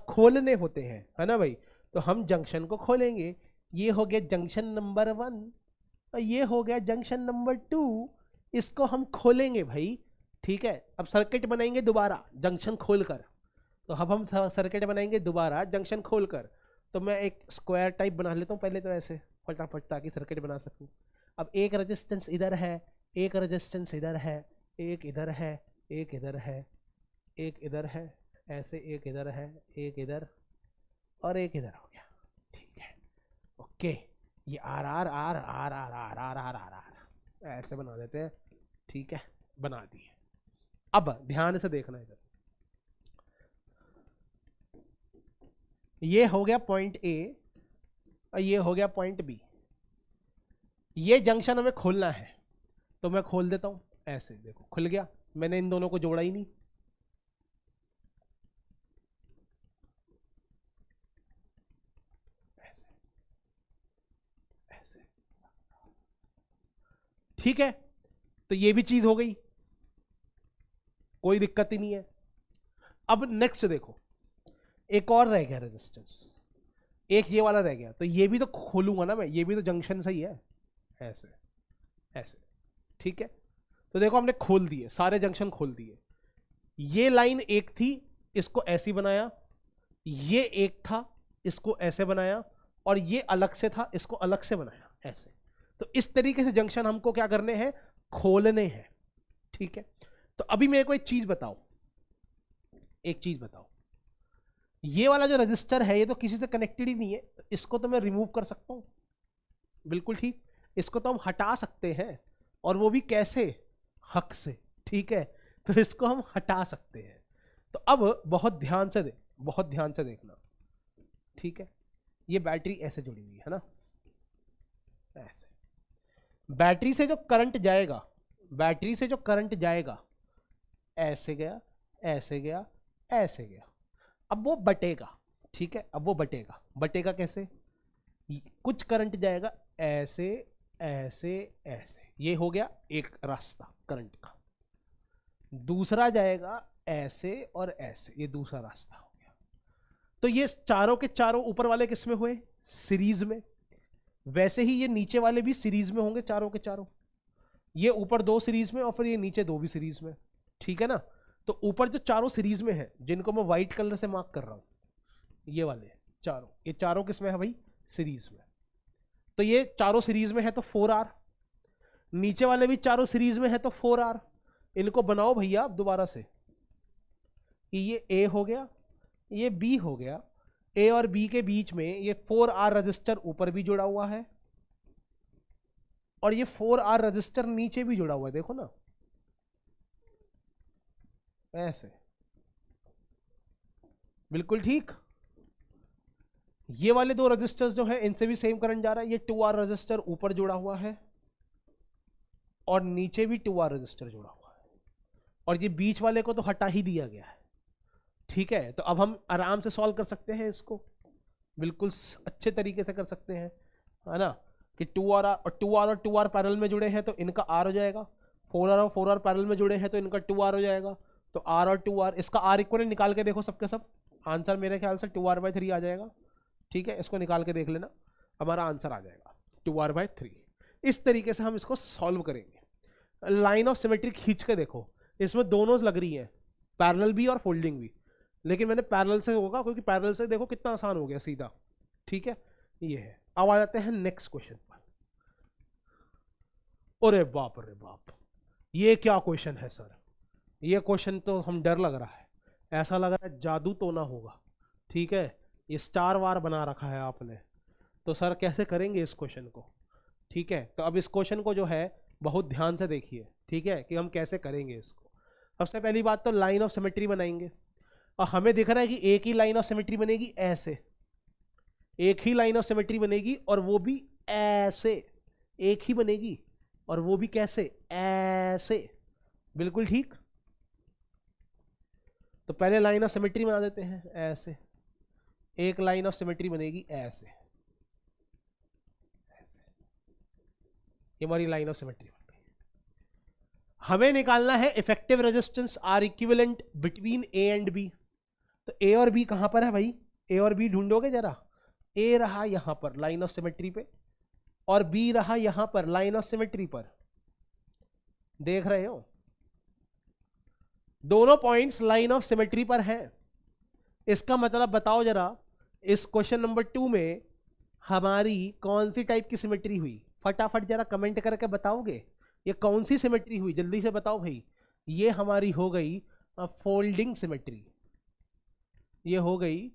खोलने होते हैं, है ना भाई? तो हम जंक्शन को खोलेंगे। ये हो गया जंक्शन नंबर 1 और ये हो गया जंक्शन नंबर 2। इसको हम खोलेंगे भाई, ठीक है। अब सर्किट बनाएंगे दोबारा जंक्शन खोलकर। तो अब हम सर्किट बनाएंगे दोबारा जंक्शन खोलकर। तो मैं एक स्क्वायर टाइप बना लेता हूँ पहले, तो ऐसे फटाफट, ताकि सर्किट बना सकूँ। अब एक रेजिस्टेंस इधर है, एक रेजिस्टेंस इधर है, एक इधर है, एक इधर है, एक इधर है, ऐसे एक इधर है, एक इधर और एक इधर हो गया, ठीक है। ओके, ये R R R R R R R R R R ऐसे बना देते हैं, ठीक है, बना दिए। अब ध्यान से देखना इधर, ये हो गया पॉइंट ए और ये हो गया पॉइंट बी। ये जंक्शन हमें खोलना है, तो मैं खोल देता हूं ऐसे, देखो खुल गया। मैंने इन दोनों को जोड़ा ही नहीं। ऐसे ऐसे, ठीक है। तो ये भी चीज हो गई, कोई दिक्कत ही नहीं है। अब नेक्स्ट देखो, एक और रह गया रेजिस्टेंस, एक ये वाला रह गया। तो ये भी तो खोलूंगा ना मैं, ये भी तो जंक्शन से ही है, ऐसे ऐसे, ठीक है। तो देखो हमने खोल दिए, सारे जंक्शन खोल दिए। ये लाइन एक थी, इसको ऐसी बनाया, ये एक था, इसको ऐसे बनाया, और ये अलग से था, इसको अलग से बनाया, ऐसे। तो इस तरीके से जंक्शन हमको क्या करने हैं? खोलने हैं, ठीक है। तो अभी मेरे को एक चीज बताओ, एक चीज बताओ, ये वाला जो रजिस्टर है ये तो किसी से कनेक्टेड ही नहीं है, तो इसको तो मैं रिमूव कर सकता हूं, बिल्कुल ठीक। इसको तो हम हटा सकते हैं, और वो भी कैसे? हक से, ठीक है। तो इसको हम हटा सकते हैं। तो अब बहुत ध्यान से बहुत ध्यान से देखना, ठीक है। ये बैटरी ऐसे जुड़ी हुई है ना, ऐसे। बैटरी से जो करंट जाएगा, बैटरी से जो करंट जाएगा, ऐसे गया, ऐसे गया, ऐसे गया। अब वो बटेगा, ठीक है। अब वो बटेगा, बटेगा कैसे? कुछ करंट जाएगा ऐसे ऐसे ऐसे, ये हो गया एक रास्ता करंट का। दूसरा जाएगा ऐसे और ऐसे, ये दूसरा रास्ता हो गया। तो ये चारों के चारों ऊपर वाले किस में हुए? सीरीज में। वैसे ही ये नीचे वाले भी सीरीज में होंगे, चारों के चारों। ये ऊपर 2 सीरीज में और फिर ये नीचे 2 भी सीरीज में, ठीक है ना। तो ऊपर जो चारों सीरीज में है, जिनको मैं व्हाइट कलर से मार्क कर रहा हूं, ये वाले चारों, ये चारों किस में है भाई? सीरीज में। तो ये चारों सीरीज में है तो 4R। नीचे वाले भी चारों सीरीज में है तो 4R। इनको बनाओ भैया आप दोबारा से, ये A हो गया, ये B हो गया। A और B के बीच में ये 4R रजिस्टर ऊपर भी जुड़ा हुआ है, और ये 4R रजिस्टर नीचे भी जुड़ा हुआ है, देखो ना, ऐसे, बिल्कुल ठीक। ये वाले 2 रजिस्टर्स जो है, इनसे भी सेम करंट जा रहा है। ये 2R रजिस्टर ऊपर जुड़ा हुआ है, और नीचे भी 2R रजिस्टर जुड़ा हुआ है, और ये बीच वाले को तो हटा ही दिया गया है, ठीक है। तो अब हम आराम से सॉल्व कर सकते हैं इसको, बिल्कुल अच्छे तरीके से कर सकते हैं, है ना। कि 2R और 2R पैरेलल में जुड़े हैं तो इनका R हो जाएगा, 4R और 4R पैरेलल में जुड़े हैं तो इनका 2R हो जाएगा। तो R और 2R, इसका R इक्वल निकाल के देखो सबके सब, आंसर मेरे ख्याल से 2R/3 आ जाएगा, ठीक है। इसको निकाल के देख लेना, हमारा आंसर आ जाएगा 2R/3। इस तरीके से हम इसको सॉल्व करेंगे। लाइन ऑफ सिमेट्री खींच के देखो, इसमें दोनों लग रही है, पैरेलल भी और फोल्डिंग भी, लेकिन मैंने पैरेलल से होगा क्योंकि पैरेलल से देखो कितना आसान हो गया सीधा, ठीक है। ये है। अब आ जाते हैं नेक्स्ट क्वेश्चन पर। अरे बाप रे बाप, ये क्या क्वेश्चन है सर? ये क्वेश्चन तो हम डर लग रहा है, ऐसा लग रहा है जादू तो ना होगा, ठीक है। ये स्टार वार बना रखा है आपने, तो सर कैसे करेंगे इस क्वेश्चन को? ठीक है, तो अब इस क्वेश्चन को जो है बहुत ध्यान से देखिए, ठीक है, कि हम कैसे करेंगे इसको। सबसे पहली बात तो लाइन ऑफ सिमेट्री बनाएंगे, और हमें दिख रहा है कि एक ही लाइन ऑफ सिमेट्री बनेगी, ऐसे एक ही लाइन ऑफ सिमेट्री बनेगी, और वो भी ऐसे एक ही बनेगी, और वो भी कैसे? ऐसे, बिल्कुल ठीक। तो पहले लाइन ऑफ सिमेट्री बना देते हैं, ऐसे एक लाइन ऑफ सिमेट्री बनेगी ऐसे, ऐसे, ये हमारी लाइन ऑफ सिमेट्री बन गई। हमें निकालना है effective resistance R equivalent between A and B. तो ए और बी कहां पर है भाई, ए और बी ढूंढोगे जरा। ए रहा यहां पर लाइन ऑफ सिमेट्री पे, और बी रहा यहां पर लाइन ऑफ सिमेट्री पर, देख रहे हो दोनों पॉइंट्स लाइन ऑफ सिमेट्री पर हैं। इसका मतलब बताओ जरा, इस क्वेश्चन नंबर 2 में हमारी कौन सी टाइप की सिमेट्री हुई, फटाफट जरा कमेंट करके बताओगे ये कौन सी सिमेट्री हुई, जल्दी से बताओ भाई। ये हमारी हो गई फोल्डिंग सिमेट्री, ये हो गई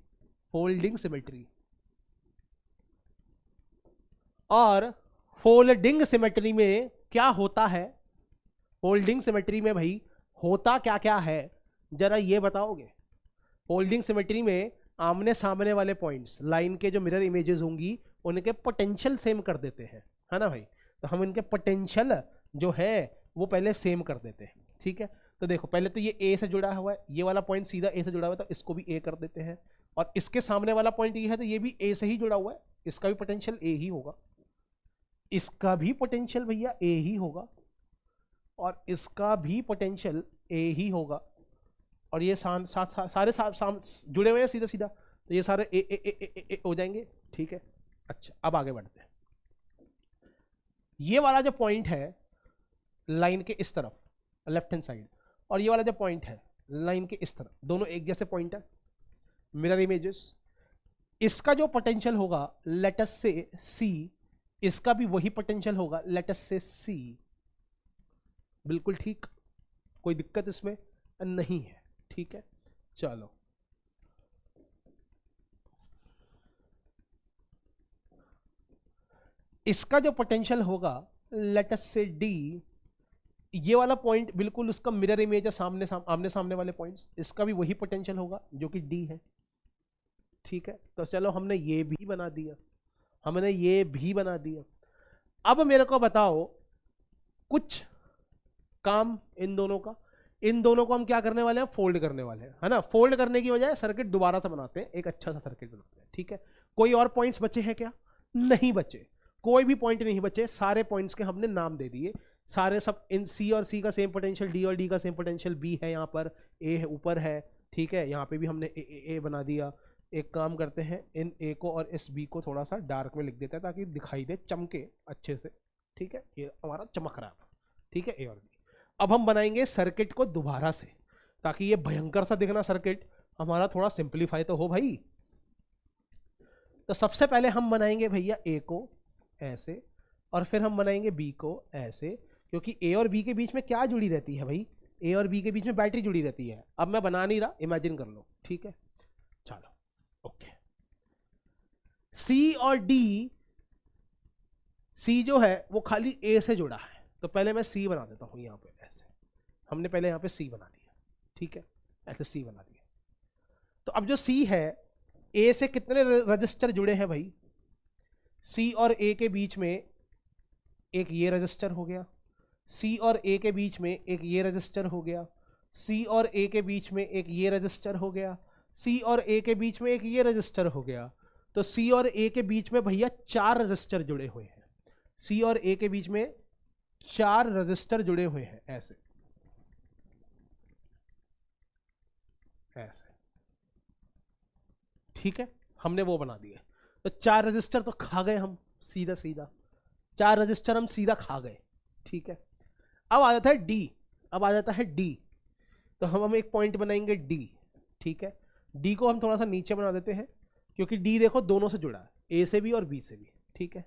फोल्डिंग सिमेट्री। और फोल्डिंग सिमेट्री में क्या होता है, फोल्डिंग सिमेट्री में भाई होता क्या क्या है जरा ये बताओगे। फोल्डिंग सिमेट्री में आमने सामने वाले पॉइंट्स, लाइन के जो मिरर इमेजेस होंगी उनके पोटेंशियल सेम कर देते हैं, है ना भाई। तो हम इनके पोटेंशियल जो है वो पहले सेम कर देते हैं, ठीक है। तो देखो पहले तो ये ए से जुड़ा हुआ है, ये वाला पॉइंट सीधा ए से जुड़ा हुआ है, तो इसको भी ए कर देते हैं। और इसके सामने वाला पॉइंट ये है, तो ये भी ए से ही जुड़ा हुआ है, इसका भी पोटेंशियल ए ही होगा, इसका भी पोटेंशियल भैया ए ही होगा, और इसका भी पोटेंशियल ए ही होगा। और ये सारे जुड़े हुए हैं सीधा सीधा, तो ये सारे ए ए, ए, ए, ए, ए हो जाएंगे, ठीक है। अच्छा अब आगे बढ़ते हैं। ये वाला जो पॉइंट है लाइन के इस तरफ लेफ्ट हैंड साइड, और ये वाला जो पॉइंट है लाइन के इस तरफ, दोनों एक जैसे पॉइंट है, मिरर इमेजेस। इसका जो पोटेंशियल होगा लेट अस से सी, इसका भी वही पोटेंशियल होगा लेट अस से सी। बिल्कुल ठीक, कोई दिक्कत इसमें नहीं है, ठीक है। चलो इसका जो पोटेंशियल होगा लेट अस से डी, ये वाला पॉइंट बिल्कुल उसका मिरर इमेज है, आमने सामने वाले पॉइंट्स, इसका भी वही पोटेंशियल होगा जो कि डी है, ठीक है। तो चलो हमने ये भी बना दिया, हमने ये भी बना दिया। अब मेरे को बताओ कुछ काम इन दोनों का, इन दोनों को हम क्या करने वाले हैं, फोल्ड करने वाले हैं, है ना। फोल्ड करने की बजाय सर्किट दोबारा से बनाते हैं, एक अच्छा सा सर्किट बनाते हैं, ठीक है। कोई और पॉइंट्स बचे हैं क्या, नहीं बचे, कोई भी पॉइंट नहीं बचे, सारे पॉइंट्स के हमने नाम दे दिए, सारे सब इन सी और सी का सेम पोटेंशियल, डी और डी का सेम पोटेंशियल, बी है यहाँ पर, ए है ऊपर है, ठीक है। यहाँ पे भी हमने ए, ए, ए बना दिया। एक काम करते हैं, इन ए को और इस बी को थोड़ा सा डार्क में लिख देते हैं ताकि दिखाई दे, चमके अच्छे से, ठीक है। ये हमारा चमक रहा है, ठीक है, ए और बी। अब हम बनाएंगे सर्किट को दोबारा से, ताकि ये भयंकर सा दिखना सर्किट हमारा थोड़ा सिंपलीफाई तो हो भाई। तो सबसे पहले हम बनाएंगे भैया ए को ऐसे, और फिर हम बनाएंगे बी को ऐसे, क्योंकि ए और बी के बीच में क्या जुड़ी रहती है भाई, ए और बी के बीच में बैटरी जुड़ी रहती है। अब मैं बना नहीं रहा, इमेजिन कर लो, ठीक है। चलो ओके, सी और डी, सी जो है वो खाली ए से जुड़ा है, तो पहले मैं सी बना देता हूं यहां पे ऐसे, हमने पहले यहां पे सी बना दिया, ठीक है, ऐसे सी बना दिया। तो अब जो सी है, ए से कितने रजिस्टर जुड़े हैं भाई, सी और ए के बीच में एक ये रजिस्टर हो गया, सी और ए के बीच में एक ये रजिस्टर हो गया, सी और ए के बीच में एक ये रजिस्टर हो गया, सी और ए के बीच में एक ये रजिस्टर हो गया। तो सी और ए के बीच में भैया 4 रजिस्टर जुड़े हुए हैं, सी और ए के बीच में 4 रजिस्टर जुड़े हुए हैं, ऐसे ऐसे, ठीक है। हमने वो बना दिए, तो 4 रजिस्टर तो खा गए हम, सीधा सीधा 4 रजिस्टर हम सीधा खा गए, ठीक है। अब आ जाता है डी, अब आ जाता है डी, तो हम एक पॉइंट बनाएंगे डी, ठीक है। डी को हम थोड़ा सा नीचे बना देते हैं, क्योंकि डी देखो दोनों से जुड़ा है, ए से भी और बी से भी, ठीक है।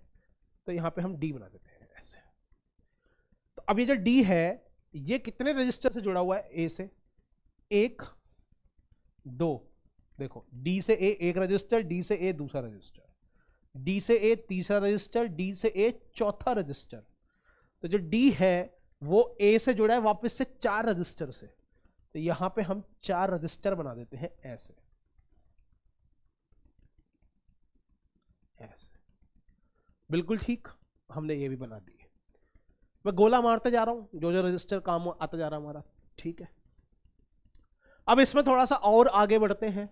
तो यहां पे हम डी बना देते हैं ऐसे। तो अब ये जो डी है ये कितने रजिस्टर से जुड़ा हुआ है, ए से 1 2, देखो डी से ए एक रजिस्टर, डी से ए दूसरा रजिस्टर, डी से ए तीसरा रजिस्टर, डी से ए चौथा रजिस्टर। तो जो डी है वो ए से जुड़ा है वापस से 4 रजिस्टर से, तो यहां पे हम 4 रजिस्टर बना देते हैं ऐसे ऐसे, बिल्कुल ठीक, हमने ये भी बना दिए। मैं गोला मारते जा रहा हूं, जो जो रजिस्टर काम आता जा रहा हमारा, ठीक है। अब इसमें थोड़ा सा और आगे बढ़ते हैं,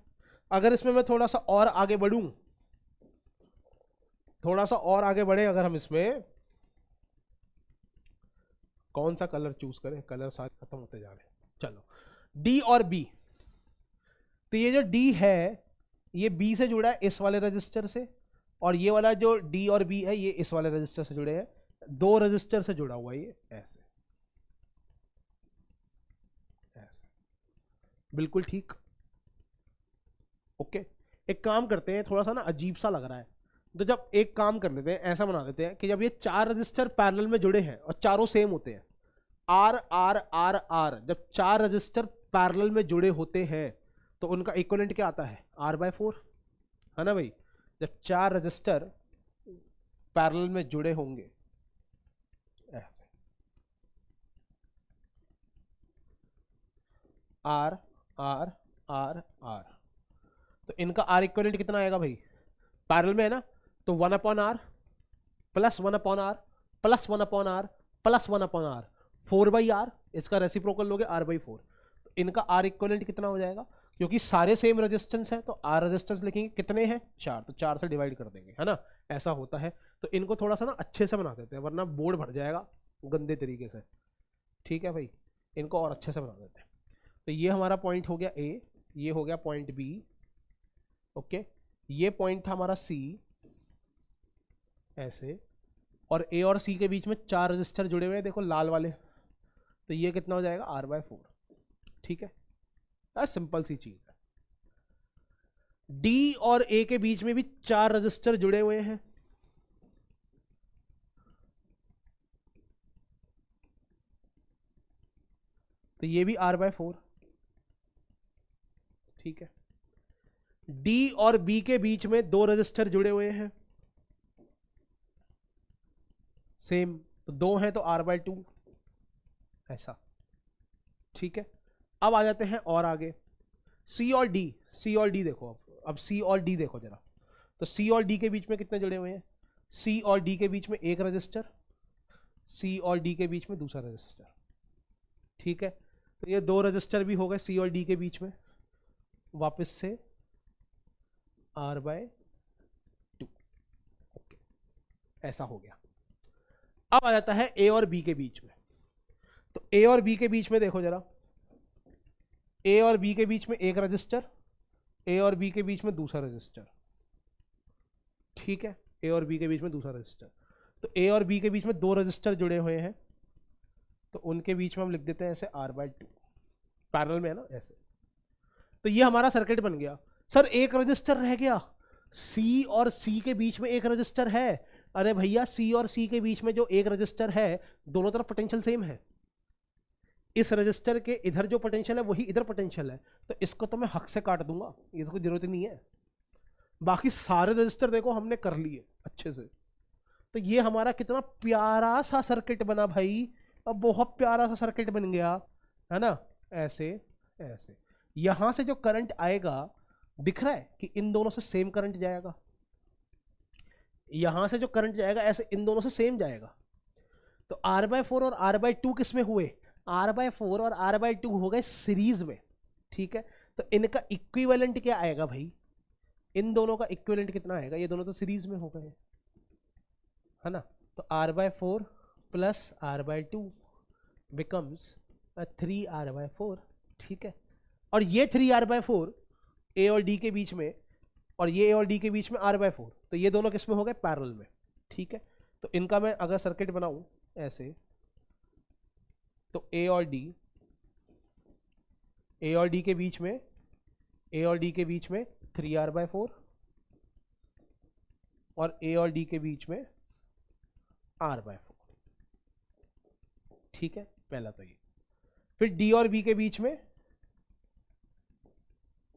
अगर इसमें मैं थोड़ा सा और आगे बढ़ूं, थोड़ा सा और आगे बढ़े, अगर हम इसमें कौन सा कलर चूज करें, कलर सारे खत्म होते जा रहे हैं। चलो डी और बी, तो ये जो डी है ये बी से जुड़ा है इस वाले रजिस्टर से, और ये वाला जो डी और बी है ये इस वाले रजिस्टर से जुड़े हैं, दो रजिस्टर से जुड़ा हुआ है ये, ऐसे ऐसे, बिल्कुल ठीक। ओके, एक काम करते हैं, थोड़ा सा ना अजीब सा लग रहा है, तो जब एक काम कर लेते हैं, ऐसा बना देते हैं कि जब ये चार रजिस्टर पैरेलल में जुड़े हैं और चारों सेम होते हैं, आर आर आर आर, जब चार रजिस्टर पैरेलल में जुड़े होते हैं तो उनका इक्विवेलेंट क्या आता है, R/4, है ना भाई। जब चार रजिस्टर पैरेलल में जुड़े होंगे ऐसे, आर आर आर आर, तो इनका आर इक्विवेलेंट कितना आएगा भाई, पैरेलल में है ना, तो 1/r plus 1/r plus 1/r plus 1/r, 4/r, इसका रेसिप्रोकल लोगे R/4, तो इनका आर इक्विवेलेंट कितना हो जाएगा, क्योंकि सारे सेम रेजिस्टेंस है तो आर रेजिस्टेंस लिखेंगे, कितने हैं 4, तो 4 से डिवाइड कर देंगे, है ना, ऐसा होता है। तो इनको थोड़ा सा ना अच्छे से बना देते हैं, वरना बोर्ड भर जाएगा गंदे तरीके से, ठीक है भाई, इनको और अच्छे से बना देते हैं। तो ये हमारा पॉइंट हो गया ए, ये हो गया पॉइंट बी, ओके, ये पॉइंट था हमारा सी, ऐसे, और ए और सी के बीच में चार रजिस्टर जुड़े हुए हैं, देखो लाल वाले, तो ये कितना हो जाएगा R/4, ठीक है यार, सिंपल सी चीज है। डी और ए के बीच में भी चार रजिस्टर जुड़े हुए हैं, तो ये भी R/4, ठीक है। डी और बी के बीच में दो रजिस्टर जुड़े हुए हैं सेम, तो दो हैं तो R/2, ऐसा, ठीक है। अब आ जाते हैं और आगे, सी और डी, सी और डी देखो, अब सी और डी देखो जरा, तो सी और डी के बीच में कितने जुड़े हुए हैं, सी और डी के बीच में एक रजिस्टर, सी और डी के बीच में दूसरा रजिस्टर, ठीक है। तो ये दो रजिस्टर भी हो गए सी और डी के बीच में, वापस से R/2, ओके, ऐसा हो गया। अब आ जाता है ए और बी के बीच में, तो ए और बी के बीच में देखो जरा, ए और बी के बीच में एक रजिस्टर, ए और बी के बीच में दूसरा रजिस्टर, ठीक है, ए और बी के बीच में दूसरा रजिस्टर, तो ए और बी के बीच में दो रजिस्टर जुड़े हुए हैं, तो उनके बीच में हम लिख देते हैं ऐसे R/2, पैरेलल में है ना ऐसे। तो ये हमारा सर्किट बन गया। सर एक रजिस्टर रह गया, सी और सी के बीच में एक रजिस्टर है, अरे भैया सी और सी के बीच में जो एक रजिस्टर है, दोनों तरफ पोटेंशियल सेम है, इस रजिस्टर के इधर जो पोटेंशियल है वही इधर पोटेंशियल है, तो इसको तो मैं हक से काट दूंगा, ये तो कोई जरूरत नहीं है। बाकी सारे रजिस्टर देखो हमने कर लिए अच्छे से, तो ये हमारा कितना प्यारा सा सर्किट बना भाई, अब बहुत प्यारा सा सर्किट बन गया, है ना, ऐसे ऐसे। यहां से जो करंट आएगा दिख रहा है कि इन दोनों से सेम करंट जाएगा, यहां से जो करंट जाएगा ऐसे इन दोनों से सेम जाएगा, तो R/4 और R/2 किस में हुए, R/4 और R/2 हो गए सीरीज में, ठीक है। तो इनका इक्विवेलेंट क्या आएगा भाई, इन दोनों का इक्विवेलेंट कितना आएगा, ये दोनों तो सीरीज में हो गए, है ना, तो R/4 plus R/2 becomes 3R/4, ठीक है। और ये 3R/4 ए और डी के बीच में, और ये ए और डी के बीच में R/4, तो ये दोनों किस में हो गए, पैरेलल में, ठीक है। तो इनका मैं अगर सर्किट बनाऊं ऐसे, तो ए और डी, ए और डी के बीच में, ए और डी के बीच में 3R/4, और ए और डी के बीच में R/4, ठीक है, पहला तो ये। फिर डी और बी के बीच में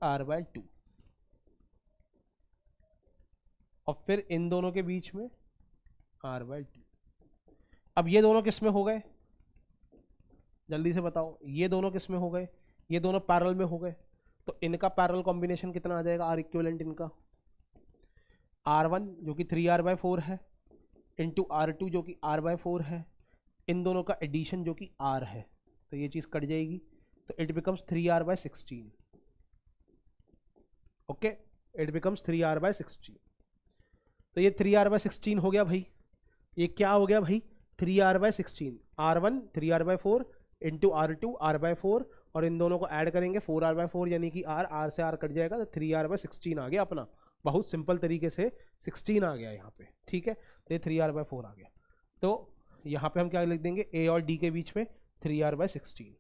R/2, और फिर इन दोनों के बीच में R/2। अब ये दोनों किस में हो गए, जल्दी से बताओ, ये दोनों किस में हो गए, ये दोनों पैरेलल में हो गए, तो इनका पैरेलल कॉम्बिनेशन कितना आ जाएगा, आर इक्विवेलेंट इनका R1 जो कि 3R/4 है, इंटू R2 जो कि R/4 है, इन दोनों का एडिशन जो कि R है, तो ये चीज़ कट जाएगी, तो it becomes 3R/16, okay, it becomes 3r/16। तो ये 3r/16 हो गया भाई, ये क्या हो गया भाई 3r/16, r1 3r/4 into r2 r/4, और इन दोनों को ऐड करेंगे 4r/4 यानी कि r से r कट जाएगा, तो 3r/16 आ गया अपना, बहुत सिंपल तरीके से 16 आ गया यहाँ पे, ठीक है। तो ये 3r/4 आ गया, तो यहाँ पे हम क्या लिख देंगे, a और d के बीच में 3r/16,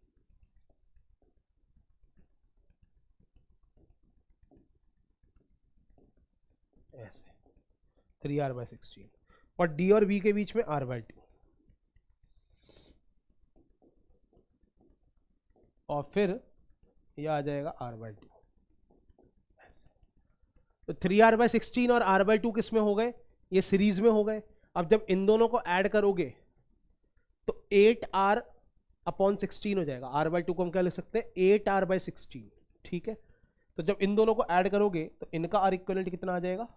ऐसे 3r/16, और d और b के बीच में r/2, और फिर ये आ जाएगा r/2। तो 3r/16 और r/2 किस में हो गए, ये सीरीज में हो गए। अब जब इन दोनों को ऐड करोगे तो 8r/16 हो जाएगा, r/2 को हम क्या लिख सकते हैं 8r/16, ठीक है। तो जब इन दोनों को ऐड करोगे तो इनका आर इक्विवेलेंट कितना आ जाएगा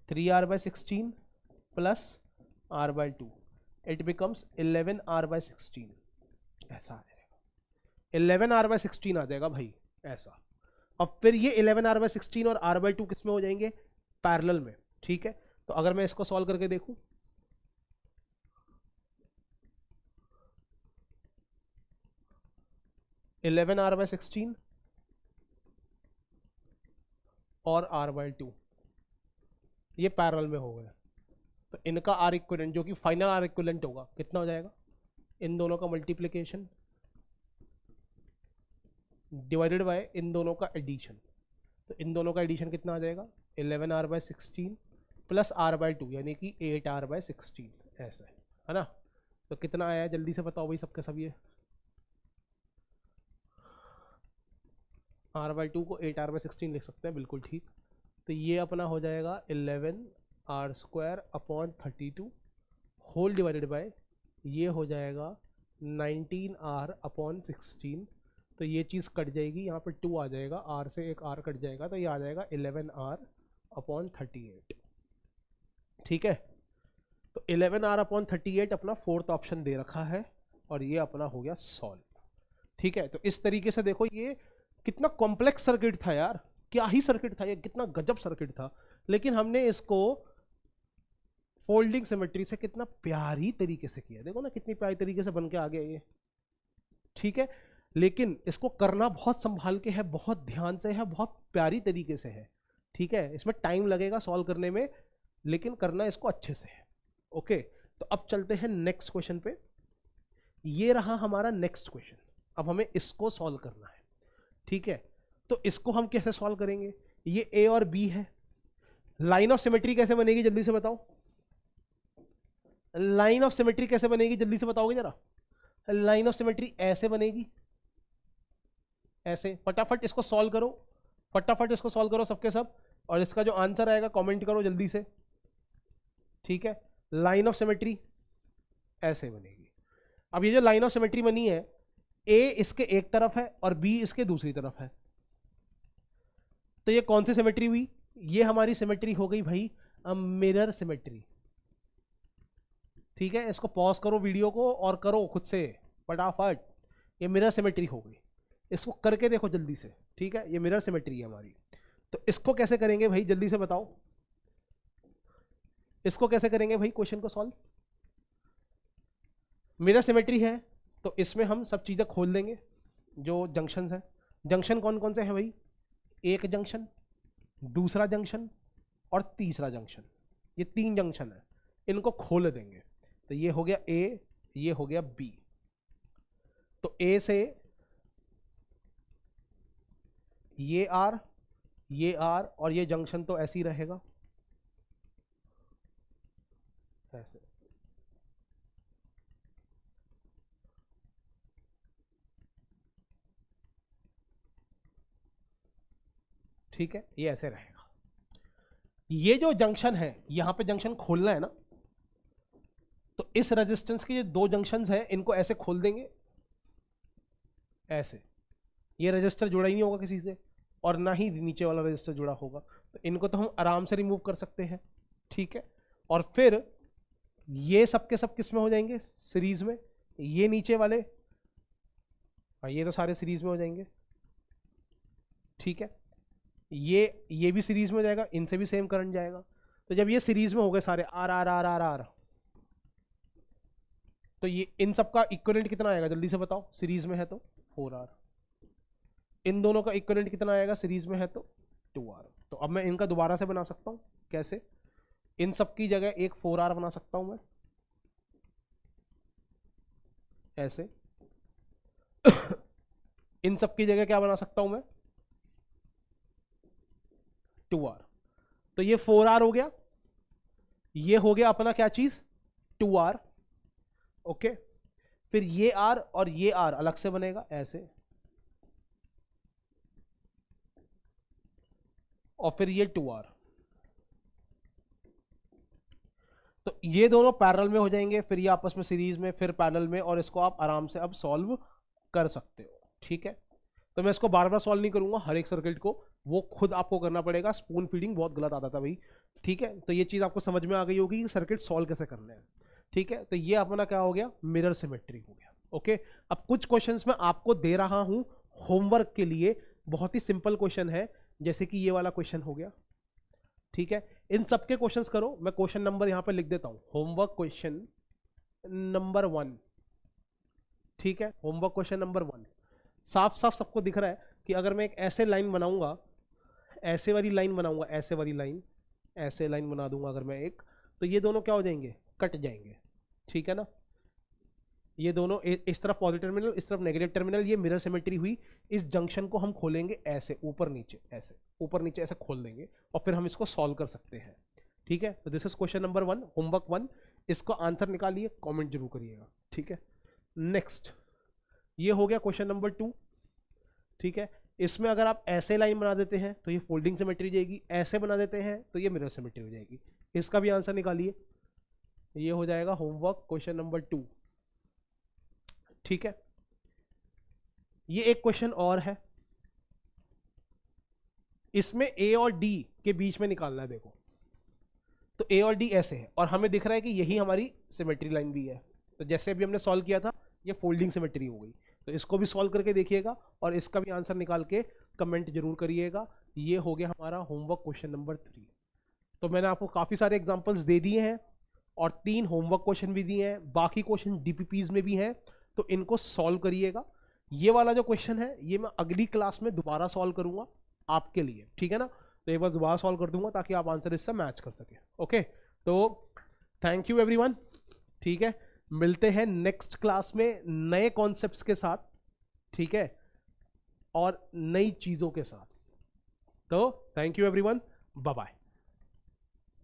3r/16 plus r/2, it becomes 11r/16, ऐसा आ जाएगा, 11r/16 आ जाएगा भाई ऐसा। अब फिर ये 11r/16 और r/2 किस में हो जाएंगे, पैरेलल में, ठीक है। तो अगर मैं इसको सॉल्व करके देखूं, इलेवन r/16 और r/2 ये पैरेलल में हो गए, तो इनका आर इक्विवेलेंट जो कि फाइनल आर इक्विवेलेंट होगा कितना हो जाएगा, इन दोनों का मल्टीप्लिकेशन डिवाइडेड बाय इन दोनों का एडिशन। तो इन दोनों का एडिशन कितना आ जाएगा 11r/16 प्लस r/2 यानी कि 8r/16, ऐसा है ना। तो कितना आया है जल्दी से बताओ भाई सबके सब, ये r/2 को 8r/16 लिख सकते हैं, बिल्कुल ठीक। तो ये अपना हो जाएगा 11r² होल डिवाइडेड बाय, ये हो जाएगा 19r/16। तो ये चीज़ कट जाएगी, यहाँ पर 2 आ जाएगा, r से एक r कट जाएगा, तो ये आ जाएगा 11r/38, ठीक है। तो 11r/38 अपना फोर्थ ऑप्शन दे रखा है, और ये अपना हो गया सॉल्व, ठीक है। तो इस तरीके से देखो ये कितना कॉम्प्लेक्स सर्किट था यार, क्या ही सर्किट था ये, कितना गजब सर्किट था, लेकिन हमने इसको फोल्डिंग सिमेट्री से कितना प्यारी तरीके से किया, देखो ना कितनी प्यारी तरीके से बन के आ गया ये, ठीक है। लेकिन इसको करना बहुत संभाल के है, बहुत ध्यान से है, बहुत प्यारी तरीके से है, ठीक है। इसमें टाइम लगेगा सॉल्व करने में, लेकिन करना इसको अच्छे से है, ओके। तो अब चलते हैं नेक्स्ट क्वेश्चन पे। ये रहा हमारा नेक्स्ट क्वेश्चन, अब हमें इसको सॉल्व करना है, ठीक है। तो इसको हम कैसे सॉल्व करेंगे, ये ए और बी है, लाइन ऑफ सिमेट्री कैसे बनेगी जल्दी से बताओ, लाइन ऑफ सिमेट्री कैसे बनेगी जल्दी से बताओगे जरा। लाइन ऑफ सिमेट्री ऐसे बनेगी, ऐसे, फटाफट इसको सॉल्व करो, फटाफट इसको सॉल्व करो सबके सब, और इसका जो आंसर आएगा कमेंट करो जल्दी से, ठीक है। लाइन ऑफ सिमेट्री ऐसे बनेगी। अब ये जो लाइन ऑफ सिमेट्री बनी है, ए इसके एक तरफ है और बी इसके दूसरी तरफ है, तो ये कौन सी सिमेट्री हुई, ये हमारी सिमेट्री हो गई भाई मिरर सिमेट्री, ठीक है। इसको पॉज करो वीडियो को और करो खुद से फटाफट, ये मिरर सिमेट्री हो गई, इसको करके देखो जल्दी से, ठीक है। ये मिरर सिमेट्री है हमारी, तो इसको कैसे करेंगे भाई जल्दी से बताओ, इसको कैसे करेंगे भाई क्वेश्चन को सॉल्व। मिरर सिमेट्री है तो इसमें हम सब चीजें खोल देंगे, जो जंक्शंस हैं, जंक्शन कौन कौन से हैं भाई, एक जंक्शन, दूसरा जंक्शन और तीसरा जंक्शन, ये 3 जंक्शन है, इनको खोल देंगे। तो ये हो गया ए, ये हो गया बी, तो ए से ये आर, ये आर, और ये जंक्शन तो ऐसे ही रहेगा, ऐसे, ठीक है, ये ऐसे रहेगा। ये जो जंक्शन है यहां पे जंक्शन खोलना है ना, तो इस रेजिस्टेंस के ये 2 जंक्शंस हैं, इनको ऐसे खोल देंगे, ऐसे, ये रजिस्टर जुड़ा ही नहीं होगा किसी से, और ना ही नीचे वाला रजिस्टर जुड़ा होगा, तो इनको तो हम आराम से रिमूव कर सकते हैं, ठीक है। और फिर ये सब के सब किस में हो जाएंगे, सीरीज में, ये नीचे वाले और ये तो सारे सीरीज में हो जाएंगे, ठीक है, ये भी सीरीज में हो जाएगा, इनसे भी सेम करंट जाएगा। तो जब ये सीरीज में हो गए सारे R R R R R, तो ये इन सब का इक्विवेलेंट कितना आएगा जल्दी से बताओ, सीरीज में है तो 4R। इन दोनों का इक्विवेलेंट कितना आएगा सीरीज में है तो 2R। तो अब मैं इनका दोबारा से बना सकता हूं, कैसे? इन सब की जगह एक 4R बना सकता हूं मैं ऐसे। इन सब की जगह क्या बना सकता हूं मैं? 2R। तो ये 4R हो गया, ये हो गया अपना क्या चीज? 2R। ओके, फिर ये R और ये R अलग से बनेगा ऐसे, और फिर ये 2R। तो ये दोनों पैरेलल में हो जाएंगे, फिर ये आपस में सीरीज में, फिर पैरेलल में, और इसको आप आराम से अब सॉल्व कर सकते हो। ठीक है, तो मैं इसको बार बार सॉल्व नहीं करूंगा हर एक सर्किट को, वो खुद आपको करना पड़ेगा। स्पून फीडिंग बहुत गलत आता था भाई। ठीक है, तो ये चीज आपको समझ में आ गई होगी कि सर्किट सॉल्व कैसे करने हैं। ठीक है, तो ये अपना क्या हो गया? मिरर सिमेट्री हो गया। ओके, अब कुछ क्वेश्चंस मैं आपको दे रहा हूं होमवर्क के लिए, बहुत ही सिंपल क्वेश्चन है, जैसे कि ये वाला क्वेश्चन हो गया। ठीक है, इन सबके क्वेश्चंस करो, मैं क्वेश्चन नंबर यहां पे लिख देता हूं, होमवर्क क्वेश्चन नंबर 1। ठीक है, होमवर्क क्वेश्चन नंबर 1। साफ साफ सबको दिख रहा है कि अगर मैं एक ऐसे लाइन बनाऊंगा, ऐसे वाली लाइन बनाऊंगा, ऐसे वाली लाइन, ऐसे लाइन बना दूंगा अगर मैं एक, तो ये दोनों क्या हो जाएंगे? कट जाएंगे। ठीक है ना, ये दोनों इस तरफ पॉजिटिव टर्मिनल, इस तरफ नेगेटिव टर्मिनल, ये मिरर सिमेट्री हुई। इस जंक्शन को हम खोलेंगे ऐसे, ऊपर नीचे ऐसे, ऊपर नीचे ऐसे खोल देंगे, और फिर हम इसको सॉल्व कर सकते हैं। ठीक है, तो this is question number 1, homework 1। इसको आंसर निकालिए, कमेंट जरूर करिएगा। ठीक है, नेक्स्ट ये हो गया क्वेश्चन नंबर 2। ठीक है, इसमें अगर आप ऐसे लाइन बना देते हैं तो ये फोल्डिंग सिमेट्री हो जाएगी, ऐसे बना देते हैं तो ये मिरर सिमेट्री हो जाएगी। इसका भी आंसर निकालिए, ये हो जाएगा होमवर्क क्वेश्चन नंबर 2। ठीक है, ये एक क्वेश्चन और है, इसमें ए और डी के बीच में निकालना है। देखो, तो ए और डी ऐसे है, और हमें दिख रहा है कि यही हमारी सिमेट्री लाइन भी है। तो जैसे अभी हमने सॉल्व किया था, ये फोल्डिंग सिमेट्री हो गई। तो इसको भी सॉल्व करके देखिएगा, और इसका भी आंसर निकाल के कमेंट जरूर करिएगा। ये हो गया हमारा होमवर्क क्वेश्चन नंबर 3। तो मैंने आपको काफी सारे एग्जांपल्स दे दिए हैं, और 3 होमवर्क क्वेश्चन भी दिए हैं, बाकी क्वेश्चन डीपीपीज में भी हैं, तो इनको सॉल्व करिएगा। ये वाला जो क्वेश्चन है, ये मैं अगली क्लास में दोबारा सॉल्व करूंगा आपके लिए। ठीक है ना, तो एक बार दोबारा सॉल्व कर दूंगा ताकि आप आंसर इससे मैच कर सके। ओके, तो थैंक यू एवरीवन। ठीक है, मिलते हैं नेक्स्ट क्लास में नए कॉन्सेप्ट्स के साथ। ठीक है, और नई चीजों के साथ। तो thank you everyone, bye bye.